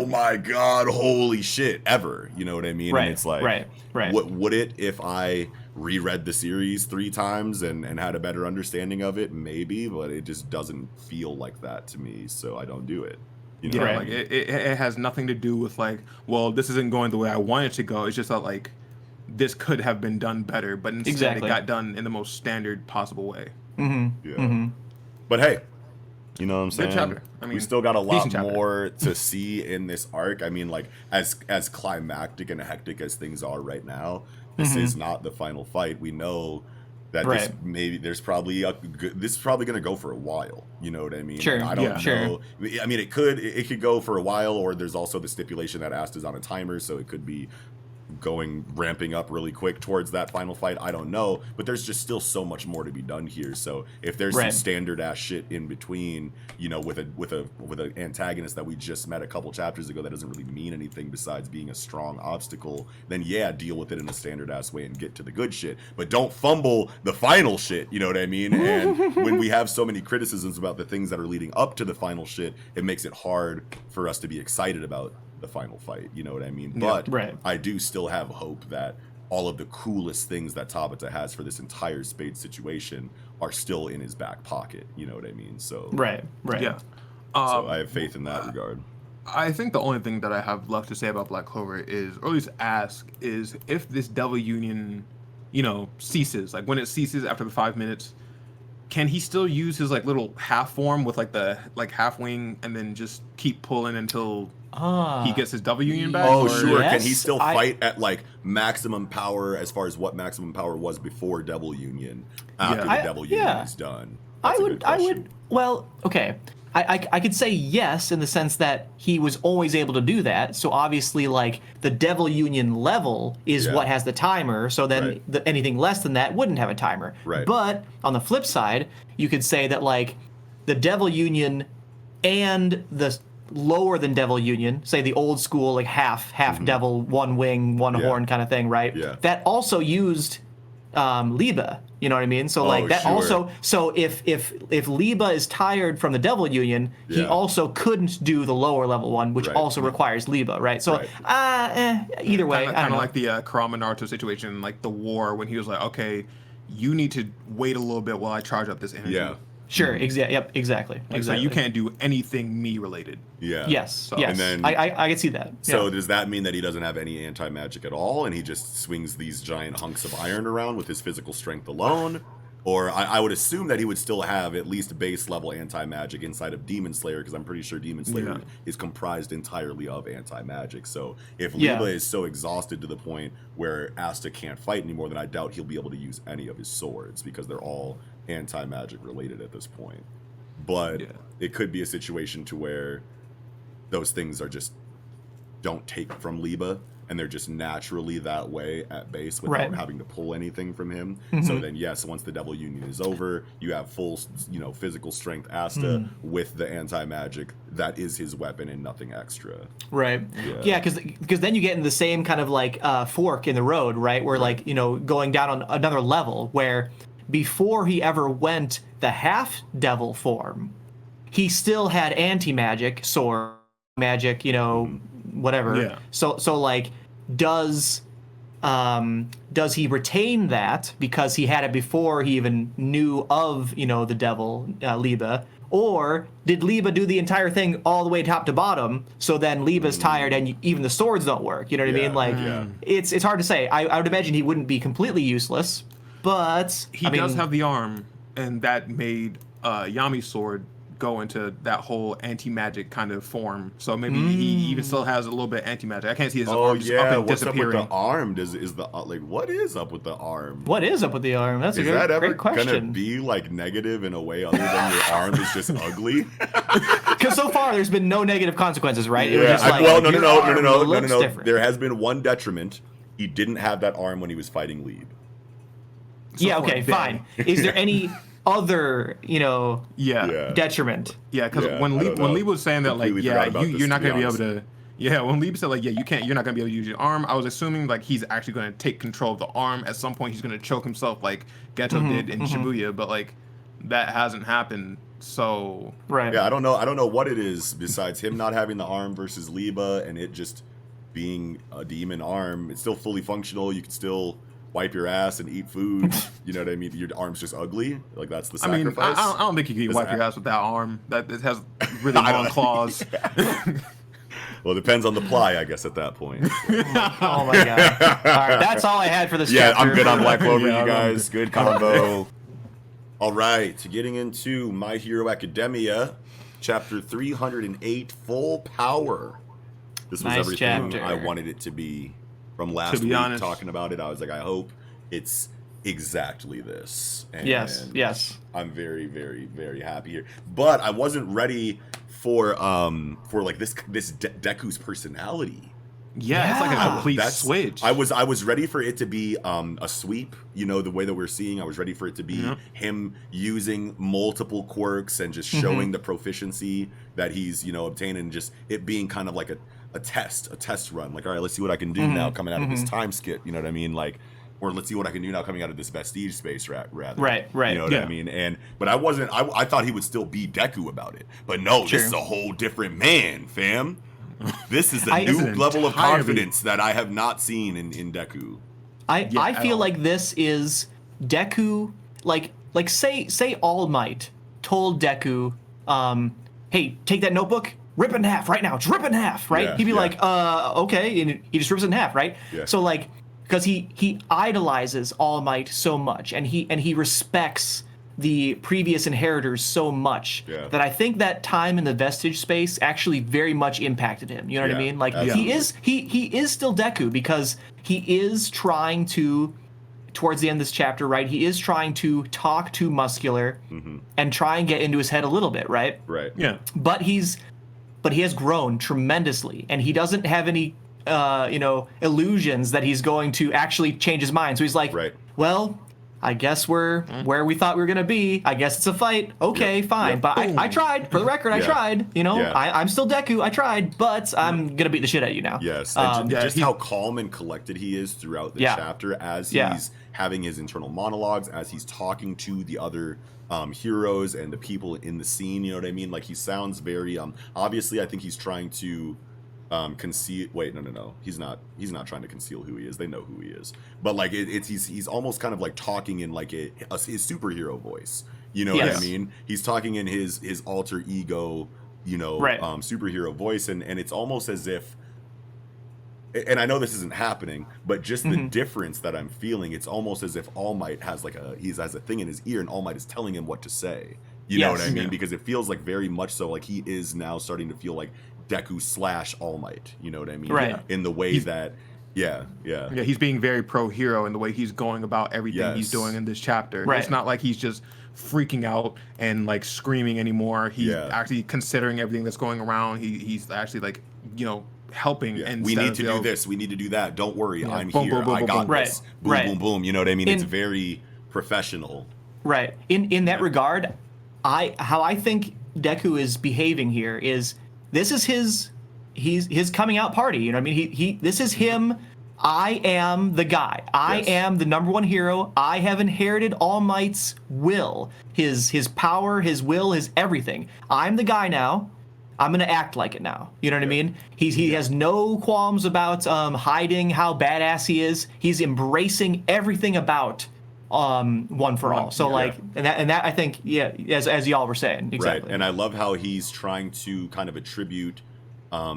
my god, holy shit, ever, you know what I mean? And it's like, what would it if I reread the series 3 times and had a better understanding of it? Maybe, but it just doesn't feel like that to me, so I don't do it. You know? Like it has nothing to do with like, well, this isn't going the way I want it to go. It's just that like, this could have been done better, but instead it got done in the most standard possible way. But hey, you know what I'm saying? Good chapter. I mean, we still got a lot more to see in this arc. I mean, like, as climactic and hectic as things are right now, this is not the final fight. We know that this is probably going to go for a while. You know what I mean? Sure. Like, I don't know. I mean, it could go for a while, or there's also the stipulation that Asta's on a timer, so it could be ramping up really quick towards that final fight. I don't know, but there's just still so much more to be done here. So if there's some standard ass shit in between, you know, with an antagonist that we just met a couple chapters ago that doesn't really mean anything besides being a strong obstacle, then deal with it in a standard ass way and get to the good shit, but don't fumble the final shit, you know what I mean? And when we have so many criticisms about the things that are leading up to the final shit, it makes it hard for us to be excited about the final fight, you know what I mean? But I do still have hope that all of the coolest things that Tabata has for this entire Spade situation are still in his back pocket. You know what I mean? So right. Yeah. So I have faith in that regard. I think the only thing that I have left to say about Black Clover is, or at least ask, is if this Devil Union, ceases, like when it ceases after the 5 minutes, can he still use his like little half form with like the half wing and then just keep pulling until he gets his Devil Union back? Oh, or? sure. Yes, Can he still fight at like maximum power as far as what maximum power was before Devil Union after the Devil Union is done? That's I would. Well, okay. I could say yes in the sense that he was always able to do that. So obviously, like the Devil Union level is what has the timer. So then anything less than that wouldn't have a timer. Right. But on the flip side, you could say that like the Devil Union and the lower than Devil Union, say the old school like half devil, one wing, one horn kind of thing, right? Yeah. That also used Liba. You know what I mean? So like that also. So if Liba is tired from the Devil Union, he also couldn't do the lower level one, which also requires Liba, right? So either way, kind of like the Kurama Naruto situation, like the war when he was like, okay, you need to wait a little bit while I charge up this energy. Yeah. Sure. Exactly. So you can't do anything me related. Yeah. Yes. Yes. And then, I can see that. So does that mean that he doesn't have any anti-magic at all, and he just swings these giant hunks of iron around with his physical strength alone? Or I would assume that he would still have at least base level anti-magic inside of Demon Slayer, because I'm pretty sure Demon Slayer is comprised entirely of anti-magic. So if Liba is so exhausted to the point where Asta can't fight anymore, then I doubt he'll be able to use any of his swords, because they're all anti-magic related at this point. But it could be a situation to where those things are just don't take from Liba, and they're just naturally that way at base without having to pull anything from him. So then yes, once the Devil Union is over, you have full physical strength Asta with the anti-magic that is his weapon and nothing extra. Right. Yeah, because then you get in the same kind of like fork in the road, right? Where like going down on another level where before he ever went the half devil form, he still had anti-magic, sword magic, whatever. Yeah. So like, does he retain that because he had it before he even knew of the devil Liba, or did Liba do the entire thing all the way top to bottom? So then Liba's tired and even the swords don't work. You know what I mean? Like it's hard to say. I would imagine he wouldn't be completely useless. But he does have the arm, and that made Yami's sword go into that whole anti-magic kind of form. So maybe he even still has a little bit of anti-magic. I can't see his arm just up and what's disappearing. Up with the arm? What is up with the arm? What is up with the arm? That's a great question. Is that ever gonna be like negative in a way other than your arm is just ugly? Because so far there's been no negative consequences, right? Yeah. It was just like, no. There has been one detriment. He didn't have that arm when he was fighting Lieb. Fine. Is there any other, detriment? Yeah, because when Lieb was saying that, like, you're not going to be able to. Yeah, when Lieb said, like, you're not going to be able to use your arm, I was assuming, like, he's actually going to take control of the arm. At some point, he's going to choke himself, like Geto did in Shibuya, but, like, that hasn't happened, so. Right. Yeah, I don't know what it is besides him not having the arm versus Liba and it just being a demon arm. It's still fully functional. You can still wipe your ass and eat food. You know what I mean? Your arm's just ugly. Like, that's the sacrifice. I mean, I don't think you can wipe your ass with that arm. That it has really long claws. Well, it depends on the ply, I guess, at that point. Oh my god! All right, that's all I had for this. Yeah, chapter. I'm good on Black Clover, you guys. Good combo. All right, getting into My Hero Academia, chapter 308, Full Power. This was everything chapter. I wanted it to be. From last week, talking about it, I was like, I hope it's exactly this. And yes. I'm very, very, very happy here. But I wasn't ready for like this Deku's personality. Yeah, it's like a complete switch. I was ready for it to be a sweep, the way that we're seeing. I was ready for it to be him using multiple quirks and just showing the proficiency that he's, obtaining, and just it being kind of like a test run. Like, all right, let's see what I can do now coming out of this time skip. You know what I mean? Like, or let's see what I can do now coming out of this vestige space, rather. Right. You know what I mean? But I wasn't. I thought he would still be Deku about it. But no, this is a whole different man, fam. This is a new level of confidence that I have not seen in Deku. I feel like this is Deku, like say All Might told Deku, hey, take that notebook, rip it in half right now, just rip it in half, right? Yeah, He'd be yeah. like, okay, and he just rips it in half, right? Yeah. So like, because he idolizes All Might so much, and he respects the previous inheritors so much that I think that time in the vestige space actually very much impacted him. You know what I mean? Like he is still Deku because he is trying to, towards the end of this chapter, right? He is trying to talk to Muscular and try and get into his head a little bit, right? Right. Yeah. But he has grown tremendously, and he doesn't have any illusions that he's going to actually change his mind. So he's like, well, I guess we're where we thought we were going to be. I guess it's a fight. Okay, fine. But I tried. For the record, I tried. You know, I'm still Deku. I tried, but I'm going to beat the shit out of you now. Yes. And just how calm and collected he is throughout the chapter as he's having his internal monologues, as he's talking to the other heroes and the people in the scene. You know what I mean? Like he sounds very, obviously I think he's trying to conceal. Wait, no. He's not trying to conceal who he is. They know who he is. But like he's almost kind of like talking in like his superhero voice. You know what I mean? He's talking in his alter ego, superhero voice, and it's almost as if. And I know this isn't happening, but just the difference that I'm feeling, it's almost as if All Might has has a thing in his ear, and All Might is telling him what to say. You know what I mean? Because it feels like very much so like he is now starting to feel like Deku / All Might, you know what I mean? Right. In the way that, he's being very pro-hero in the way he's going about everything he's doing in this chapter. Right. It's not like he's just freaking out and like screaming anymore. He's actually considering everything that's going around. He's actually like, helping. And we need to do this. We need to do that. Don't worry, I'm boom, here. boom, boom, I got boom, this. Boom, boom, boom. You know what I mean? It's very professional. Right. In that regard, how I think Deku is behaving here is this is his coming out party. You know what I mean? This is him. I am the guy. I am the number one hero. I have inherited All Might's will, his power, his will, his everything. I'm the guy now. I'm gonna act like it now. You know what I mean? He has no qualms about hiding how badass he is. He's embracing everything about One for All. So and that I think as y'all were saying exactly. Right. And I love how he's trying to kind of attribute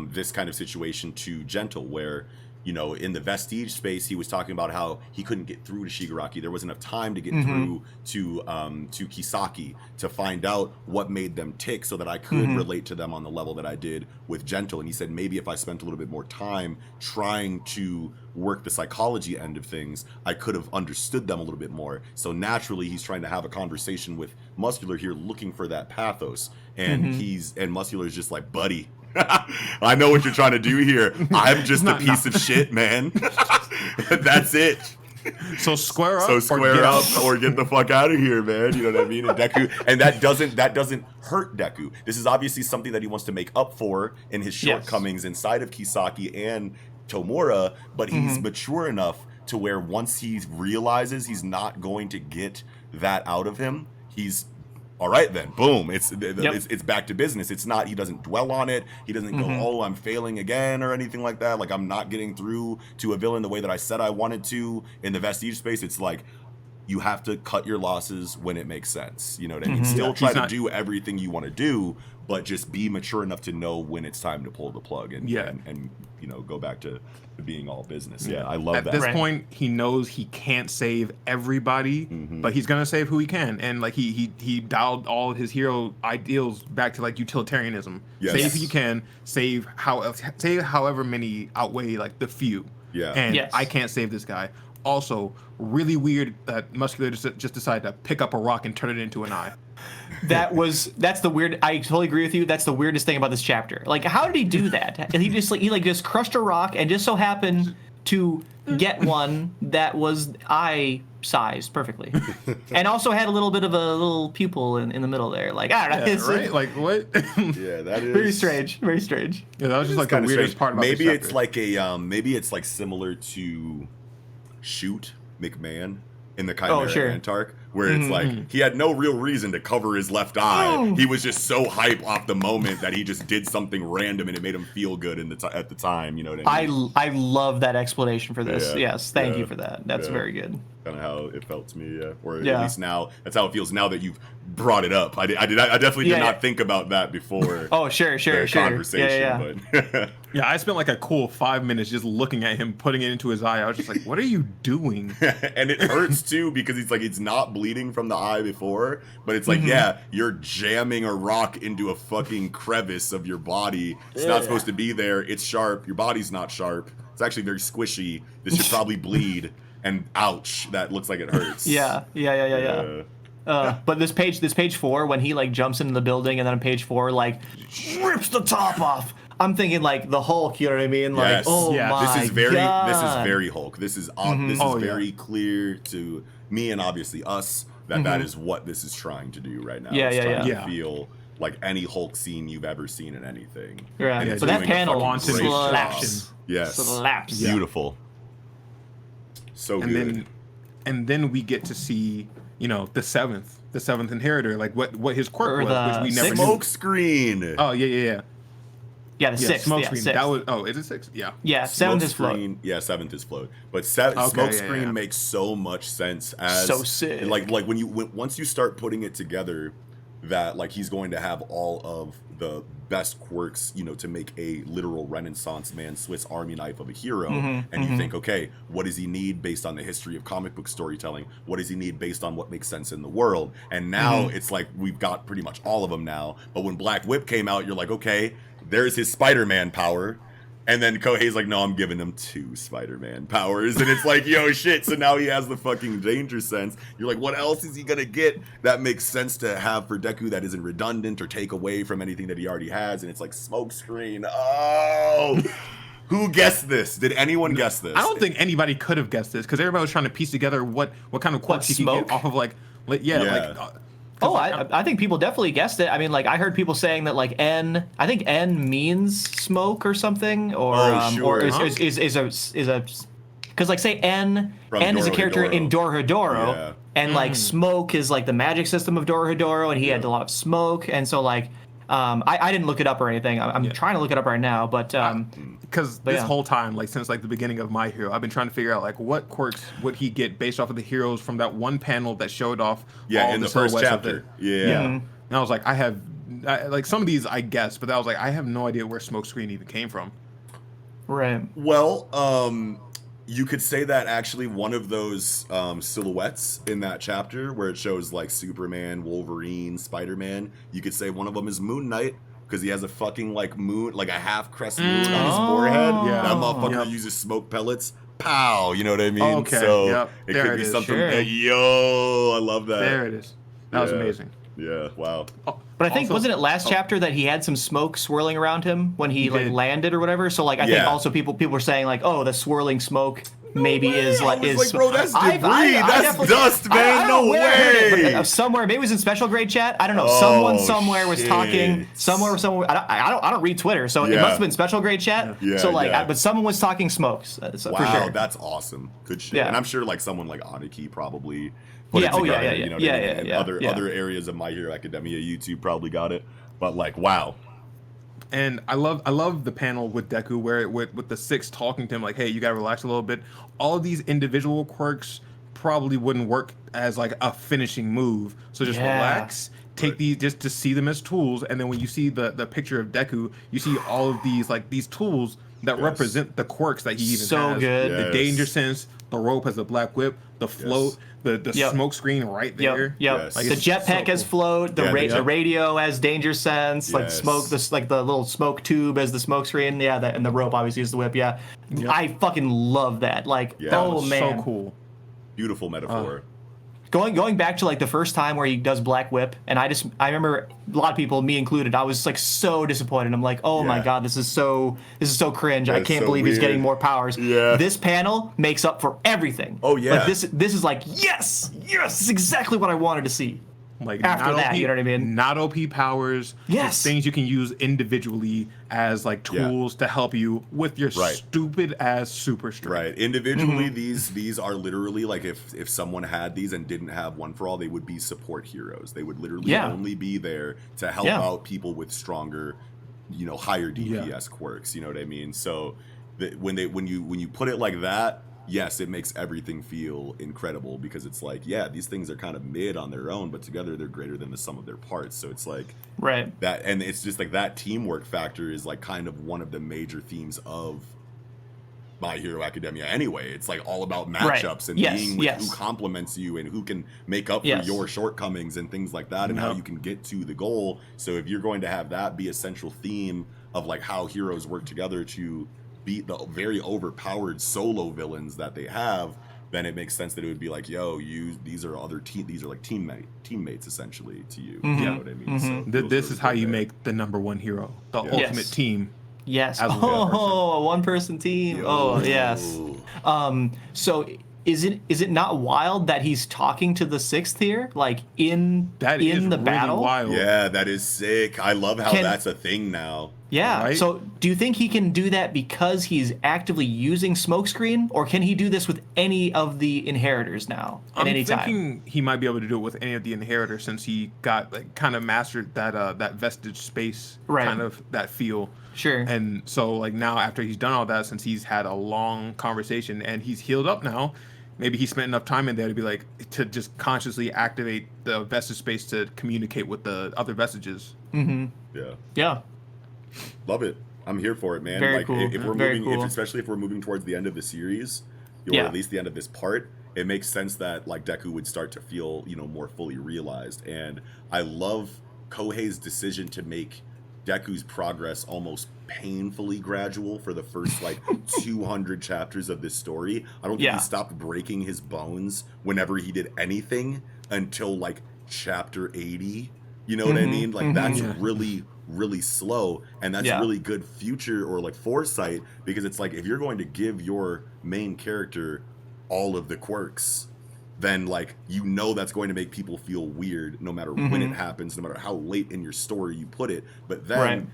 this kind of situation to Gentle, where in the vestige space, he was talking about how he couldn't get through to Shigaraki. There wasn't enough time to get through to Kisaki to find out what made them tick so that I could relate to them on the level that I did with Gentle. And he said, maybe if I spent a little bit more time trying to work the psychology end of things, I could have understood them a little bit more. So naturally, he's trying to have a conversation with Muscular here, looking for that pathos. And Muscular is just like, buddy, I know what you're trying to do here. I'm just a piece of shit, man. That's it. So square up. So square up or get the fuck out of here, man. You know what I mean? And Deku, and that doesn't hurt Deku. This is obviously something that he wants to make up for in his shortcomings inside of Kisaki and Tomura, but he's mature enough to where once he realizes he's not going to get that out of him, he's all right then, boom, it's back to business. It's not, he doesn't dwell on it. He doesn't go, oh, I'm failing again or anything like that. Like, I'm not getting through to a villain the way that I said I wanted to in the vestige space. It's like, you have to cut your losses when it makes sense. You know what I mean? Still try to do everything you want to do, but just be mature enough to know when it's time to pull the plug and go back to being all business. Yeah, I love that. At this point, he knows he can't save everybody, but he's gonna save who he can. And like he dialed all of his hero ideals back to like utilitarianism. Yes. Save who you can, save however many outweigh like the few. Yeah. And I can't save this guy. Also, really weird that Muscular just decided to pick up a rock and turn it into an eye. That's the weird. I totally agree with you. That's the weirdest thing about this chapter. Like, how did he do that? He just crushed a rock and just so happened to get one that was eye sized perfectly, and also had a little bit of a little pupil in the middle there. Like, I don't know. Yeah, right? Like what? Yeah, that is very strange. Very strange. Yeah, that was just like the weirdest part about maybe this it's chapter. like a maybe it's like similar to Shoot McMahon in the Chimera Antark, where it's like he had no real reason to cover his left eye. He was just so hype off the moment that he just did something random and it made him feel good at the time. You know what I mean? I love that explanation for this. Yes, thank you for that. That's very good. Kind of how it felt to me, or at least now that's how it feels now that you've brought it up. I definitely did not think about that before. Oh, sure. Conversation, but yeah, I spent like a cool 5 minutes just looking at him, putting it into his eye. I was just like, "What are you doing?" And it hurts too because it's not bleeding from the eye before, but it's like you're jamming a rock into a fucking crevice of your body. It's not supposed to be there. It's sharp. Your body's not sharp. It's actually very squishy. This should probably bleed. And ouch, that looks like it hurts. Yeah. But this page 4, when he like jumps into the building, and then on page 4 like rips the top off. I'm thinking like the Hulk. You know what I mean? Like, my this is very God. Hulk. This is very clear to me and obviously us that is what this is trying to do right now. It's trying to feel like any Hulk scene you've ever seen in anything. Yeah. So that panel slaps. Yes. Slaps. Beautiful. So good. And then we get to see, the seventh inheritor, like what his quirk was, which we never knew. Smoke screen. Oh yeah. Yeah, the sixth. Smoke screen. Sixth. That was. Is it sixth? Yeah. Yeah, seventh is float. Yeah, seventh is float. But smoke screen makes so much sense as so sick. Like once you start putting it together, that like he's going to have all of the best quirks, to make a literal Renaissance man Swiss Army knife of a hero. And you think, okay, what does he need based on the history of comic book storytelling? What does he need based on what makes sense in the world? And now it's like we've got pretty much all of them now. But when Black Whip came out, you're like, okay, there's his Spider-Man power. And then Kohei's like, no, I'm giving him 2 Spider-Man powers. And it's like, yo, shit. So now he has the fucking danger sense. You're like, what else is he going to get that makes sense to have for Deku that isn't redundant or take away from anything that he already has? And it's like smoke screen. Oh, who guessed this? Did anyone guess this? I don't think anybody could have guessed this because everybody was trying to piece together what kind of quirks he could get off of I think people definitely guessed it. I mean, like I heard people saying that like I think N means smoke or something, or is a because like say N is a character in Dorohedoro, and like smoke is like the magic system of Dorohedoro, and he had a lot of smoke, and so like I didn't look it up or anything. I'm trying to look it up right now, but because this whole time, like since like the beginning of My Hero, I've been trying to figure out like what quirks would he get based off of the heroes from that one panel that showed off all in the first chapter. And I was like, like some of these I guessed, but I was like, I have no idea where Smokescreen even came from. Right. Well, you could say that actually one of those silhouettes in that chapter where it shows like Superman, Wolverine, Spider-Man, you could say one of them is Moon Knight because he has a fucking like moon, like a half crest moon on his forehead. Yeah. That motherfucker uses smoke pellets. Pow, you know what I mean? Okay. So it could be something. Yo, I love that. There it is. That was amazing. Yeah, wow. But I think wasn't it last chapter that he had some smoke swirling around him when he like landed or whatever? So like I think also people were saying like, oh, the swirling smoke maybe is like bro, that's debris. That's dust, man. No way. Somewhere, maybe it was in special grade chat. I don't know. Someone somewhere was talking. Somewhere. I don't read Twitter, so it must have been special grade chat. So like, but someone was talking smokes. Wow, for sure. That's awesome. Good shit. Yeah. And I'm sure like someone like Aniki probably. Put it together, you know what I mean? And other areas of My Hero Academia, YouTube probably got it. But like, wow. And I love the panel with Deku where with the 6 talking to him like, hey, you gotta relax a little bit. All of these individual quirks probably wouldn't work as like a finishing move. So just relax, take these just to see them as tools. And then when you see the picture of Deku, you see all of these tools that represent the quirks that he even has. So good. The danger sense, the rope has a black whip, the float, the smoke screen right there. Like the jetpack as float, the radio as danger sense, like smoke, like the little smoke tube as the smoke screen. And the rope obviously is the whip. I fucking love that. Like, oh man, so cool. Beautiful metaphor. Going back to like the first time where he does Black Whip, and I remember a lot of people, me included, I was like so disappointed. I'm like, oh my god, this is so cringe. I can't believe he's getting more powers. This panel makes up for everything. Oh yeah. Like this is like yes, this is exactly what I wanted to see. Like after not that, OP, you know what I mean? Not OP powers. Yes. Just things you can use individually as like tools to help you with your stupid ass super strength. Right. Individually, these are literally like if someone had these and didn't have One for All, they would be support heroes. They would literally only be there to help out people with stronger, higher DPS quirks. You know what I mean? So when you put it like that, yes, it makes everything feel incredible because it's like, these things are kind of mid on their own, but together they're greater than the sum of their parts. So it's like that, and it's just like that teamwork factor is like kind of one of the major themes of My Hero Academia anyway. It's like all about matchups and being with who complements you and who can make up for your shortcomings and things like that, and how you can get to the goal. So if you're going to have that be a central theme of like how heroes work together to beat the very overpowered solo villains that they have, then it makes sense that it would be like, these are like teammates essentially to you. You know what I mean? So this is how you make the number one hero, the ultimate team. Yes. A one-person team. Oh, yes. So is it not wild that he's talking to the sixth here, like in the really battle? Wild. Yeah, that is sick. I love how that's a thing now. Yeah. Right? So do you think he can do that because he's actively using smokescreen, or can he do this with any of the inheritors now at any time? I'm thinking he might be able to do it with any of the inheritors since he got kind of mastered that vestige space kind of that feel. Sure. And so like now after he's done all that, since he's had a long conversation and he's healed up now, maybe he spent enough time in there to be like to just consciously activate the vestige space to communicate with the other vestiges. Yeah. Love it. I'm here for it, man. Very like cool. if we're moving, especially if we're moving towards the end of the series, or at least the end of this part, it makes sense that like Deku would start to feel, more fully realized. And I love Kohei's decision to make Deku's progress almost painfully gradual for the first like 200 chapters of this story. I don't think he stopped breaking his bones whenever he did anything until like chapter 80. You know what I mean? Like that's really slow, and that's really good future or like foresight, because it's like if you're going to give your main character all of the quirks, then like that's going to make people feel weird no matter when it happens, no matter how late in your story you put it. But then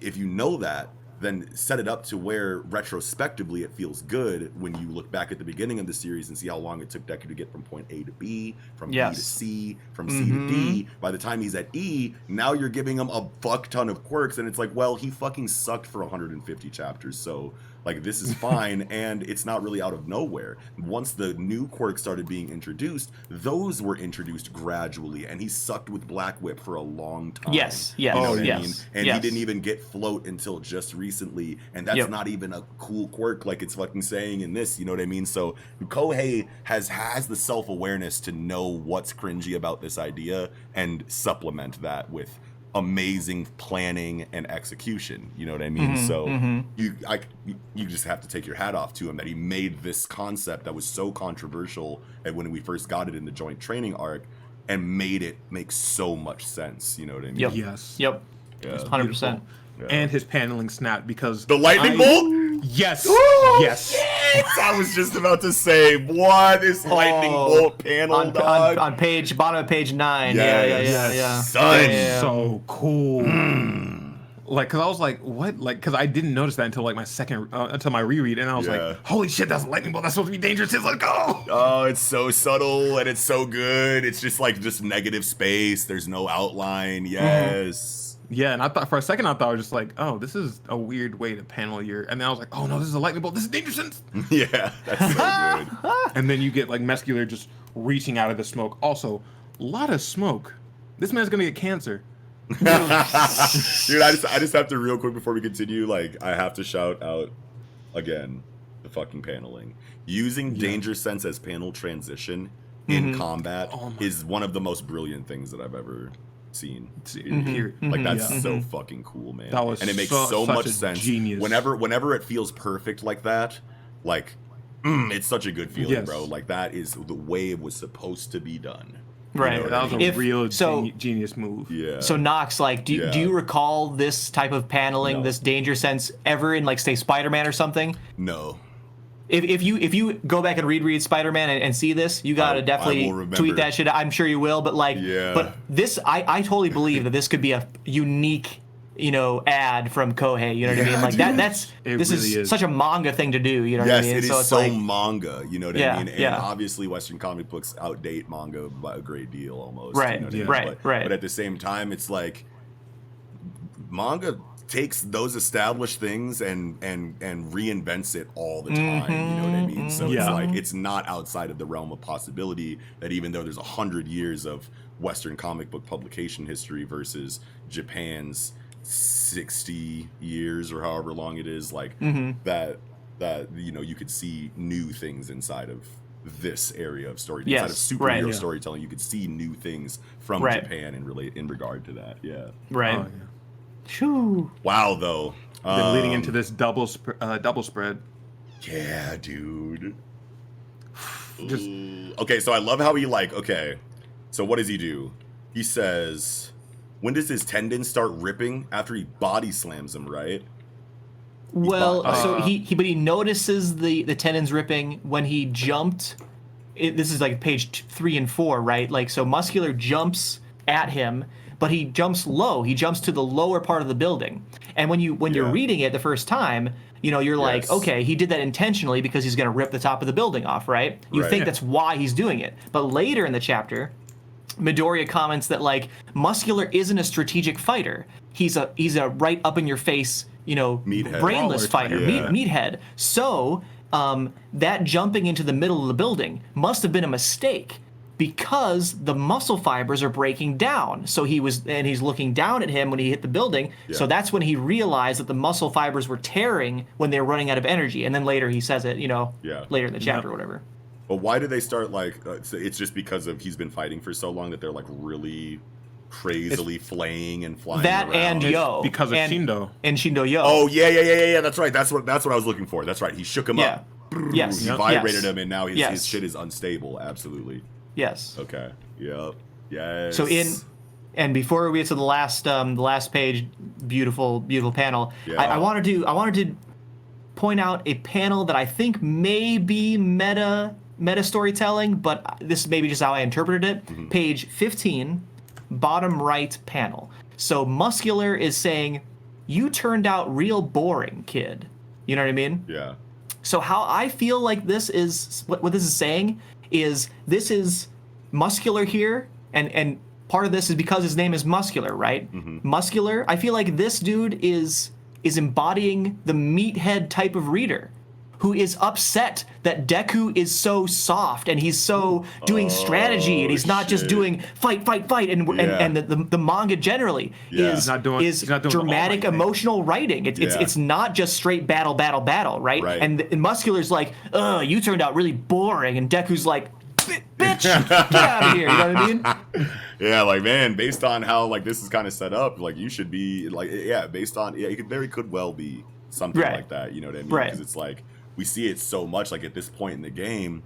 if you know that, then set it up to where retrospectively it feels good when you look back at the beginning of the series and see how long it took Deku to get from point A to B, from B to C, from C to D. By the time he's at E, now you're giving him a fuck ton of quirks, and it's like, well, he fucking sucked for 150 chapters, so like this is fine. And it's not really out of nowhere. Once the new quirks started being introduced, those were introduced gradually, and he sucked with Black Whip for a long time. You know what I mean? And he didn't even get Float until just recently, and that's not even a cool quirk like it's fucking saying in this, you know what I mean? So Kohei has the self-awareness to know what's cringy about this idea and supplement that with amazing planning and execution, you know what I mean? So you just have to take your hat off to him that he made this concept that was so controversial and when we first got it in the joint training arc, and made it make so much sense, you know what I mean? Yes. 100%. And his paneling snap, because the lightning bolt? Yes. Ooh, yes. Shit. I was just about to say, what is lightning bolt panel, dog? On bottom of page 9. Yeah. Son. So cool. Like, cause I was like, what? Like, cause I didn't notice that until like until my reread, and I was like, holy shit, that's a lightning bolt. That's supposed to be dangerous. Let's go. Oh, it's so subtle and it's so good. It's just like negative space. There's no outline. Yes. Yeah, and I thought for a second I was just like, oh, this is a weird way to panel your. And then I was like, oh no, this is a lightning bolt. This is danger sense. Yeah, that's so good. And then you get like Muscular just reaching out of the smoke. Also, a lot of smoke. This man's gonna get cancer. Dude, I just have to real quick before we continue. Like, I have to shout out again the fucking paneling. Using danger sense as panel transition in combat is one of the most brilliant things that I've ever seen. Like that's so fucking cool, man. And it makes so much sense. Genius. Whenever it feels perfect like that, like it's such a good feeling, bro. Like that is the way it was supposed to be done. Right. You know that was a real genius move. Yeah. So Nox, like, do you recall this type of paneling, this danger sense ever in like say Spider-Man or something? No. If you go back and reread Spider-Man and see this, you gotta definitely tweet that shit. I'm sure you will. But like, but this, I totally believe that this could be a unique, ad from Kohei. You know what I mean? Like this really is such a manga thing to do. You know what I mean? Yes, it is so manga. You know what I mean? And obviously, Western comic books outdate manga by a great deal, almost. Right. You know what I mean? Right. But at the same time, it's like manga takes those established things and reinvents it all the time. You know what I mean? So it's like it's not outside of the realm of possibility that even though there's 100 years of Western comic book publication history versus Japan's 60 years or however long it is, like that you could see new things inside of this area of storytelling. Inside of superhero storytelling, you could see new things from Japan in regard to that. Right. Wow, though. Then leading into this double spread. Yeah, dude. Okay, so I love how he so what does he do? He says, when does his tendon start ripping? After he body slams him, right? So he notices the tendons ripping when he jumped. This is like page 3 and 4, right? Like, so Muscular jumps at him, but he jumps low. He jumps to the lower part of the building. And when you're reading it the first time, you're like, okay, he did that intentionally because he's going to rip the top of the building off, right? You think that's why he's doing it. But later in the chapter, Midoriya comments that like Muscular isn't a strategic fighter. He's a right up in your face, meathead. brainless fighter, meathead. So that jumping into the middle of the building must have been a mistake, because the muscle fibers are breaking down. So he's looking down at him when he hit the building. Yeah. So that's when he realized that the muscle fibers were tearing when they were running out of energy. And then later he says it, later in the chapter or whatever. But why do they start so it's just because he's been fighting for so long that they're like really crazily flaying and flying that around. And Yo. Because of Shindo. And Shindo Yo. Oh, yeah. That's right. That's what I was looking for. That's right. He shook him up. Yes. He vibrated him, and now his shit is unstable. Absolutely. Yes. Okay. Yep. Yes. So and before we get to the last page, beautiful panel. Yeah. I wanted to point out a panel that I think may be meta storytelling, but this may be just how I interpreted it. Page 15, bottom right panel. So Muscular is saying, "You turned out real boring, kid." You know what I mean? Yeah. So how I feel like this is what this is saying is this is Muscular here, and part of this is because his name is Muscular, right? Muscular. I feel like this dude is embodying the meathead type of reader who is upset that Deku is so soft and he's so doing strategy and he's not just doing fight and the manga generally is dramatic emotional writing. It's not just straight battle, right? And Muscular's like, you turned out really boring, and Deku's like, bitch, get out of here. You know what I mean? Yeah, like, man, based on how like this is kind of set up, like you should be like, based on it could well be something like that. You know what I mean? Because it's like we see it so much. Like at this point in the game,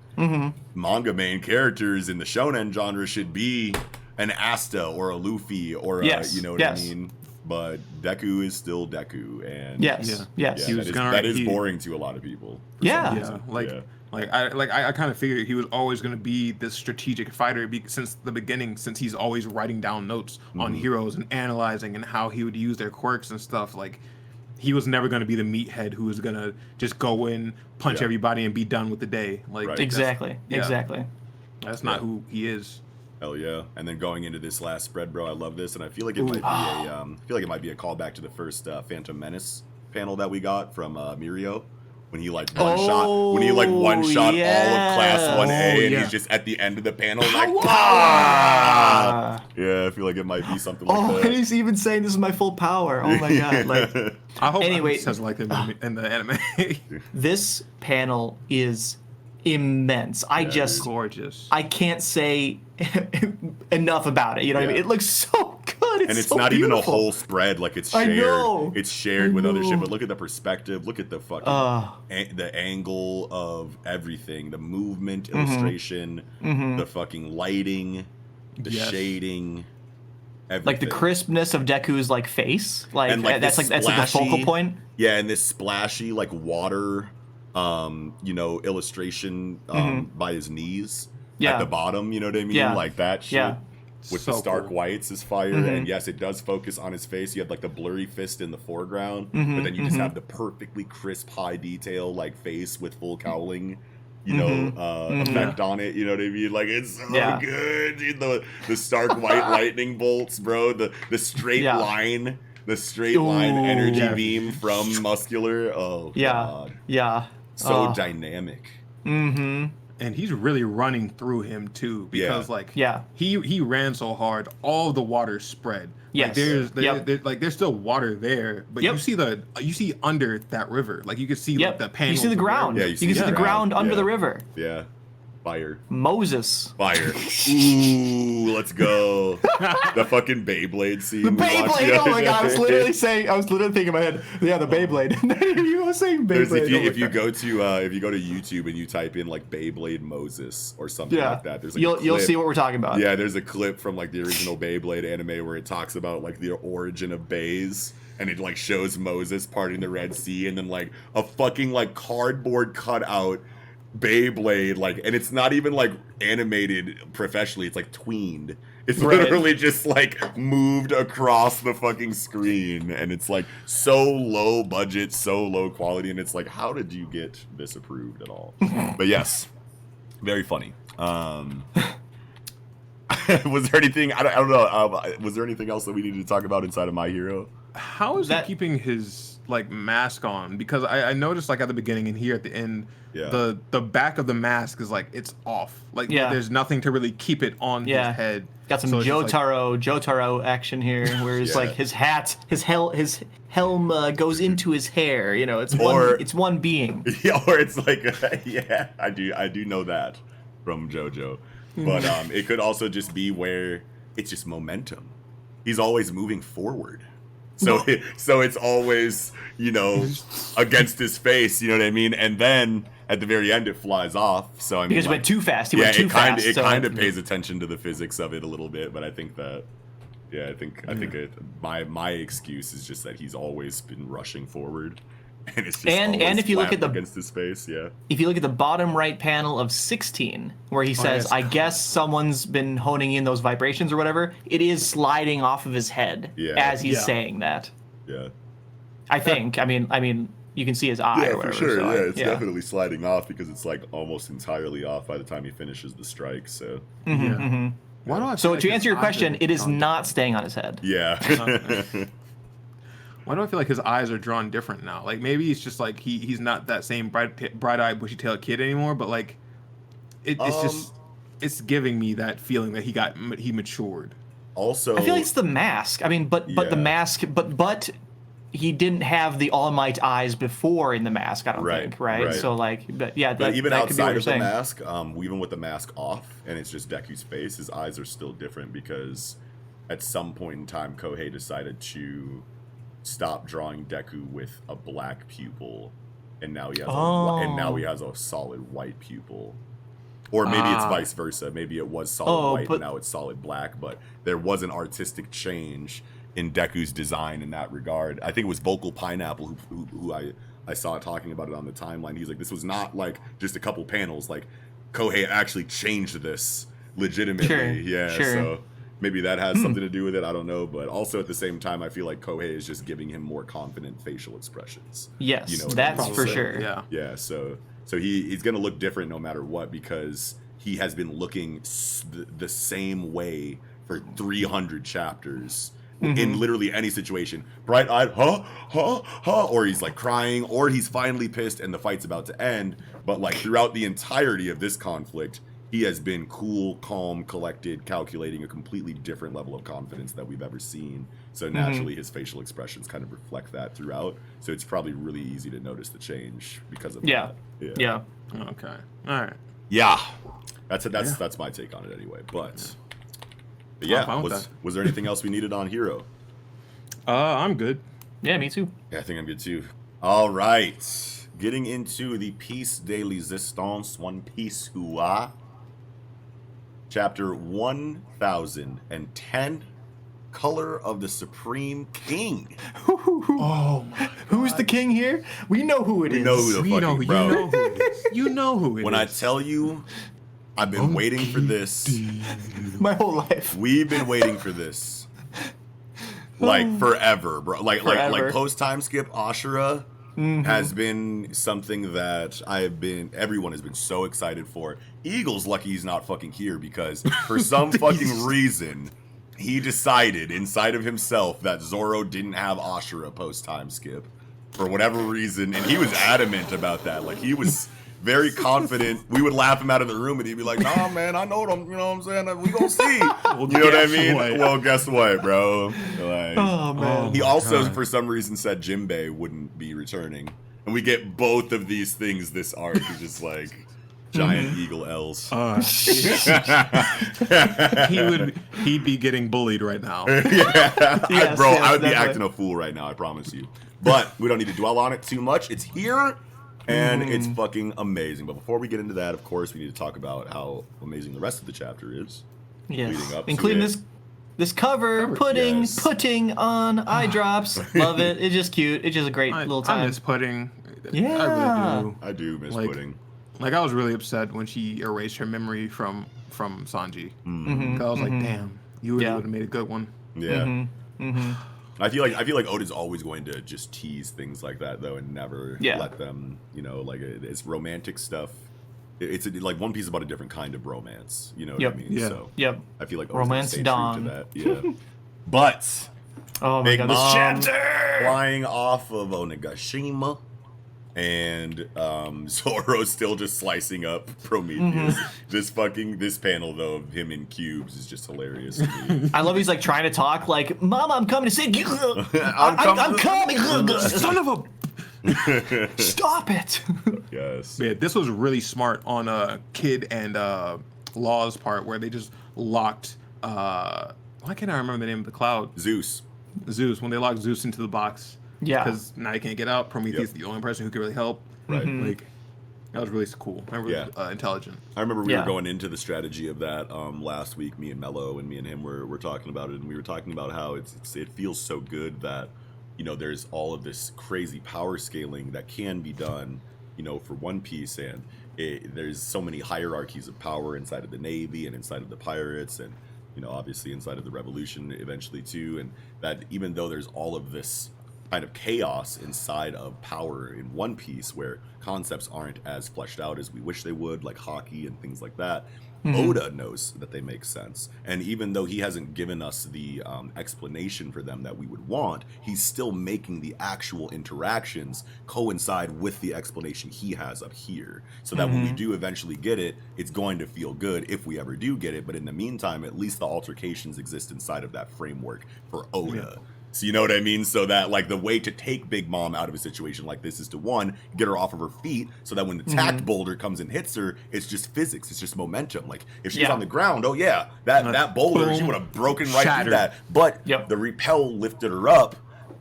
manga main characters in the shonen genre should be an Asta or a Luffy or you know what I mean? But Deku is still Deku, and that is boring to a lot of people. I kind of figured he was always going to be this strategic fighter since the beginning, since he's always writing down notes on heroes and analyzing and how he would use their quirks and stuff. Like, he was never going to be the meathead who was going to just go in, punch everybody, and be done with the day. Like exactly. That's not who he is. Hell yeah! And then going into this last spread, bro, I love this, and I feel like it might be a callback to the first Phantom Menace panel that we got from Mirio. When he one shot all of Class 1A, and he's just at the end of the panel like, yeah, I feel like it might be something like that. And he's even saying, "This is my full power." Oh my god! Like, I hope he says like that in the anime. This panel is immense. It's gorgeous. I can't say enough about it. You know what I mean? It looks so good. It's so not beautiful. Even a whole spread. Like it's shared. I know. It's shared with other shit. But look at the perspective. Look at the fucking the angle of everything. The movement, illustration, the fucking lighting, the shading. Everything. Like the crispness of Deku's face. That's like the focal point. Yeah, and this splashy like water illustration by his knees Yeah. at the bottom, you know what I mean? Yeah. Like that shit. Yeah. With So the stark cool. whites is fire, and yes, it does focus on his face. You have like the blurry fist in the foreground, but then you just have the perfectly crisp, high detail like face with full cowling, effect on it. You know what I mean? Like it's so good. Dude. The stark white lightning bolts, bro. The straight line, energy beam from Muscular. Oh god, so dynamic. And he's really running through him too, because he ran so hard, all the water spread. Yes. Like there's still water there, but you see under that river, like you can see like the panels. You see the ground. Yeah, you can see the ground under the river. Yeah. Fire. Moses. Fire. Ooh, let's go. The fucking Beyblade scene. The Beyblade. Oh my god! I was literally thinking in my head. Yeah, the Beyblade. You were saying Beyblade. If you go to YouTube and you type in like Beyblade Moses or something like that, there's like you'll see what we're talking about. Yeah, there's a clip from like the original Beyblade anime where it talks about like the origin of bays. And it like shows Moses parting the Red Sea, and then like a fucking like cardboard cutout Beyblade, like, and it's not even like animated professionally, it's like tweened. It's literally just like moved across the fucking screen, and it's like so low budget, so low quality, and it's like, how did you get this approved at all? But yes, very funny. Was there anything I don't know, was there anything else that we needed to talk about inside of My Hero? How is he keeping his like mask on? Because I noticed like at the beginning and here at the end, the back of the mask is like it's off. Like there's nothing to really keep it on his head. Got some Jotaro action here, where it's like his helm goes into his hair. You know, it's one being. Yeah, or it's like I do know that from JoJo, but it could also just be where it's just momentum. He's always moving forward. So it's always, against his face, you know what I mean? And then at the very end, it flies off. So I mean, because it went too fast. It kind of pays attention to the physics of it a little bit. But I think that, my excuse is just that he's always been rushing forward, and it's just and if you look at against his face, if you look at the bottom right panel of 16, where he says, "I guess someone's been honing in those vibrations or whatever," it is sliding off of his head as he's saying that. Yeah, I think. I mean, you can see his eye. Yeah, or whatever, for sure. so It's definitely sliding off because it's like almost entirely off by the time he finishes the strike. So. Why do I so to answer your question, it is not staying on his head. Yeah. Why do I feel like his eyes are drawn different now? Like maybe it's just like he's not that same bright-eyed, bushy-tailed kid anymore. But like, it's giving me that feeling that he matured. Also, I feel like it's the mask. I mean, but the mask, but he didn't have the All Might eyes before in the mask. I don't think, right? So like, but even that outside of the saying. mask, even with the mask off and it's just Deku's face, his eyes are still different because at some point in time, Kohei decided to stop drawing Deku with a black pupil, and now he has a solid white pupil. Or maybe it's vice versa. Maybe it was solid white and now it's solid black, but there was an artistic change in Deku's design in that regard. I think it was Vocal Pineapple who I saw talking about it on the timeline. He's like, this was not like just a couple panels. Like, Kohei actually changed this legitimately. So maybe that has something to do with it. I don't know. But also at the same time, I feel like Kohei is just giving him more confident facial expressions. Yes, that's for sure. Yeah. So he's going to look different no matter what because he has been looking the same way for 300 chapters in literally any situation. Bright-eyed, or he's like crying, or he's finally pissed and the fight's about to end. But like throughout the entirety of this conflict, he has been cool, calm, collected, calculating a completely different level of confidence that we've ever seen. So naturally, his facial expressions kind of reflect that throughout. So it's probably really easy to notice the change because of that. Yeah. Okay. All right. Yeah. That's my take on it anyway. But was there anything else we needed on Hero? I'm good. Yeah, me too. Yeah, I think I'm good too. All right. Getting into the Piece de Resistance, One Piece Hua. Chapter 1010. color of the Supreme King. Oh my God. Who's the king here? We know who it is. We know who the fucking bro. You know who it is. You know who it when is. I tell you, I've been waiting for this. My whole life. We've been waiting for this. Like forever, bro. Like post time skip Ashura has been something that everyone has been so excited for. Eagle's lucky he's not fucking here because for some fucking reason he decided inside of himself that Zoro didn't have Ashura post time skip for whatever reason, and he was adamant about that. Like he was very confident. We would laugh him out of the room and he'd be like, "Nah, man, I know them. You know what I'm saying? We gonna see." Well, you know what I mean? what? Well, guess what, bro? Like, Oh man. he also, God. for some reason, said Jinbei wouldn't be returning, and we get both of these things this arc. It's just like giant eagle L's. He'd be getting bullied right now. Yeah, Yes, bro, yes, I would be definitely. acting a fool right now. I promise you. But we don't need to dwell on it too much. It's here. And it's fucking amazing. But before we get into that, of course, we need to talk about how amazing the rest of the chapter is. Yes. Leading up to Including it. this cover, putting on eye drops. Love it. It's just cute. It's just a great little I time. miss pudding. Yeah. I really do. I do miss Like, pudding. Like I was really upset when she erased her memory from Sanji. Mm-hmm. 'Cause I was like, damn, you really Yeah. would have made a good one. Yeah. I feel like Oda's always going to just tease things like that though, and never let them. You know, like it's romantic stuff. It's like One Piece is about a different kind of romance. You know what I mean? Yeah. So Yep. I feel like Oda's Romance stay Dawn. true to that. Yeah. But Oh my Big god, this Mom chapter. flying off of Onigashima, and Zoro's still just slicing up Prometheus. This panel though of him in cubes is just hilarious to me. I love he's like trying to talk like, "Mama, I'm coming to see you. I'm coming. Son of a. Stop it." Yes. Yeah, this was really smart on Kid and Law's part where they just locked. Why can't I remember the name of the cloud? Zeus. Zeus. When they locked Zeus into the box. Yeah. Because now he can't get out. Prometheus is the only person who could really help. Right. Like, that was really cool. And really intelligent. I remember we Yeah. were going into the strategy of that last week. Me and Mello and me and him were talking about it, and we were talking about how it feels so good that, you know, there's all of this crazy power scaling that can be done, you know, for One Piece, and there's so many hierarchies of power inside of the Navy and inside of the pirates, and, you know, obviously inside of the Revolution eventually too, and that even though there's all of this kind of chaos inside of power in One Piece where concepts aren't as fleshed out as we wish they would, like hockey and things like that, Oda knows that they make sense. And even though he hasn't given us the explanation for them that we would want, he's still making the actual interactions coincide with the explanation he has up here. So that when we do eventually get it, it's going to feel good if we ever do get it. But in the meantime, at least the altercations exist inside of that framework for Oda. Yeah. So you know what I mean? So that, like, the way to take Big Mom out of a situation like this is to, one, get her off of her feet so that when the tact boulder comes and hits her, it's just physics, it's just momentum. Like, if she's on the ground, oh yeah, that boulder, boom, she would have broken right shattered. through that. But Yep. the repel lifted her up,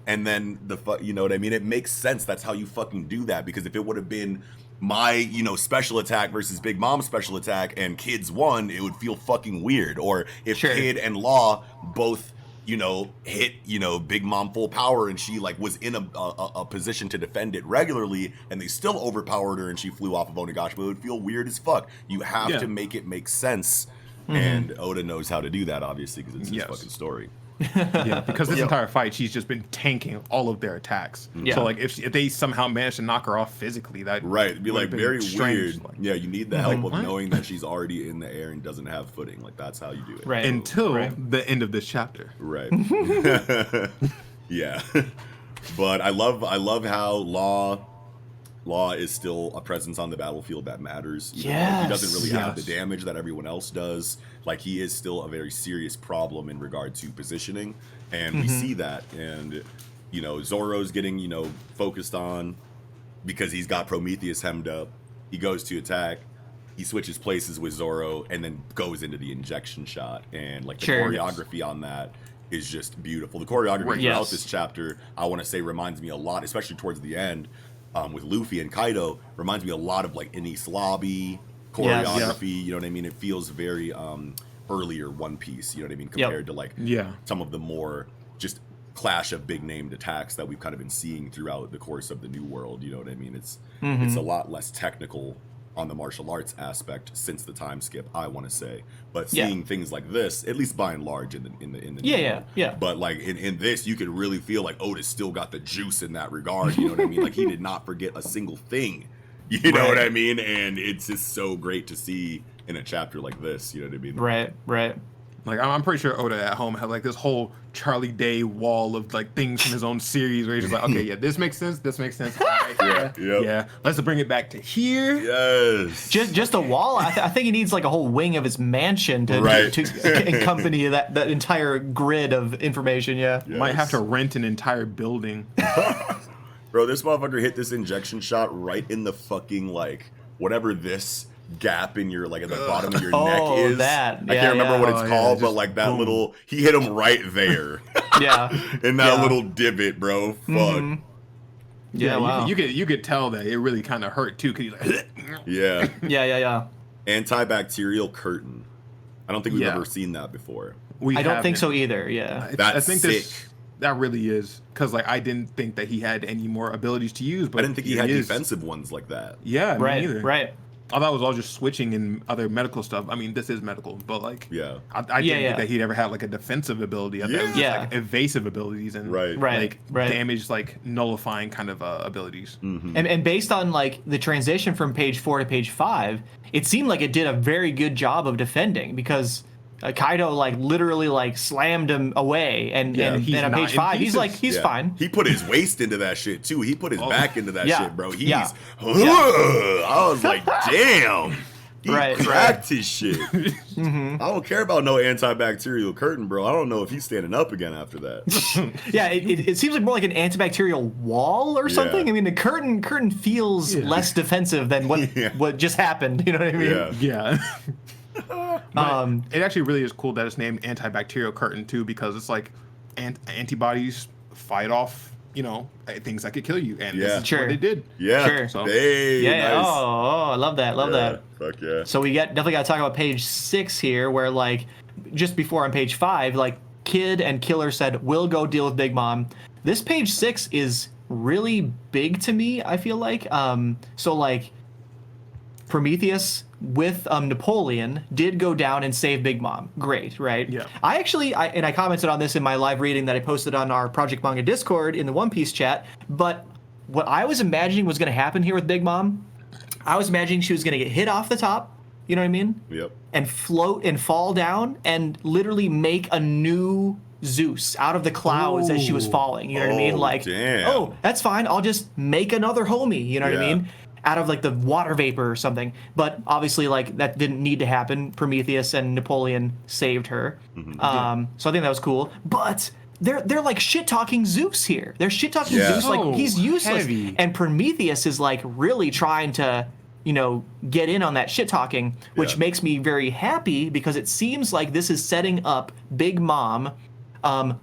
and then you know what I mean? It makes sense. That's how you fucking do that, because if it would have been my, you know, special attack versus Big Mom's special attack and Kid's won, it would feel fucking weird. Or if Kid and Law both, you know, hit, you know, Big Mom full power and she like was in a position to defend it regularly and they still overpowered her and she flew off of Onigashima, it would feel weird as fuck. You have to make it make sense. And Oda knows how to do that, obviously, because it's his fucking story. Yeah, because this entire fight, she's just been tanking all of their attacks. Yeah. So, like, if they somehow manage to knock her off physically, that It'd be like very strange. weird. Like, Yeah, you need the help of what? knowing that she's already in the air and doesn't have footing. Like, that's how you do it. Right. until Right. the end of this chapter. Right. Yeah. But I love how Law is still a presence on the battlefield that matters. You know, he doesn't really have the damage that everyone else does. Like, he is still a very serious problem in regard to positioning, and we see that. And, you know, Zoro's getting, you know, focused on because he's got Prometheus hemmed up. He goes to attack. He switches places with Zoro and then goes into the injection shot. And, like, the choreography on that is just beautiful. The choreography throughout this chapter, I want to say, reminds me a lot, especially towards the end, with Luffy and Kaido, reminds me a lot of like Enies Lobby choreography. You know what I mean? It feels very earlier One Piece, you know what I mean, compared to like some of the more just clash of big named attacks that we've kind of been seeing throughout the course of the New World, you know what I mean? It's a lot less technical on the martial arts aspect since the time skip, I want to say. But seeing things like this, at least by and large in the New World, but like in this, you could really feel like Oda's still got the juice in that regard, you know what I mean? Like he did not forget a single thing, you know what I mean? And it's just so great to see in a chapter like this, you know what I mean? Right. Like I'm pretty sure Oda at home had like this whole Charlie Day wall of like things from his own series where he's just like, okay, yeah, this makes sense. Right, yeah. Let's bring it back to here. Yes. Just a wall. I think he needs like a whole wing of his mansion to accompany that entire grid of information. Yeah. Might have to rent an entire building. Bro, this motherfucker hit this injection shot right in the fucking like whatever this gap in your like at the bottom of your neck is. I can't remember what it's called, but like that little, he hit him right there. In that little divot, bro. Fuck. Wow. You could tell that it really kind of hurt too, cause he's like, yeah. Antibacterial curtain. I don't think we've ever seen that before. I don't think so either. Yeah. That's sick. That really is, because like I didn't think that he had any more abilities to use, but I didn't think he had defensive ones like that. Yeah, me neither. Right. I thought it was all just switching and other medical stuff. I mean, this is medical, but like, I didn't think that he'd ever had like a defensive ability. I thought it was just like evasive abilities and like damage, like nullifying kind of abilities. And based on like the transition from page 4 to page 5, it seemed like it did a very good job of defending because Kaido like literally like slammed him away, and on page 5 he's like he's fine. He put his waist into that shit too. He put his back into that shit, bro. I was like, damn. He cracked his shit. I don't care about no antibacterial curtain, bro. I don't know if he's standing up again after that. It seems like more like an antibacterial wall or something. I mean, the curtain feels less defensive than what just happened. You know what I mean? Yeah. It actually really is cool that it's named antibacterial curtain too, because it's like antibodies fight off, you know, things that could kill you, and this is what they did. Nice. I love that. Fuck yeah. So we definitely got to talk about page 6 here, where like just before on page 5, like Kid and Killer said, "We'll go deal with Big Mom." This page 6 is really big to me, I feel like. So like Prometheus with Napoleon did go down and save Big Mom. Great, right? Yeah. I commented on this in my live reading that I posted on our Project Manga Discord in the One Piece chat, but what I was imagining was going to happen here with Big Mom, I was imagining she was going to get hit off the top, you know what I mean? Yep. And float and fall down and literally make a new Zeus out of the clouds as she was falling, you know what I mean? Like, damn. That's fine, I'll just make another homie, you know what I mean? Out of like the water vapor or something. But obviously like that didn't need to happen. Prometheus and Napoleon saved her. So I think that was cool. But they're like shit talking Zeus here. They're shit talking Zeus like he's useless. Heavy. And Prometheus is like really trying to, you know, get in on that shit talking, which makes me very happy because it seems like this is setting up Big Mom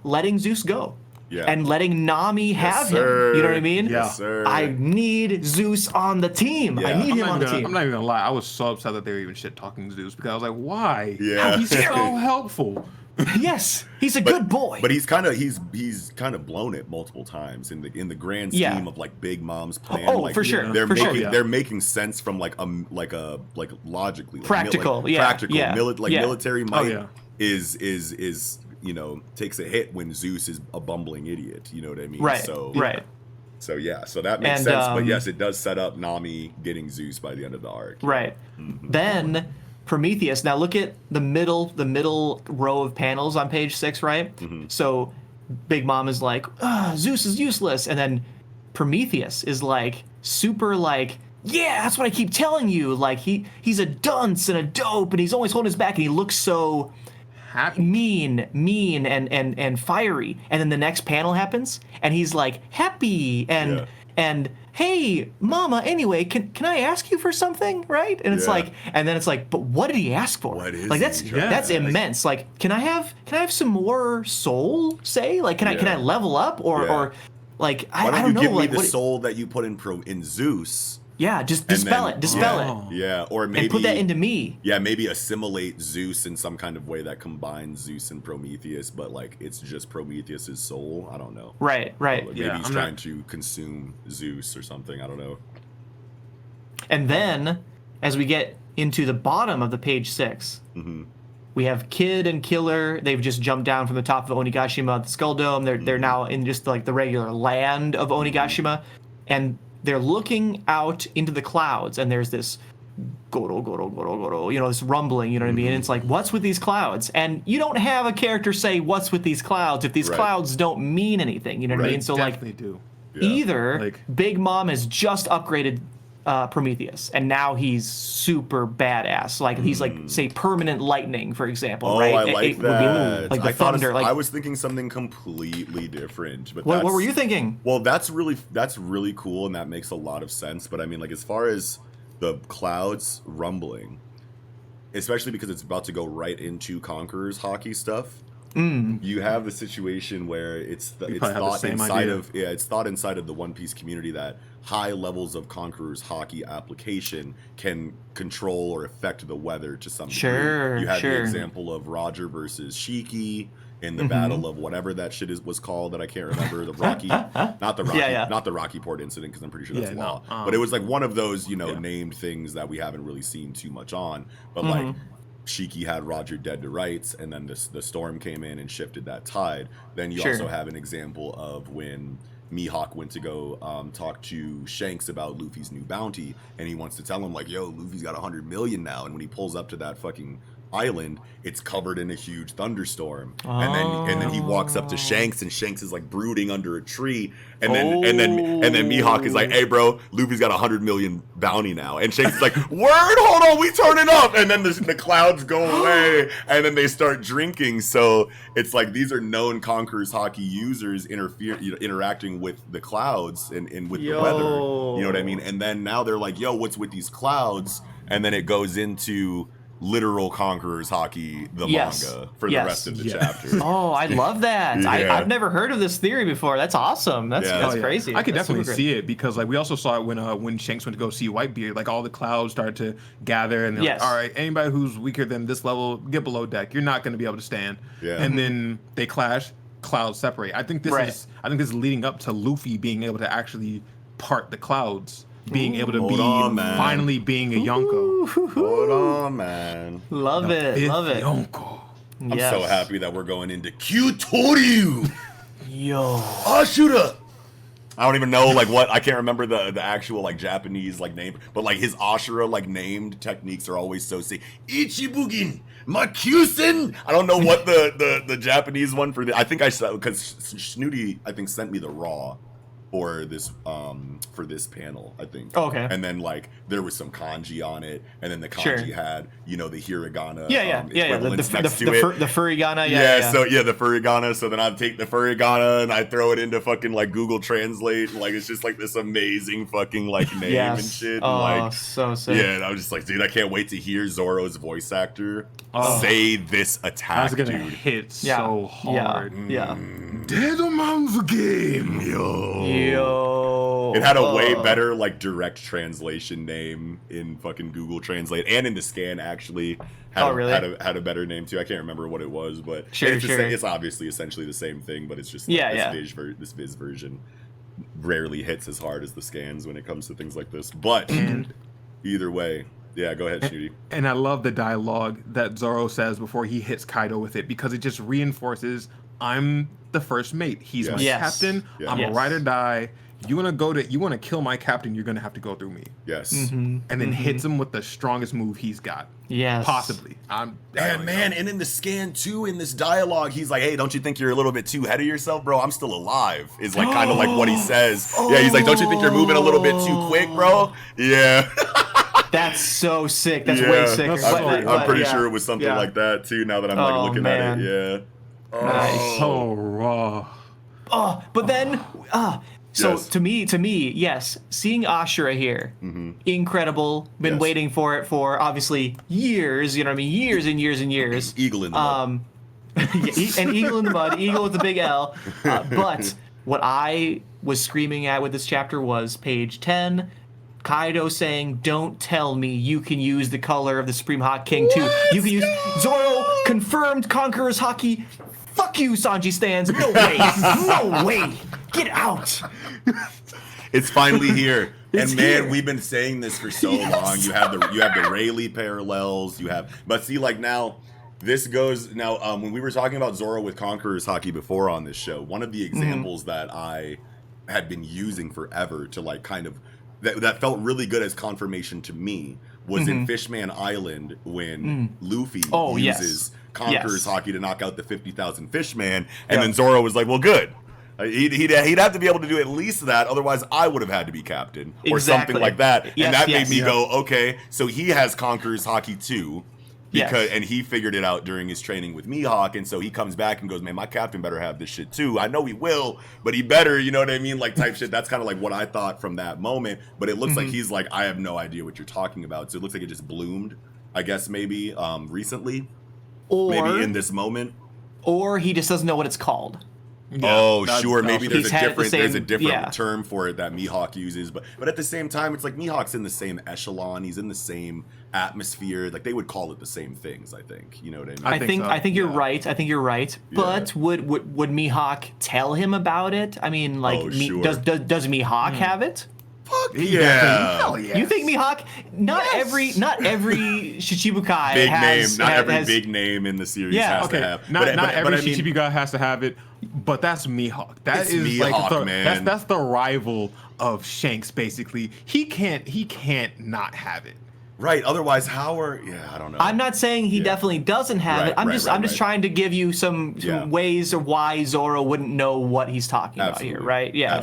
letting Zeus go. And letting Nami have him. You know what I mean? Yes, sir. I need Zeus on the team. I need him on the team. I'm not even gonna lie. I was so upset that they were even shit talking Zeus because I was like, why? Yeah. He's so helpful. Yes, he's a good boy. But he's kind of blown it multiple times in the grand scheme of like Big Mom's plan. Oh, like, for sure. They're making sense from like logically practical. Military might is you know, takes a hit when Zeus is a bumbling idiot. You know what I mean? So that makes sense. But yes, it does set up Nami getting Zeus by the end of the arc. Right. Then Prometheus. Now look at the middle row of panels on page 6, right? So Big Mom is like, Zeus is useless, and then Prometheus is like super like, yeah, that's what I keep telling you. Like he's a dunce and a dope, and he's always holding his back, and he looks so happy. mean and fiery, and then the next panel happens and he's like happy and hey mama, anyway, can I ask you for something, right? And it's like, and then it's like, but what did he ask for? What is like that's immense. Like can I have some more soul, say, like can I level up or like I don't know, give me like the soul that you put in Zeus Yeah, just dispel it. Yeah, or maybe and put that into me. Yeah, maybe assimilate Zeus in some kind of way that combines Zeus and Prometheus, but like it's just Prometheus's soul. I don't know. Right. Like, maybe he's trying to consume Zeus or something. I don't know. And then, as we get into the bottom of the page 6, we have Kid and Killer. They've just jumped down from the top of Onigashima, the Skull Dome. They're now in just like the regular land of Onigashima, and they're looking out into the clouds, and there's this goro, goro, goro, goro, this rumbling, you know what I mean? And it's like, what's with these clouds? And you don't have a character say, what's with these clouds, if these clouds don't mean anything, you know what I mean? So definitely do. Either Big Mom has just upgraded Prometheus, and now he's super badass. Like he's like, say, permanent lightning, for example, right? I like that. Like the thunder. I was thinking something completely different. But what were you thinking? Well, that's really cool, and that makes a lot of sense. But I mean, like as far as the clouds rumbling, especially because it's about to go right into Conqueror's hockey stuff. You have the situation where it's thought inside of the One Piece community that high levels of Conqueror's hockey application can control or affect the weather to some degree. You have the example of Roger versus Shiki in the battle of whatever that shit was called that I can't remember. The Rocky, not the Rocky Port incident, because I'm pretty sure that's law. But it was like one of those named things that we haven't really seen too much on. But like Shiki had Roger dead to rights, and then the storm came in and shifted that tide. Then you also have an example of when Mihawk went to go talk to Shanks about Luffy's new bounty, and he wants to tell him like, yo, Luffy's got 100 million now. And when he pulls up to that fucking island, it's covered in a huge thunderstorm. And then he walks up to Shanks, and Shanks is like brooding under a tree, and then Mihawk is like, hey bro, Luffy's got 100 million bounty now. And Shanks is like, word, hold on, we turn it up. And then the clouds go away, and then they start drinking. So it's like these are known Conqueror's hockey users interacting with the clouds and with the weather. You know what I mean? And then now they're like, yo, what's with these clouds? And then it goes into literal Conqueror's hockey, the manga, for the rest of the chapter. Oh, I love that. I've never heard of this theory before. That's awesome. That's crazy. I could definitely see it, because like we also saw it when Shanks went to go see Whitebeard. Like all the clouds started to gather, and they're like, all right, anybody who's weaker than this level, get below deck. You're not going to be able to stand. And then they clash, clouds separate. I think this is leading up to Luffy being able to actually part the clouds. Being able to finally being a Yonko. Hold on, man. Love it. Yonko. I'm so happy that we're going into Kyutoryu. Yo. Ashura. I don't even know like what, I can't remember the actual like Japanese like name, but like his Ashura like named techniques are always so sick. Ichibugin, Makyusen. I don't know what the Japanese one for I think I saw, because Snooty I think sent me the raw for this panel, I think. Oh, okay. And then like there was some kanji on it, and then the kanji had the hiragana. The furigana. The furigana. So then I'd take the furigana and I throw it into fucking like Google Translate, and like it's just like this amazing fucking like name and shit. Oh, and, like, so sick. Yeah, and I was just like, dude, I can't wait to hear Zoro's voice actor say this attack. That's gonna hit so hard. Dead man's game, yo. It had a way better like direct translation name in fucking Google Translate, and in the scan actually had a better name too. I can't remember what it was, but it's obviously essentially the same thing, but it's just this Viz version rarely hits as hard as the scans when it comes to things like this. But either way, yeah, go ahead, Shooty. And I love the dialogue that Zoro says before he hits Kaido with it, because it just reinforces, I'm the first mate. He's my captain. I'm a ride or die. You want to kill my captain, you're going to have to go through me. Yes. And then hits him with the strongest move he's got. Yes. Possibly. And in the scan too, in this dialogue, he's like, hey, don't you think you're a little bit too ahead of yourself, bro? I'm still alive, is like kind of like what he says. Yeah, he's like, don't you think you're moving a little bit too quick, bro? Yeah. That's so sick. That's way sicker. I'm pretty sure it was something like that too, now that I'm like looking at it. Yeah. Nice. So raw. But then to me, yes, seeing Ashura here, incredible. Been waiting for it for obviously years. You know what I mean? Years and years and years. Eagle in the mud. An eagle in the mud. Eagle with the big L. But what I was screaming at with this chapter was page 10. Kaido saying, "Don't tell me you can use the color of the Supreme Hawk King too. You can use Zoro confirmed Conqueror's Haki. Fuck you, Sanji stands. No way. No way. Get out." It's finally here. It's And man, here. we've been saying this for so long. You have the Rayleigh parallels. But see, like now, this goes now. When we were talking about Zoro with Conqueror's Haki before on this show, one of the examples that I had been using forever to like kind of that felt really good as confirmation to me was in Fishman Island when Luffy uses Conqueror's Haki to knock out the 50,000 Fishman, and then Zoro was like, "Well, good." He'd have to be able to do at least that, otherwise I would have had to be captain or something like that. Yes, and that made me go, okay, so he has Conqueror's Haki too, and he figured it out during his training with Mihawk, and so he comes back and goes, man, my captain better have this shit too. I know he will, but he better, you know what I mean? Like type shit. That's kind of like what I thought from that moment, but it looks like he's like, I have no idea what you're talking about. So it looks like it just bloomed, I guess maybe recently, or maybe in this moment. Or he just doesn't know what it's called. Oh, sure. Maybe there's He's a had different the same- different term for it that Mihawk uses, but at the same time, it's like Mihawk's in the same echelon. He's in the same atmosphere. Like they would call it the same things. I think. You know what I mean? I think you're right. I think you're right. But would Mihawk tell him about it? I mean, like, does Mihawk have it? Fuck yeah! Hell yeah! You think Mihawk? Not every Shichibukai Big has, name. Not every has, big name in the series has to have. Not but every I mean, Shichibukai has to have it, but that's Mihawk. That It's is Mihawk, like man. that's the rival of Shanks. Basically, he can't not have it. Right. Otherwise, how are? Yeah, I don't know. I'm not saying he definitely doesn't have it. I'm just trying to give you some ways of why Zoro wouldn't know what he's talking about here, right? Yeah.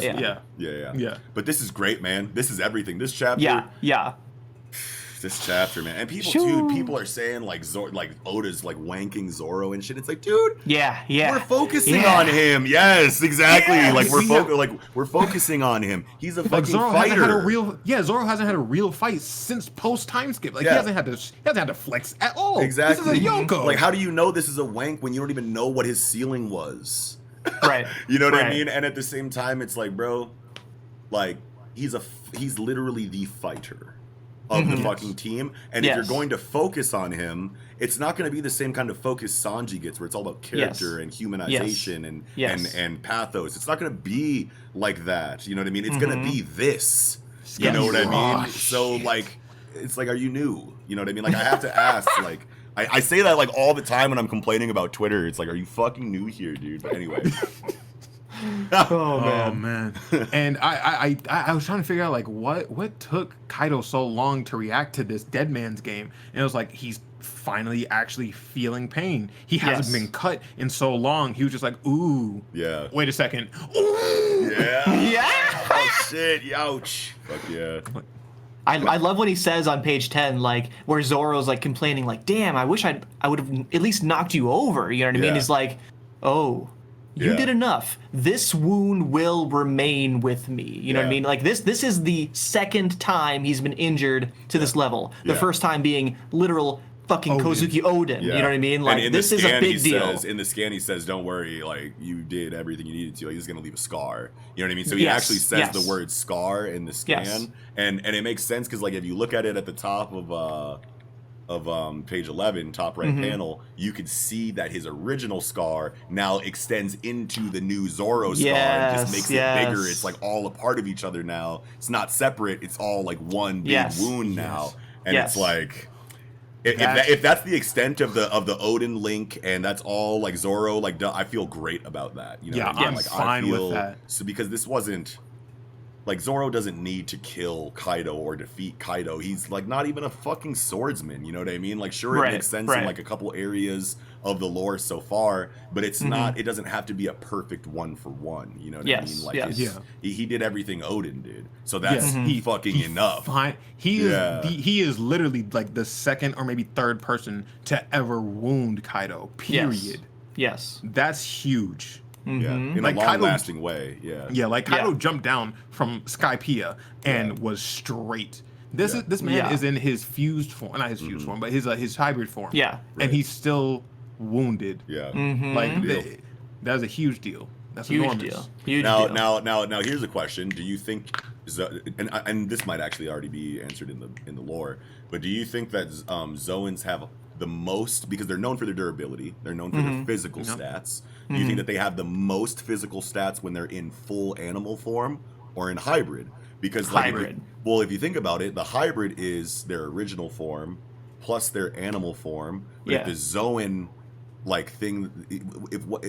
But this is great, man. This is everything. This chapter. Yeah. This chapter, man, and people are saying like Oda's like wanking Zoro and shit. It's like, dude, we're focusing on him. Yes, exactly. Yes. Like we're focusing on him. He's a fucking Zoro fighter. Zoro hasn't had a real fight since post time skip. Like he hasn't had to flex at all. Exactly. This is a Yonko. Like, how do you know this is a wank when you don't even know what his ceiling was? Right. You know what I mean? And at the same time, it's like, bro, like he's literally the fighter of the fucking team, and if you're going to focus on him, it's not going to be the same kind of focus Sanji gets, where it's all about character and humanization and pathos. It's not going to be like that. You know what I mean? It's going to be this. You know what I mean? So like, it's like, are you new? You know what I mean? Like, I have to ask. Like, I say that like all the time when I'm complaining about Twitter. It's like, are you fucking new here, dude? But anyway. Oh man. And I was trying to figure out like what took Kaido so long to react to this dead man's game, and it was like he's finally actually feeling pain. He hasn't been cut in so long. He was just like, ooh, wait a second, ooh, yeah. Oh shit, ouch. Fuck yeah. I love when he says on page 10, like, where Zoro's like complaining, like, damn, I wish I would have at least knocked you over. You know what I mean? He's like, oh, you did enough. This wound will remain with me. You know what I mean? Like, this is the second time he's been injured to this level. The first time being literal fucking Kozuki Oden. You know what I mean? Like, this is a big deal. In the scan, he says, don't worry, like, you did everything you needed to. Like, he's going to leave a scar. You know what I mean? So he actually says the word scar in the scan. And it makes sense because, like, if you look at it at the top of page 11, top right panel, you could see that his original scar now extends into the new Zoro scar and just makes it bigger. It's like all a part of each other now. It's not separate. It's all like one big wound now. And it's like, if that's the extent of the Odin link, and that's all like Zoro, like I feel great about that. You know, I'm fine with that. So because this wasn't. Like, Zoro doesn't need to kill Kaido or defeat Kaido. He's, like, not even a fucking swordsman, you know what I mean? Like, sure, it makes sense in, like, a couple areas of the lore so far, but it's not, it doesn't have to be a perfect one-for-one, you know what I mean? Like, he did everything Odin did, so that's fucking enough. He is literally, like, the second or maybe third person to ever wound Kaido, period. Yes. That's huge. In like a long-lasting way, like Kaido jumped down from Skypiea and was straight. This man is in his fused form, not his fused form, but his hybrid form. And he's still wounded. Yeah, like that's a huge deal. That's Huge enormous. deal. Huge Now, deal. now, here's a question: do you think, and this might actually already be answered in the lore, but do you think that Zoans have the most, because they're known for their durability, they're known for their physical stats? Do you think that they have the most physical stats when they're in full animal form or in hybrid? Because Hybrid. If you think about it, the hybrid is their original form plus their animal form. But if the Zoan thing, if what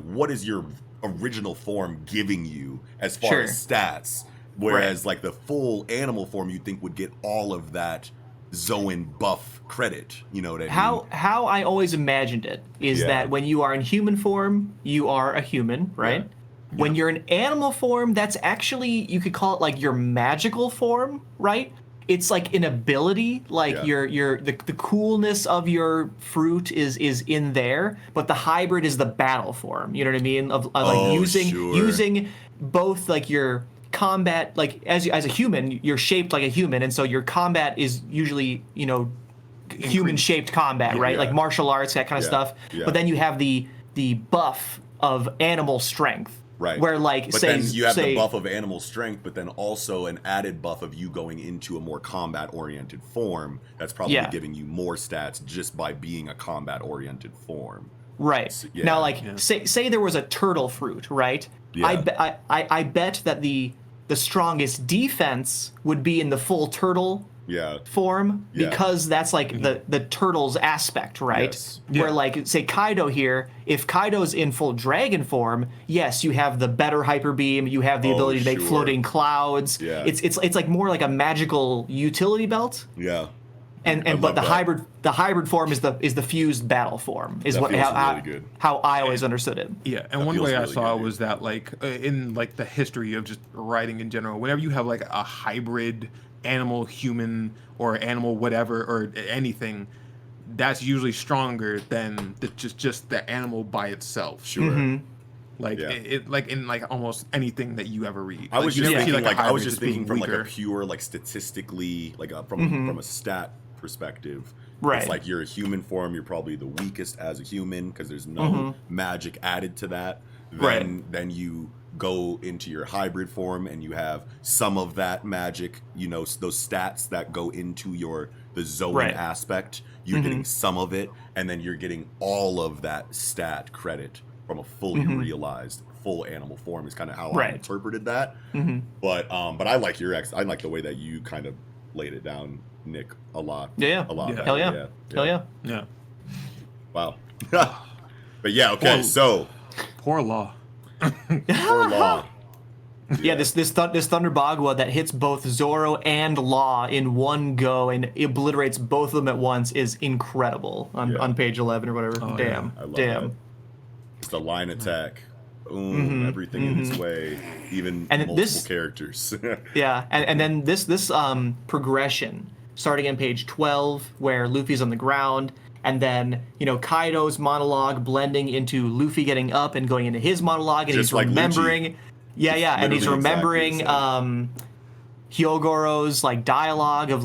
what is your original form giving you as far as stats? Whereas the full animal form, you'd think would get all of that Zoan buff credit. You know what I mean? How I always imagined it is that when you are in human form, you are a human, right? Yeah. When you're in animal form, that's actually, you could call it your magical form, right? It's an ability, the coolness of your fruit is in there, but the hybrid is the battle form. You know what I mean? Of using both your combat, as a human, you're shaped like a human, and so your combat is usually human shaped combat, right? Like martial arts, that kind of stuff. Yeah. But then you have the buff of animal strength. Right. Where then you have the buff of animal strength, but then also an added buff of you going into a more combat-oriented form. That's probably giving you more stats just by being a combat-oriented form. Right. So, now, say there was a turtle fruit, right? Yeah. I bet that the strongest defense would be in the full turtle form, because that's the turtle's aspect, right? Yes. Where say Kaido here, if Kaido's in full dragon form, yes, you have the better hyper beam, you have the ability to make floating clouds. Yeah. It's more like a magical utility belt. Yeah. But the hybrid form is the fused battle form, is how I always understood it. Yeah, and one way I saw it was that in the history of just writing in general, whenever you have a hybrid animal human or animal whatever or anything, that's usually stronger than just the animal by itself. Sure. In almost anything that you ever read. I was just thinking from a pure statistically from a stat perspective. Right. It's you're a human form, you're probably the weakest as a human because there's no magic added to that. Then you go into your hybrid form and you have some of that magic, those stats that go into the Zoan aspect. You're getting some of it, and then you're getting all of that stat credit from a fully realized full animal form is kind of how I interpreted that. But I like I like the way that you kind of laid it down, Nick, a lot. Yeah. A lot. Yeah. Hell yeah. Hell yeah. Yeah. Wow. But yeah, okay, so poor Law. Poor Law. Yeah, this Thunder Bagua that hits both Zoro and Law in one go and obliterates both of them at once is incredible on page 11 or whatever. Oh, damn. I love that. It's the line attack. Boom, everything in its way, even multiple characters. Yeah, and then this progression starting on page 12 where Luffy's on the ground, and then Kaido's monologue blending into Luffy getting up and going into his monologue, and just he's remembering and he's remembering Hyogoro's dialogue of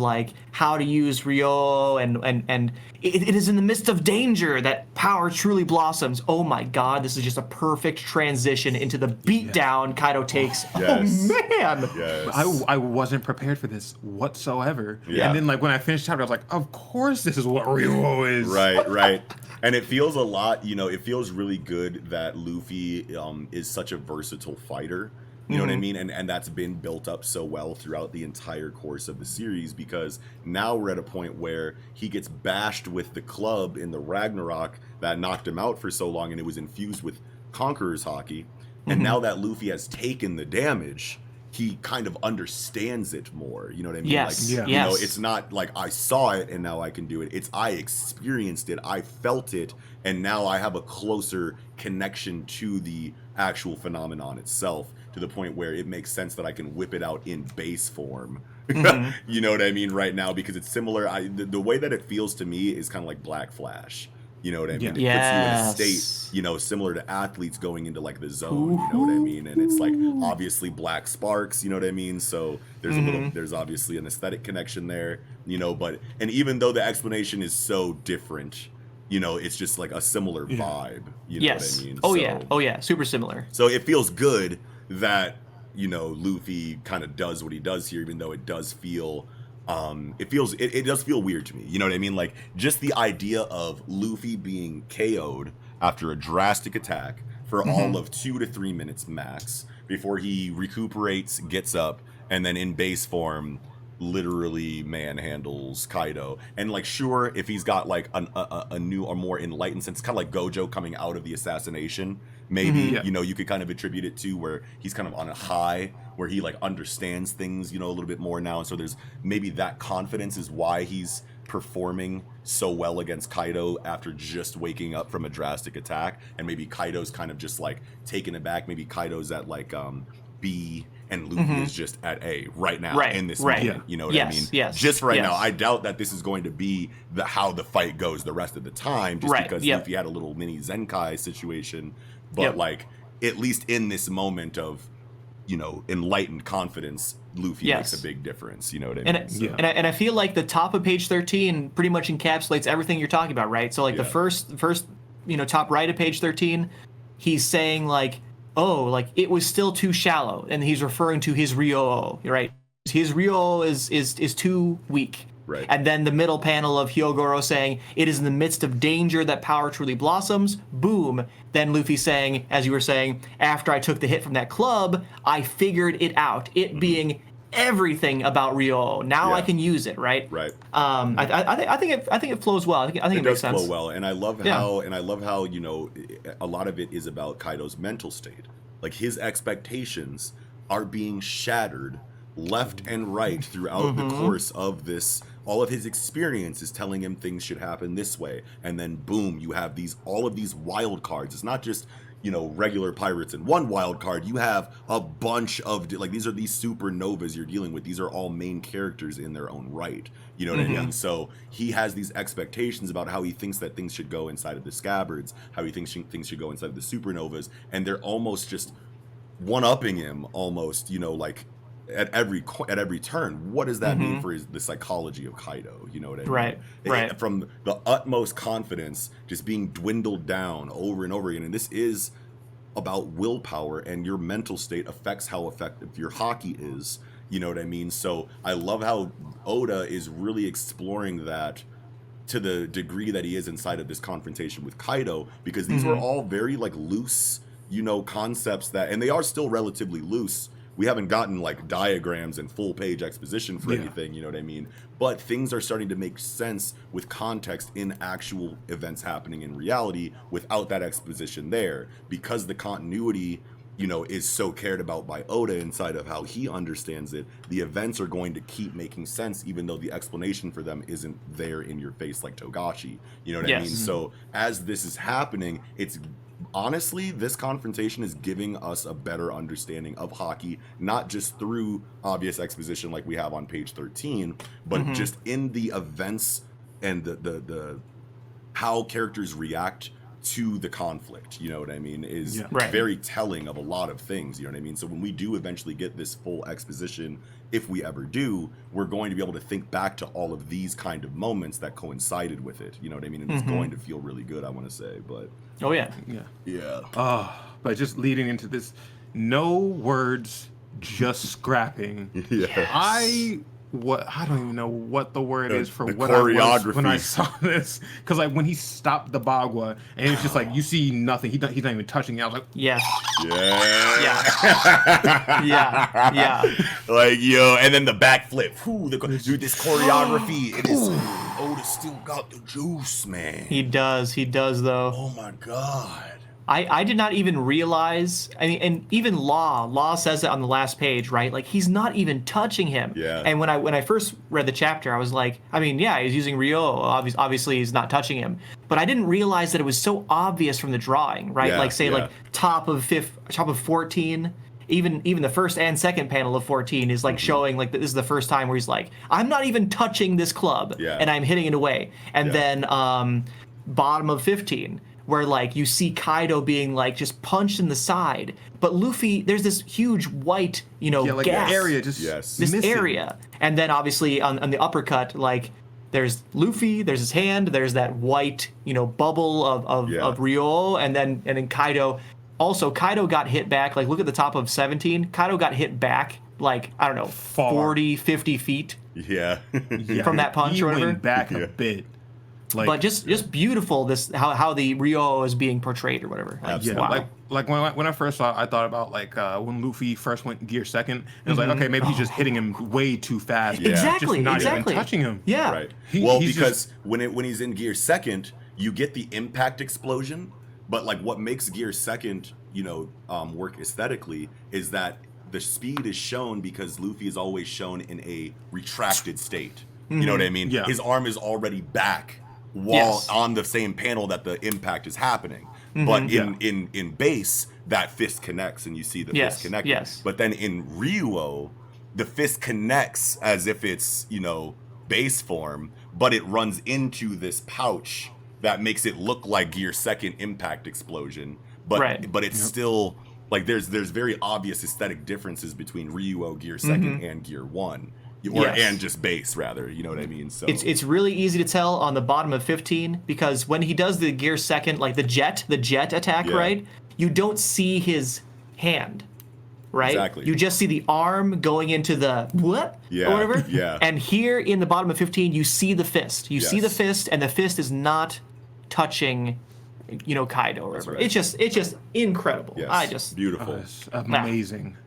how to use Ryo, and it is in the midst of danger that power truly blossoms. Oh my god, this is just a perfect transition into the beatdown Kaido takes. Yes. Oh man. Yes. I wasn't prepared for this whatsoever. Yeah. And then when I finished chapter, I was like, of course this is what Ryo is. Right. And it feels a lot, it feels really good that Luffy is such a versatile fighter. You know what I mean? And that's been built up so well throughout the entire course of the series, because now we're at a point where he gets bashed with the club in the Ragnarok that knocked him out for so long, and it was infused with Conqueror's Haki. And now that Luffy has taken the damage, he kind of understands it more. You know what I mean? Yes. It's not I saw it and now I can do it. It's I experienced it, I felt it, and now I have a closer connection to the actual phenomenon itself, to the point where it makes sense that I can whip it out in base form. You know what I mean? Right now, because it's similar. The way that it feels to me is kind of like Black Flash. You know what I mean? It puts you in a state, similar to athletes going into the zone. You know what I mean? And it's obviously black sparks. You know what I mean? So there's obviously an aesthetic connection there. And even though the explanation is so different, you know, it's just like a similar vibe. You know what I mean? Oh yeah, super similar. So it feels good that, you know, Luffy kind of does what he does here, even though it does feel it does feel weird to me. You know what I mean? Like, just the idea of Luffy being KO'd after a drastic attack for all of 2 to 3 minutes max before he recuperates, gets up, and then in base form literally manhandles Kaido. And like, sure, if he's got like a new or more enlightened sense, kind of like Gojo coming out of the assassination, maybe, you know, you could kind of attribute it to where he's kind of on a high, where he like understands things, you know, a little bit more now. And so there's maybe that confidence is why he's performing so well against Kaido after just waking up from a drastic attack. And maybe Kaido's kind of just like taken aback. Maybe Kaido's at like B and Luffy is just at A right now in this moment. You know what I mean? Just right now. I doubt that this is going to be how the fight goes the rest of the time, just because Luffy had a little mini Zenkai situation. But like, at least in this moment of, you know, enlightened confidence, Luffy makes a big difference. You know what I mean? And I feel like the top of page 13 pretty much encapsulates everything you're talking about, right? So like the first, you know, top right of page 13, he's saying like, oh, like it was still too shallow, and he's referring to his Ryō, right? His Ryō is too weak. Right. And then the middle panel of Hyogoro saying, it is in the midst of danger that power truly blossoms. Boom. Then Luffy saying, as you were saying, after I took the hit from that club, I figured it out. It being everything about Ryō. Now I can use it, right? Right. I think it flows well. I think it makes sense. It does flow well, and I love how you know, a lot of it is about Kaido's mental state. Like, his expectations are being shattered left and right throughout the course of this. All of his experience is telling him things should happen this way, and then boom, you have all of these wild cards. It's not just, you know, regular pirates and one wild card. You have a bunch of, like, these are these supernovas you're dealing with. These are all main characters in their own right. You know what I mean? So he has these expectations about how he thinks that things should go inside of the scabbards, how he thinks things should go inside of the supernovas, and they're almost just one-upping him almost, you know, like, at every turn. What does that mean for the psychology of Kaido? You know what I mean? Right. From the utmost confidence just being dwindled down over and over again. And this is about willpower, and your mental state affects how effective your haki is. You know what I mean? So I love how Oda is really exploring that to the degree that he is inside of this confrontation with Kaido, because these were all very like loose, you know, concepts and they are still relatively loose. We haven't gotten like diagrams and full page exposition for anything, you know what I mean? But things are starting to make sense with context in actual events happening in reality without that exposition there, because the continuity, you know, is so cared about by Oda inside of how he understands it. The events are going to keep making sense, even though the explanation for them isn't there in your face like Togashi. You know what I mean? So as this is happening, it's honestly, this confrontation is giving us a better understanding of haki, not just through obvious exposition like we have on page 13, but just in the events and the how characters react to the conflict, you know what I mean, is very telling of a lot of things, you know what I mean? So when we do eventually get this full exposition, if we ever do, we're going to be able to think back to all of these kind of moments that coincided with it, you know what I mean? And it's going to feel really good, I want to say, but... But just leading into this, no words, just scrapping. I don't even know what the word is for what I was when I saw this, because like when he stopped the Bagua and it's just like you see nothing, he's not even touching it. I was like, like, yo, and then the backflip, dude, this choreography, it is. Oda still got the juice, man. He does though. Oh my god. I did not even realize, I mean, and even Law says it on the last page, right? Like, he's not even touching him. And when I first read the chapter, I was like, I mean, he's using Ryō. Obviously, he's not touching him. But I didn't realize that it was so obvious from the drawing, right? Like, say, like, top of 14, even the first and second panel of 14 is, like, showing, like, this is the first time where he's like, I'm not even touching this club, and I'm hitting it away. And then bottom of 15, where like you see Kaido being like just punched in the side, but Luffy, there's this huge white, you know, like gas, area, just this missing. area, and then obviously on the uppercut, like there's Luffy, there's his hand, there's that white, bubble of Ryo, and then Kaido. Also, Kaido got hit back. Like, look at the top of 17. Kaido got hit back, like, I don't know, 40, 50 feet. Yeah. From that punch he or whatever. went back a bit. Like, but just beautiful, this how the Ryo is being portrayed or whatever. Absolutely. Wow. Like when I first saw it, I thought about like when Luffy first went gear second. And it was like, okay, maybe he's just hitting him way too fast. Yeah. Exactly. Just not even touching him. Yeah. Right. He's because when he's in gear second, you get the impact explosion. But like what makes gear second, work aesthetically is that the speed is shown because Luffy is always shown in a retracted state. You know what I mean? Yeah. His arm is already back while on the same panel that the impact is happening. But in base, that fist connects and you see the fist connect. Yes. But then in Ryuo, the fist connects as if it's, base form, but it runs into this pouch that makes it look like gear second impact explosion. But it's still like there's very obvious aesthetic differences between Ryuo gear second and gear 1. And just base rather, you know what I mean? So it's really easy to tell on the bottom of 15 because when he does the gear second, like the jet attack, right? You don't see his hand, right? Exactly. You just see the arm going into the or whatever. Yeah. And here in the bottom of 15, you see the fist. You see the fist, and the fist is not touching, Kaido or whatever. Right. It's just incredible. Yes. Beautiful. It's amazing.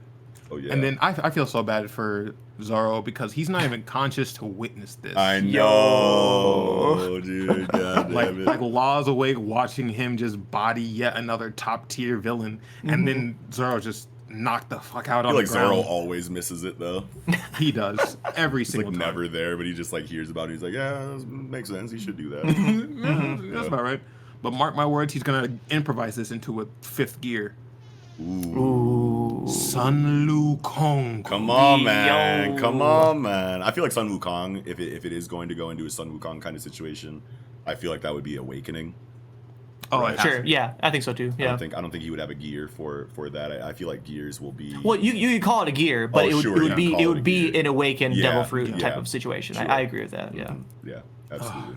Oh yeah. And then I feel so bad for Zoro because he's not even conscious to witness this. I know, dude. God damn it. Like Law's awake watching him just body yet another top tier villain, and then Zoro just knocked the fuck out I on feel the like ground. Zoro always misses it though. He does every He's single like time. never there, but he just like hears about it. He's like, yeah, that makes sense. He should do that. That's about right. But mark my words, he's gonna improvise this into a 5th gear. Ooh. Sun Wukong. Come on, man. Come on, man. I feel like Sun Wukong, if it is going to go into a Sun Wukong kind of situation, I feel like that would be awakening. Oh, Right. Sure. Yeah, I think so too. Yeah. I don't think he would have a gear for that. I feel like gears will be. Well, you could call it a gear, but it would be an awakened devil fruit type of situation. Sure. I agree with that. Yeah. Yeah, absolutely.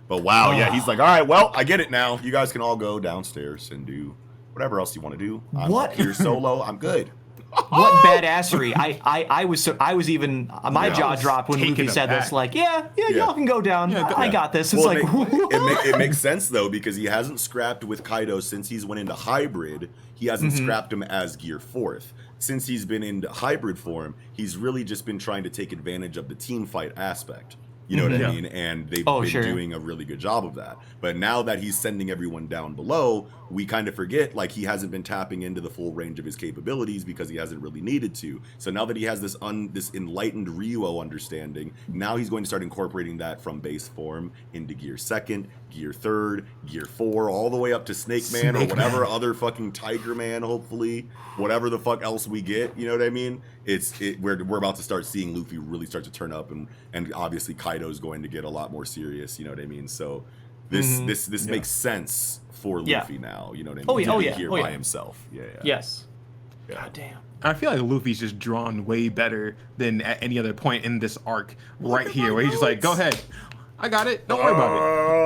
But wow, yeah, he's like, all right, well, I get it now. You guys can all go downstairs and do whatever else you want to do. I'm What? up here solo. I'm good. What badassery! I was even my jaw dropped when taken Luffy said aback. this. Like, y'all can go down. I got this. It's Well, like it makes sense though because he hasn't scrapped with Kaido since he's went into hybrid. He hasn't scrapped him as gear 4th. Since he's been in hybrid form, he's really just been trying to take advantage of the team fight aspect. You know what I mean? And they've been doing a really good job of that. But now that he's sending everyone down below, we kind of forget like he hasn't been tapping into the full range of his capabilities because he hasn't really needed to. So now that he has this enlightened Ryuo understanding, now he's going to start incorporating that from base form into gear 2nd, gear 3rd, gear 4, all the way up to Snake Man or whatever other fucking Tiger Man, hopefully. Whatever the fuck else we get, you know what I mean? We're about to start seeing Luffy really start to turn up, and obviously Kaido's going to get a lot more serious, you know what I mean? So this makes sense for Luffy now, you know what I mean? To be here by himself. Yeah. yes. Yeah. God damn. I feel like Luffy's just drawn way better than at any other point in this arc right here, where he's just like, go ahead. I got it. Don't worry about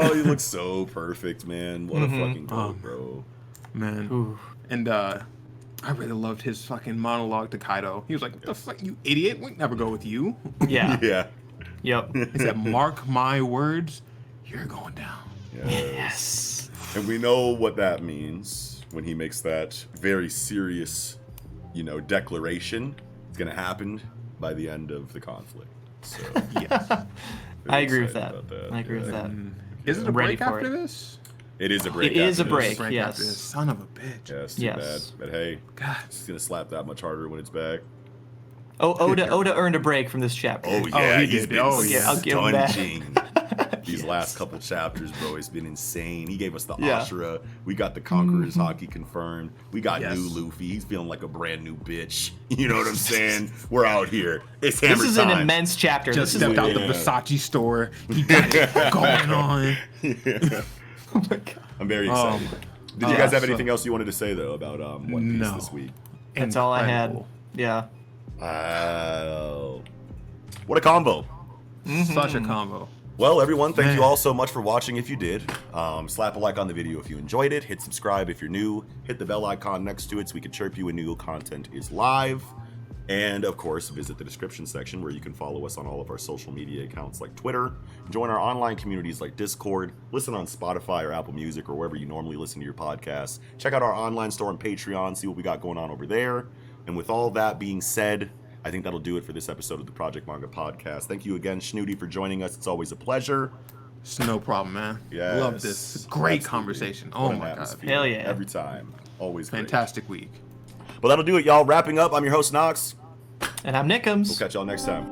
it. Oh, he looks so perfect, man. What a fucking quote, bro. Man. Ooh. And I really loved his fucking monologue to Kaido. He was like, what the fuck, you idiot? We'd never go with you. Yeah. Yeah. Yep. He said, mark my words, you're going down. Yes. And we know what that means when he makes that very serious, declaration. It's going to happen by the end of the conflict. So, Yes. I agree with excited that. about I agree with that. Is it a I'm ready break for after it. this? It is a break. It is a after this. break. Break yes. after this. Son of a bitch. Yeah, it's too Yes. bad. But hey, God. it's going to slap that much harder when it's back. Oh, Oda earned a break from this chapter. Oh, yeah. he He's did. been Oh, yeah. I'll give him that. stunting. These last couple chapters, bro, it's been insane. He gave us the Yeah. Ashura. We got the Conqueror's Hockey confirmed. We got Yes. new Luffy. He's feeling like a brand new bitch. You know what I'm saying? We're out here. It's hammer This is time. an immense chapter. Just This is stepped out the Versace store. He got it going on. Oh my God. I'm very excited. Did you yeah, guys have so- anything else you wanted to say, though, about One Piece No. this week? That's all I had. Incredible. Yeah. What a combo. Such a combo. Well, everyone, thank you all so much for watching if you did. Slap a like on the video if you enjoyed it. Hit subscribe if you're new. Hit the bell icon next to it so we can chirp you when new content is live. And, of course, visit the description section where you can follow us on all of our social media accounts like Twitter, join our online communities like Discord, listen on Spotify or Apple Music or wherever you normally listen to your podcasts. Check out our online store on Patreon, see what we got going on over there. And with all that being said, I think that'll do it for this episode of the Project Manga Podcast. Thank you again, Schnooty, for joining us. It's always a pleasure. It's no problem, man. Yes. Love this. It's a great conversation. Oh my god. Hell yeah. Every time. Always great. Fantastic week. Well, that'll do it, y'all. Wrapping up, I'm your host, Knox. And I'm Nickums. We'll catch y'all next time.